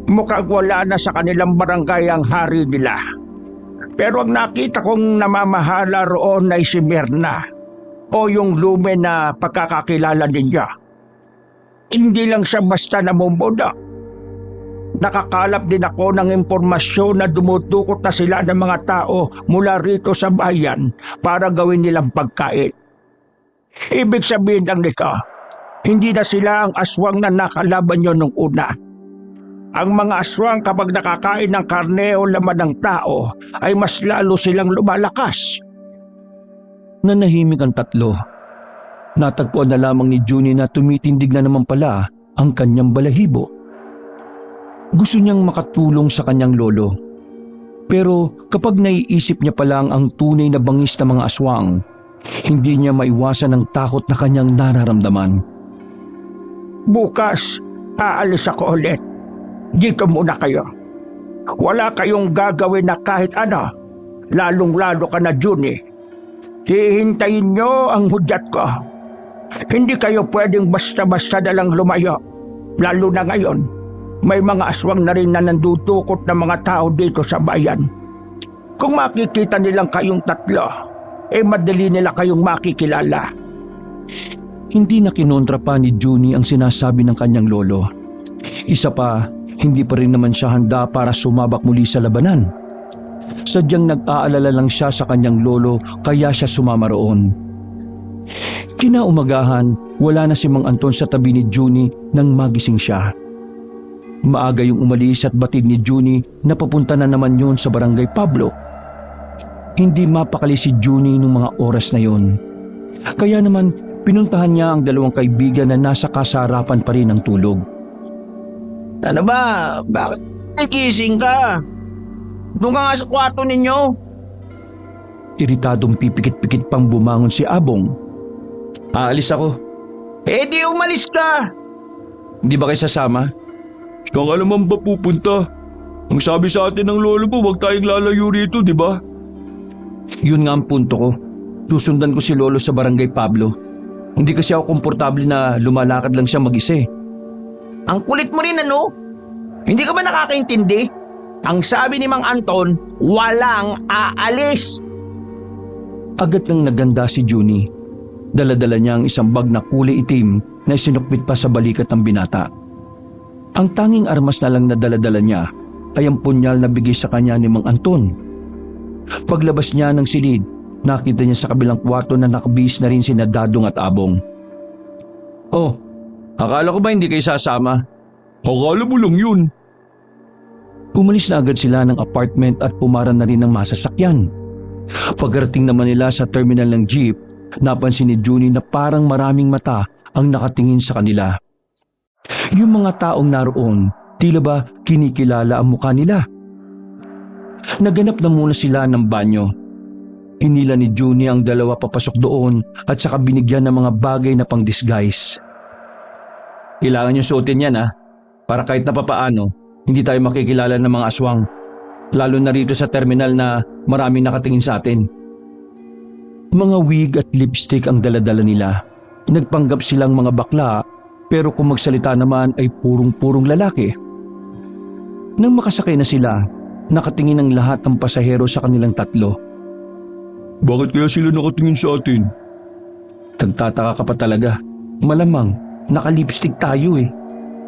Mukhang wala na sa kanilang barangay ang hari nila. Pero ang nakita kong namamahala roon ay si Mirna o yung lume na pagkakakilala ninyo. Hindi lang siya basta namumuno. Nakakalap din ako ng impormasyon na dumutukot na sila ng mga tao mula rito sa bayan para gawin nilang pagkain. Ibig sabihin lang nito, hindi na sila ang aswang na nakalaban nyo nung una. Ang mga aswang kapag nakakain ng karne o laman ng tao ay mas lalo silang lumalakas. Nanahimik ang tatlo. Natagpuan na lamang ni Junie na tumitindig na naman pala ang kanyang balahibo. Gusto niyang makatulong sa kanyang lolo. Pero kapag naiisip niya pa lang ang tunay na bangis ng mga aswang, hindi niya maiwasan ang takot na kanyang nararamdaman. Bukas, aalis ako ulit. Dito muna kayo. Wala kayong gagawin na kahit ano, lalong-lalo ka na, Junie. Hihintayin nyo ang hudyat ko. Hindi kayo pwedeng basta-basta na lang lumayo. Lalo na ngayon, may mga aswang na rin na nandutukot ng mga tao dito sa bayan. Kung makikita nilang kayong tatlo, madali nila kayong makikilala. Hindi na kinontra pa ni Junie ang sinasabi ng kanyang lolo. Isa pa, hindi pa rin naman siya handa para sumabak muli sa labanan. Sadyang nag-aalala lang siya sa kanyang lolo kaya siya sumama roon. Kinaumagahan, wala na si Mang Anton sa tabi ni Junie nang magising siya. Maaga yung umalis at batid ni Junie na papunta na naman yun sa Barangay Pablo. Hindi mapakali si Junie nung mga oras na yun. Kaya naman pinuntahan niya ang dalawang kaibigan na nasa kasarapan pa rin ng tulog. Ano ba? Bakit nagising ka? Doon ka nga sa kwarto ninyo. Iritadong pipikit-pikit pang bumangon si Abong. Aalis ako. Di umalis ka. Hindi ba kayo sasama? Saan ka naman ba pupunta? Ang sabi sa atin ng lolo mo, huwag tayong lalayo rito, di ba? Yun nga ang punto ko. Susundan ko si Lolo sa Barangay Pablo. Hindi kasi ako komportable na lumalakad lang siya mag-isa eh. Ang kulit mo rin ano? Hindi ka ba nakakaintindi? Ang sabi ni Mang Anton, walang aalis. Agad nang naganda si Junie. Dala-dala niya ang isang bag na kulay itim na isinukbit pa sa balikat ng binata. Ang tanging armas na lang na dala-dala niya ay ang punyal na bigay sa kanya ni Mang Anton. Paglabas niya ng silid, nakita niya sa kabilang kwarto na nakabihis na rin sina Dadong at Abong. Oh, akala ko ba hindi kayo sasama? Akala mo lang yun. Umalis na agad sila ng apartment at pumaran na rin ng masasakyan. Pagkarating naman nila sa terminal ng jeep, napansin ni Junie na parang maraming mata ang nakatingin sa kanila. Yung mga taong naroon, tila ba kinikilala ang mukha nila. Naganap na muna sila ng banyo. Hinila ni Junie ang dalawa papasok doon at saka binigyan ng mga bagay na pang-disguise. Kailangan niyo suotin yan para kahit na papaano, hindi tayo makikilala ng mga aswang. Lalo na rito sa terminal na maraming nakatingin sa atin. Mga wig at lipstick ang daladala nila. Nagpanggap silang mga bakla pero kung magsalita naman ay purong-purong lalaki. Nang makasakay na sila, nakatingin ang lahat ng pasahero sa kanilang tatlo. Bakit kaya sila nakatingin sa atin? Tagtataka ka pa talaga. Malamang, naka-lipstick tayo eh.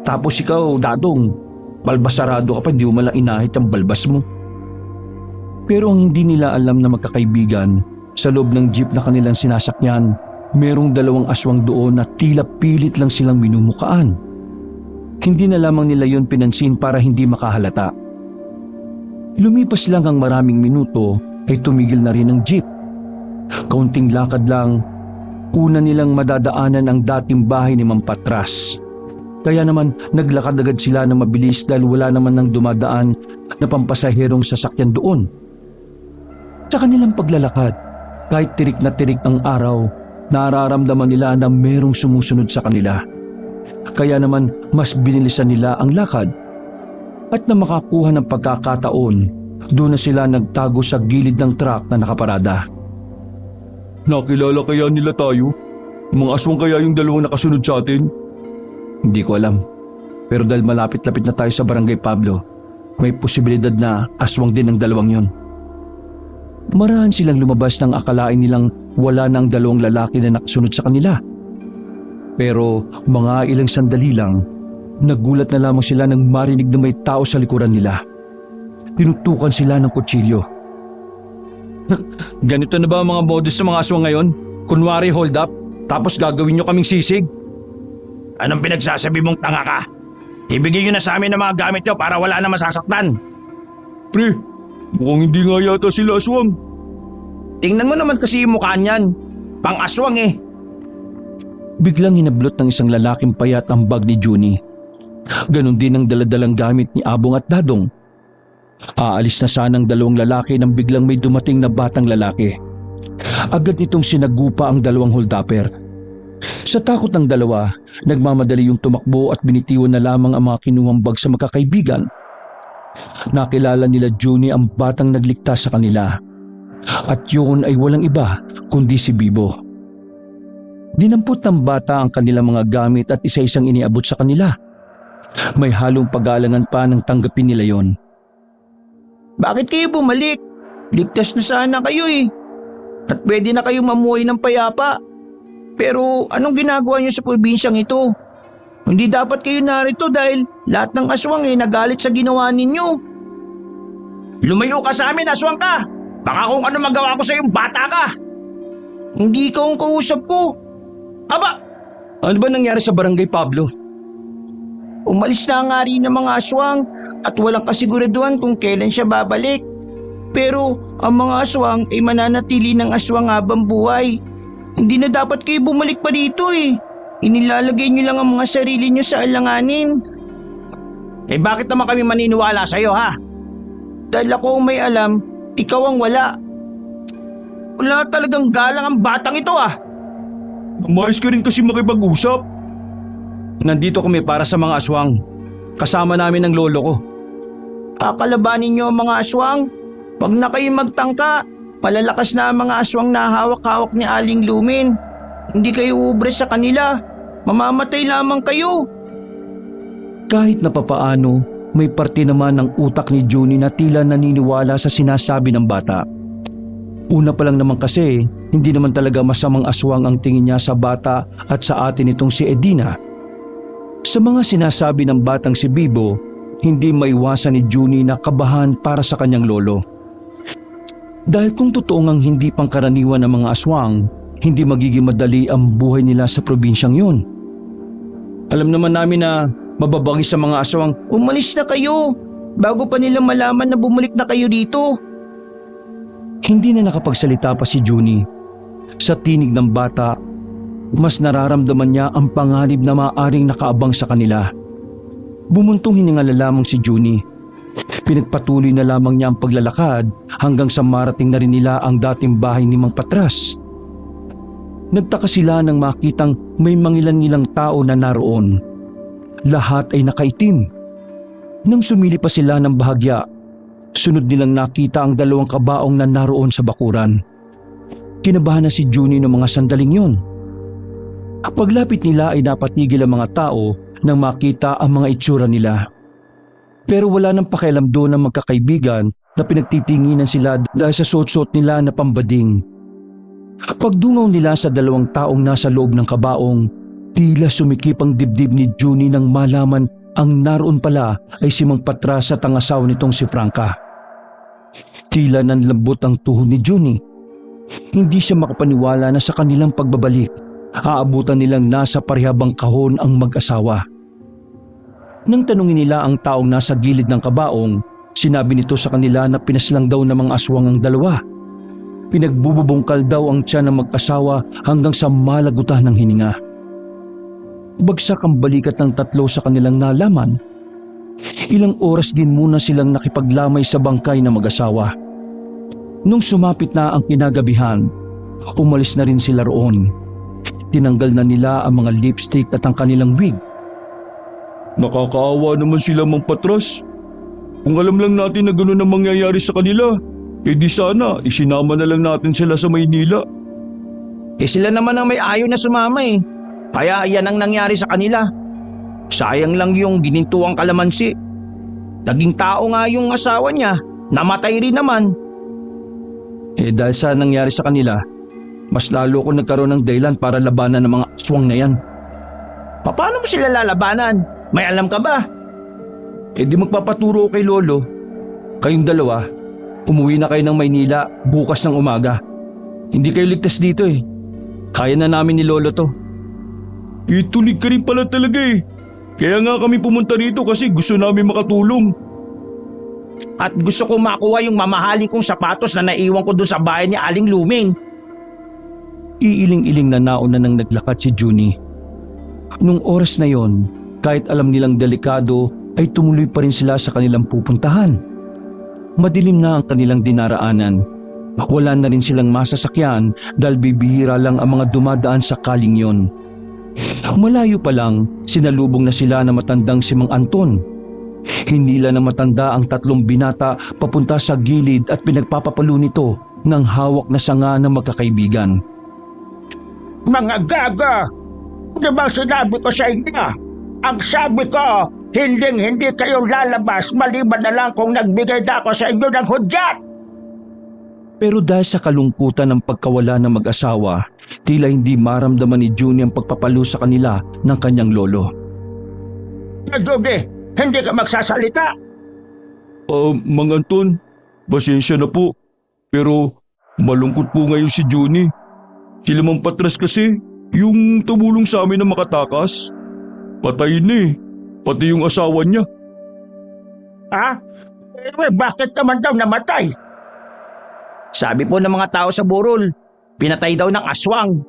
Tapos ikaw, Dadong, balbasarado ka pa, hindi mo malang inahit ang balbas mo. Pero ang hindi nila alam na magkakaibigan, sa loob ng jeep na kanilang sinasakyan, merong dalawang aswang doon na tila pilit lang silang minumukaan. Hindi na lamang nila yon pinansin para hindi makahalata. Lumipas lang ang maraming minuto ay tumigil na rin ang jeep. Kaunting lakad lang, una nilang madadaanan ang dating bahay ni Mang Patras. Kaya naman naglakad agad sila na mabilis dahil wala naman nang dumadaan na pampasaherong sasakyan doon. Sa kanilang paglalakad, kahit tirik na tirik ang araw, nararamdaman nila na merong sumusunod sa kanila. Kaya naman mas binilisan nila ang lakad. At na makakuha ng pagkakataon, doon na sila nagtago sa gilid ng truck na nakaparada. Nakilala kaya nila tayo? Mga aswang kaya yung dalawang nakasunod sa atin? Hindi ko alam. Pero dahil malapit-lapit na tayo sa Barangay Pablo, may posibilidad na aswang din ang dalawang yon. Marahan silang lumabas nang akalain nilang wala na ang dalawang lalaki na nakasunod sa kanila. Pero mga ilang sandali lang, nagulat na lamang sila nang marinig na may tao sa likuran nila. Tinutukan sila ng kutsilyo. Ganito na ba ang mga modus sa mga aswang ngayon? Kunwari hold up, tapos gagawin nyo kaming sisig? Anong pinagsasabi mong tanga ka? Ibigay nyo na sa amin ang mga gamit nyo para wala na masasaktan. Pre, mukhang hindi nga yata sila aswang. Tingnan mo naman kasi yung mukha niyan. Pang-aswang eh. Biglang hinablot ng isang lalaking payat ang bag ni Junie. Ganon din ang daladalang gamit ni Abong at Dadong. Aalis na sanang dalawang lalaki nang biglang may dumating na batang lalaki. Agad nitong sinagupa ang dalawang holdupper. Sa takot ng dalawa, nagmamadali yung tumakbo at binitiwan na lamang ang mga kinuhang bag sa magkakaibigan. Nakilala nila Junie ang batang nagligtas sa kanila. At yun ay walang iba kundi si Bibo. Dinampot ng bata ang kanilang mga gamit at isa-isang iniabot sa kanila. May halong pag-aalangan pa nang tanggapin nila yon. Bakit kayo bumalik? Ligtas na sana kayo eh. At pwede na kayo mamuhay ng payapa. Pero anong ginagawa niyo sa probinsyang ito? Hindi dapat kayo narito dahil lahat ng aswang nagalit sa ginawa ninyo. Lumayo ka sa amin, aswang ka! Baka kung ano magawa ko sa iyong bata ka! Hindi ka ang kausap ko. Aba! Ano ba nangyari sa Barangay Pablo? Umalis na nga rin ng mga aswang at walang kasiguraduhan kung kailan siya babalik. Pero ang mga aswang ay mananatili ng aswang habang buhay. Hindi na dapat kayo bumalik pa dito eh. Inilalagay niyo lang ang mga sarili niyo sa alanganin. Eh bakit naman kami maniniwala sa iyo ha? Dahil ako ang may alam, ikaw ang wala. Wala talagang galang ang batang ito ah. Umayos ka rin kasi makipag-usap. Nandito kami para sa mga aswang. Kasama namin ang lolo ko. Kakalabanin niyo ang mga aswang. Wag na kayo magtangka. Malalakas na ang mga aswang na hawak-hawak ni Aling Lumin. Hindi kayo ubre sa kanila. Mamamatay lamang kayo. Kahit na papaano, may parte naman ng utak ni Junie na tila naniniwala sa sinasabi ng bata. Una pa lang naman kasi, hindi naman talaga masamang aswang ang tingin niya sa bata at sa atin itong si Edina. Sa mga sinasabi ng batang si Bibo, hindi maiwasan ni Junie na kabahan para sa kanyang lolo. Dahil kung totoo ngang hindi pangkaraniwan ang mga aswang, hindi magiging madali ang buhay nila sa probinsyang yun. Alam naman namin na mababangis sa mga aswang. Umalis na kayo. Bago pa nila malaman na bumalik na kayo dito. Hindi na nakapagsalita pa si Junie. Sa tinig ng bata, mas nararamdaman niya ang panganib na maaaring nakaabang sa kanila. Bumuntong hininga na lamang si Junie. Pinagpatuloy na lamang niya ang paglalakad hanggang sa marating na rin nila ang dating bahay ni Mang Patras. Nagtaka sila nang makitang may mangilan-ngilang tao na naroon. Lahat ay nakaitim. Nang sumili pa sila ng bahagya, sunod nilang nakita ang dalawang kabaong na naroon sa bakuran. Kinabahan na si Junie ng mga sandaling yun. Paglapit nila ay napatigil ang mga tao nang makita ang mga itsura nila. Pero wala nang pakialam doon ang magkakaibigan na pinagtitinginan sila dahil sa suot-suot nila na pambading. Pagdungaw nila sa dalawang taong nasa loob ng kabaong, tila sumikip ang dibdib ni Junie nang malaman ang naroon pala ay si Mang Patras at ang asawa nitong si Franca. Tila nanlambot ang tuhod ni Junie. Hindi siya makapaniwala na sa kanilang pagbabalik, aabutan nilang nasa parehabang kahon ang mag-asawa. Nang tanungin nila ang taong nasa gilid ng kabaong, sinabi nito sa kanila na pinaslang daw ng mga aswang ang dalawa. Pinagbububungkal daw ang tiyan ng mag-asawa hanggang sa malagutan ng hininga. Bagsak ang balikat ng tatlo sa kanilang nalaman. Ilang oras din muna silang nakipaglamay sa bangkay ng mag-asawa. Nung sumapit na ang kinagabihan, umalis na rin sila roon. Tinanggal na nila ang mga lipstick at ang kanilang wig. Nakakaawa naman sila, Mang Patras. Kung alam lang natin na gano'n ang mangyayari sa kanila, di sana isinama na lang natin sila sa Maynila. Sila naman ang may ayaw na sumama eh. Kaya yan ang nangyari sa kanila. Sayang lang yung ginintuang kalamansi. Naging tao nga yung asawa niya, namatay rin naman. Dahil sa nangyari sa kanila, mas lalo ko nagkaroon ng dahilan para labanan ng mga aswang na yan. Paano mo sila lalabanan? May alam ka ba? Di magpapaturo kay Lolo. Kayong dalawa, umuwi na kayo ng Maynila bukas ng umaga. Hindi kayo ligtas dito eh. Kaya na namin ni Lolo to. Tulig ka rin pala talaga eh. Kaya nga kami pumunta rito kasi gusto namin makatulong. At gusto ko makuha yung mamahaling kong sapatos na naiwan ko doon sa bahay ni Aling Luming. Iiling-iling na nauna nang naglakad si Junie. Nung oras na yon, kahit alam nilang delikado, ay tumuloy pa rin sila sa kanilang pupuntahan. Madilim na ang kanilang dinaraanan. Wala na rin silang masasakyan dahil bibihira lang ang mga dumadaan sa kaling yon. Malayo pa lang, sinalubong na sila na matandang si Mang Anton. Hinila ng matanda ang tatlong binata papunta sa gilid at pinagpapapalo nito ng hawak na sanga ng magkakaibigan. Mga gaga! Di ba sinabi ko sa inyo? Ang sabi ko, hindi kayo lalabas maliban na lang kung nagbigay na ako sa inyo ng hudyat! Pero dahil sa kalungkutan ng pagkawala ng mag-asawa, tila hindi maramdaman ni Junie ang pagpapalo sa kanila ng kanyang lolo. Judy, hindi ka magsasalita. Mang Anton, pasensya na po. Pero malungkot po ngayon si Junie. Sila Mang Patras kasi, yung tumulong sa amin na makatakas, patay na eh. Pati yung asawa niya. Ha? Bakit naman daw namatay? Sabi po ng mga tao sa burol, pinatay daw ng aswang.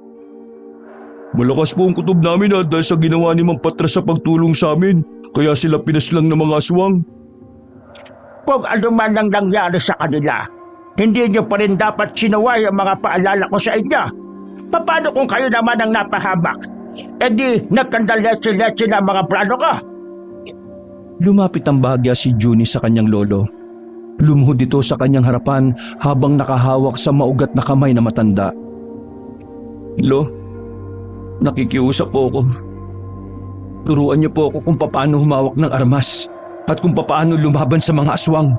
Malakas po ang kutob namin dahil sa ginawa ni Mang Patras sa pagtulong sa amin. Kaya sila pinaslang ng mga aswang. Kung ano man ang nangyari sa kanila, hindi niyo pa rin dapat sinaway ang mga paalala ko sa inyo. Paano kung kayo naman ang napahamak? Di nagkandaletse-letse na mga plano ko. Lumapit ang bahagya si Junie sa kanyang lolo. Lumuhod ito sa kanyang harapan habang nakahawak sa maugat na kamay na matanda. Lo, nakikiusap po ako. Turuan niyo po ako kung paano humawak ng armas at kung paano lumaban sa mga aswang.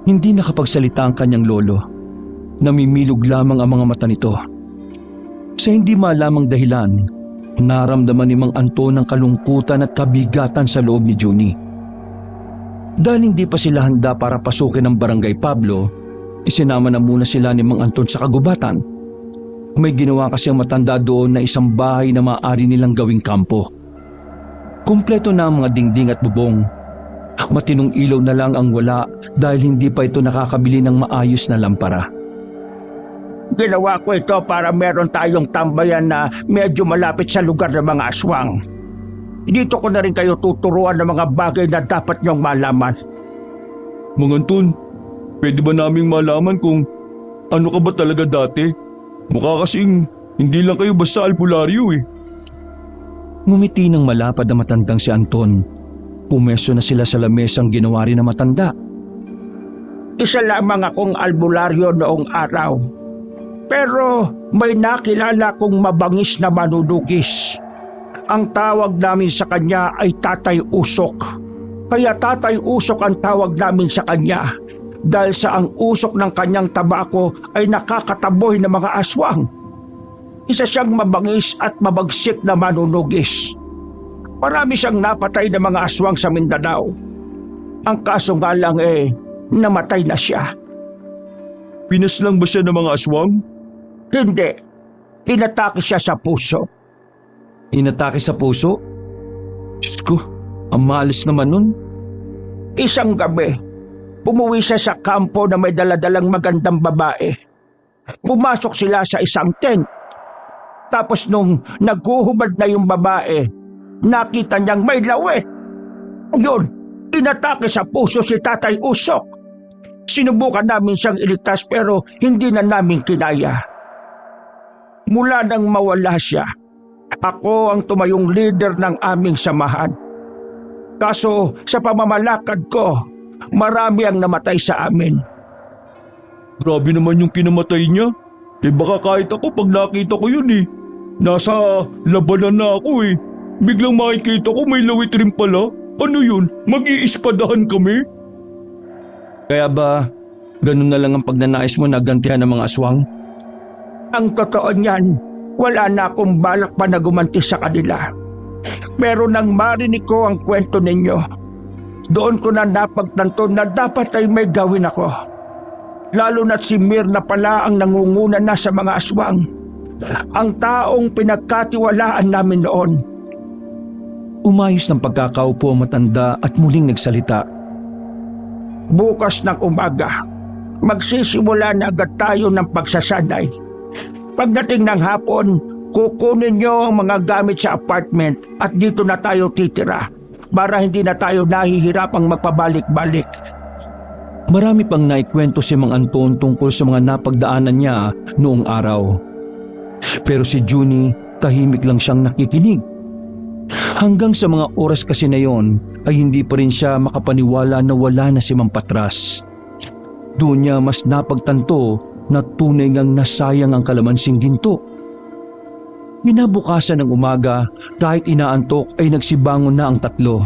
Hindi nakapagsalita ang kanyang lolo. Namimilog lamang ang mga mata nito. Sa hindi malamang dahilan, naramdaman ni Mang Anton ang kalungkutan at kabigatan sa loob ni Junie. Dahil hindi pa sila handa para pasukin ang Barangay Pablo, isinama na muna sila ni Mang Anton sa kagubatan. May ginawa kasi ang matanda doon na isang bahay na maaari nilang gawing kampo. Kumpleto na ang mga dingding at bubong. Matinong ilaw na lang ang wala dahil hindi pa ito nakakabili ng maayos na lampara. Ginawa ko ito para meron tayong tambayan na medyo malapit sa lugar ng mga aswang. Dito ko na rin kayo tuturuan ng mga bagay na dapat niyong malaman. Mang Anton, pwede ba naming malaman kung ano ka ba talaga dati? Mukha kasing hindi lang kayo basta albularyo eh. Ngumiti ng malapad na matandang si Anton. Pumesto na sila sa lamesang ginawa rin na matanda. Isa lamang akong albularyo noong araw. Pero may nakilala kong mabangis na manunugis. Ang tawag namin sa kanya ay Tatay Usok. Kaya Tatay Usok ang tawag namin sa kanya dahil sa ang usok ng kanyang tabako ay nakakataboy ng mga aswang. Isa siyang mabangis at mabagsik na manunugis. Marami siyang napatay na mga aswang sa Mindanao. Ang kaso nga lang namatay na siya. Pinaslang ba siya ng mga aswang? Hindi. Inatake siya sa puso. Inatake sa puso? Diyos ko, ang malis naman nun. Isang gabi, pumuwi siya sa kampo na may daladalang magandang babae. Pumasok sila sa isang tent. Tapos nung naghuhubad na yung babae, nakita niyang may lawit. Yun, inatake sa puso si Tatay Usok. Sinubukan namin siyang iligtas pero hindi na namin kinaya. Mula nang mawala siya, ako ang tumayong leader ng aming samahan. Kaso sa pamamalakad ko, marami ang namatay sa amin. Grabe naman yung kinamatay niya. Baka kahit ako pag nakita ko yun eh. Nasa labanan na ako eh. Biglang makikita ko may lawit rin pala. Ano yun? Mag-iispadahan kami? Kaya ba, ganun na lang ang pagnanais mo na gantihan ng mga aswang? Ang totoo niyan, wala na akong balak pa na gumanti sa kanila. Pero nang marinig ko ang kwento ninyo, doon ko na napagtanto na dapat ay may gawin ako. Lalo na't si Mirna pala ang nangunguna na sa mga aswang. Ang taong pinagkatiwalaan namin noon. Umayos ng pagkakaupo ang matanda at muling nagsalita. Bukas ng umaga, magsisimula na agad tayo ng pagsasanay. Pagdating ng hapon, kukunin niyo ang mga gamit sa apartment at dito na tayo titira para hindi na tayo nahihirapang magpabalik-balik. Marami pang naikwento si Mang Anton tungkol sa mga napagdaanan niya noong araw. Pero si Junie, tahimik lang siyang nakikinig. Hanggang sa mga oras kasi na yon ay hindi pa rin siya makapaniwala na wala na si Mang Patras. Doon niya mas napagtanto na tunay ngang nasayang ang kalamansing ginto. Kinabukasan ng umaga, kahit inaantok ay nagsibangon na ang tatlo.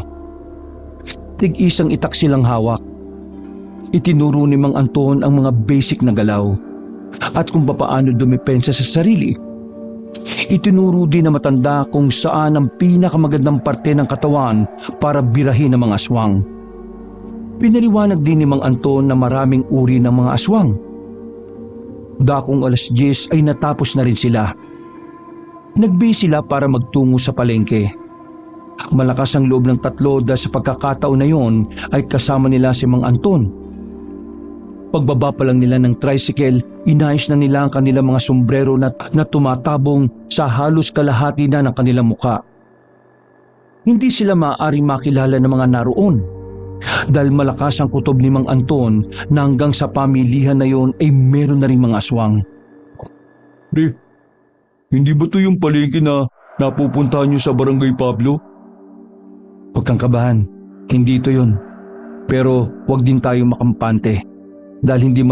Tig-isang itak silang hawak. Itinuro ni Mang Anton ang mga basic na galaw at kung papaano dumepensa sa sarili. Itinuro din na matanda kung saan ang pinakamagandang parte ng katawan para birahin ang mga aswang. Pinaliwanag din ni Mang Anton na maraming uri ng mga aswang. Dakong 10:00 ay natapos na rin sila. Nagbihis sila para magtungo sa palengke. Malakas ang loob ng tatlo dahil sa pagkakataon na yon ay kasama nila si Mang Anton. Pagbaba pa lang nila ng tricycle, inayos na nila ang kanilang mga sombrero na tumatabong sa halos kalahati na ng kanilang muka. Hindi sila maaaring makilala ng mga naroon dahil malakas ang kutob ni Mang Anton na hanggang sa pamilihan na yon ay meron na rin mga aswang. Hindi ba to yung palengke na napupuntahan niyo sa Barangay Pablo? Huwag kang kabahan, hindi ito yun. Pero huwag din tayo makampante dahil hindi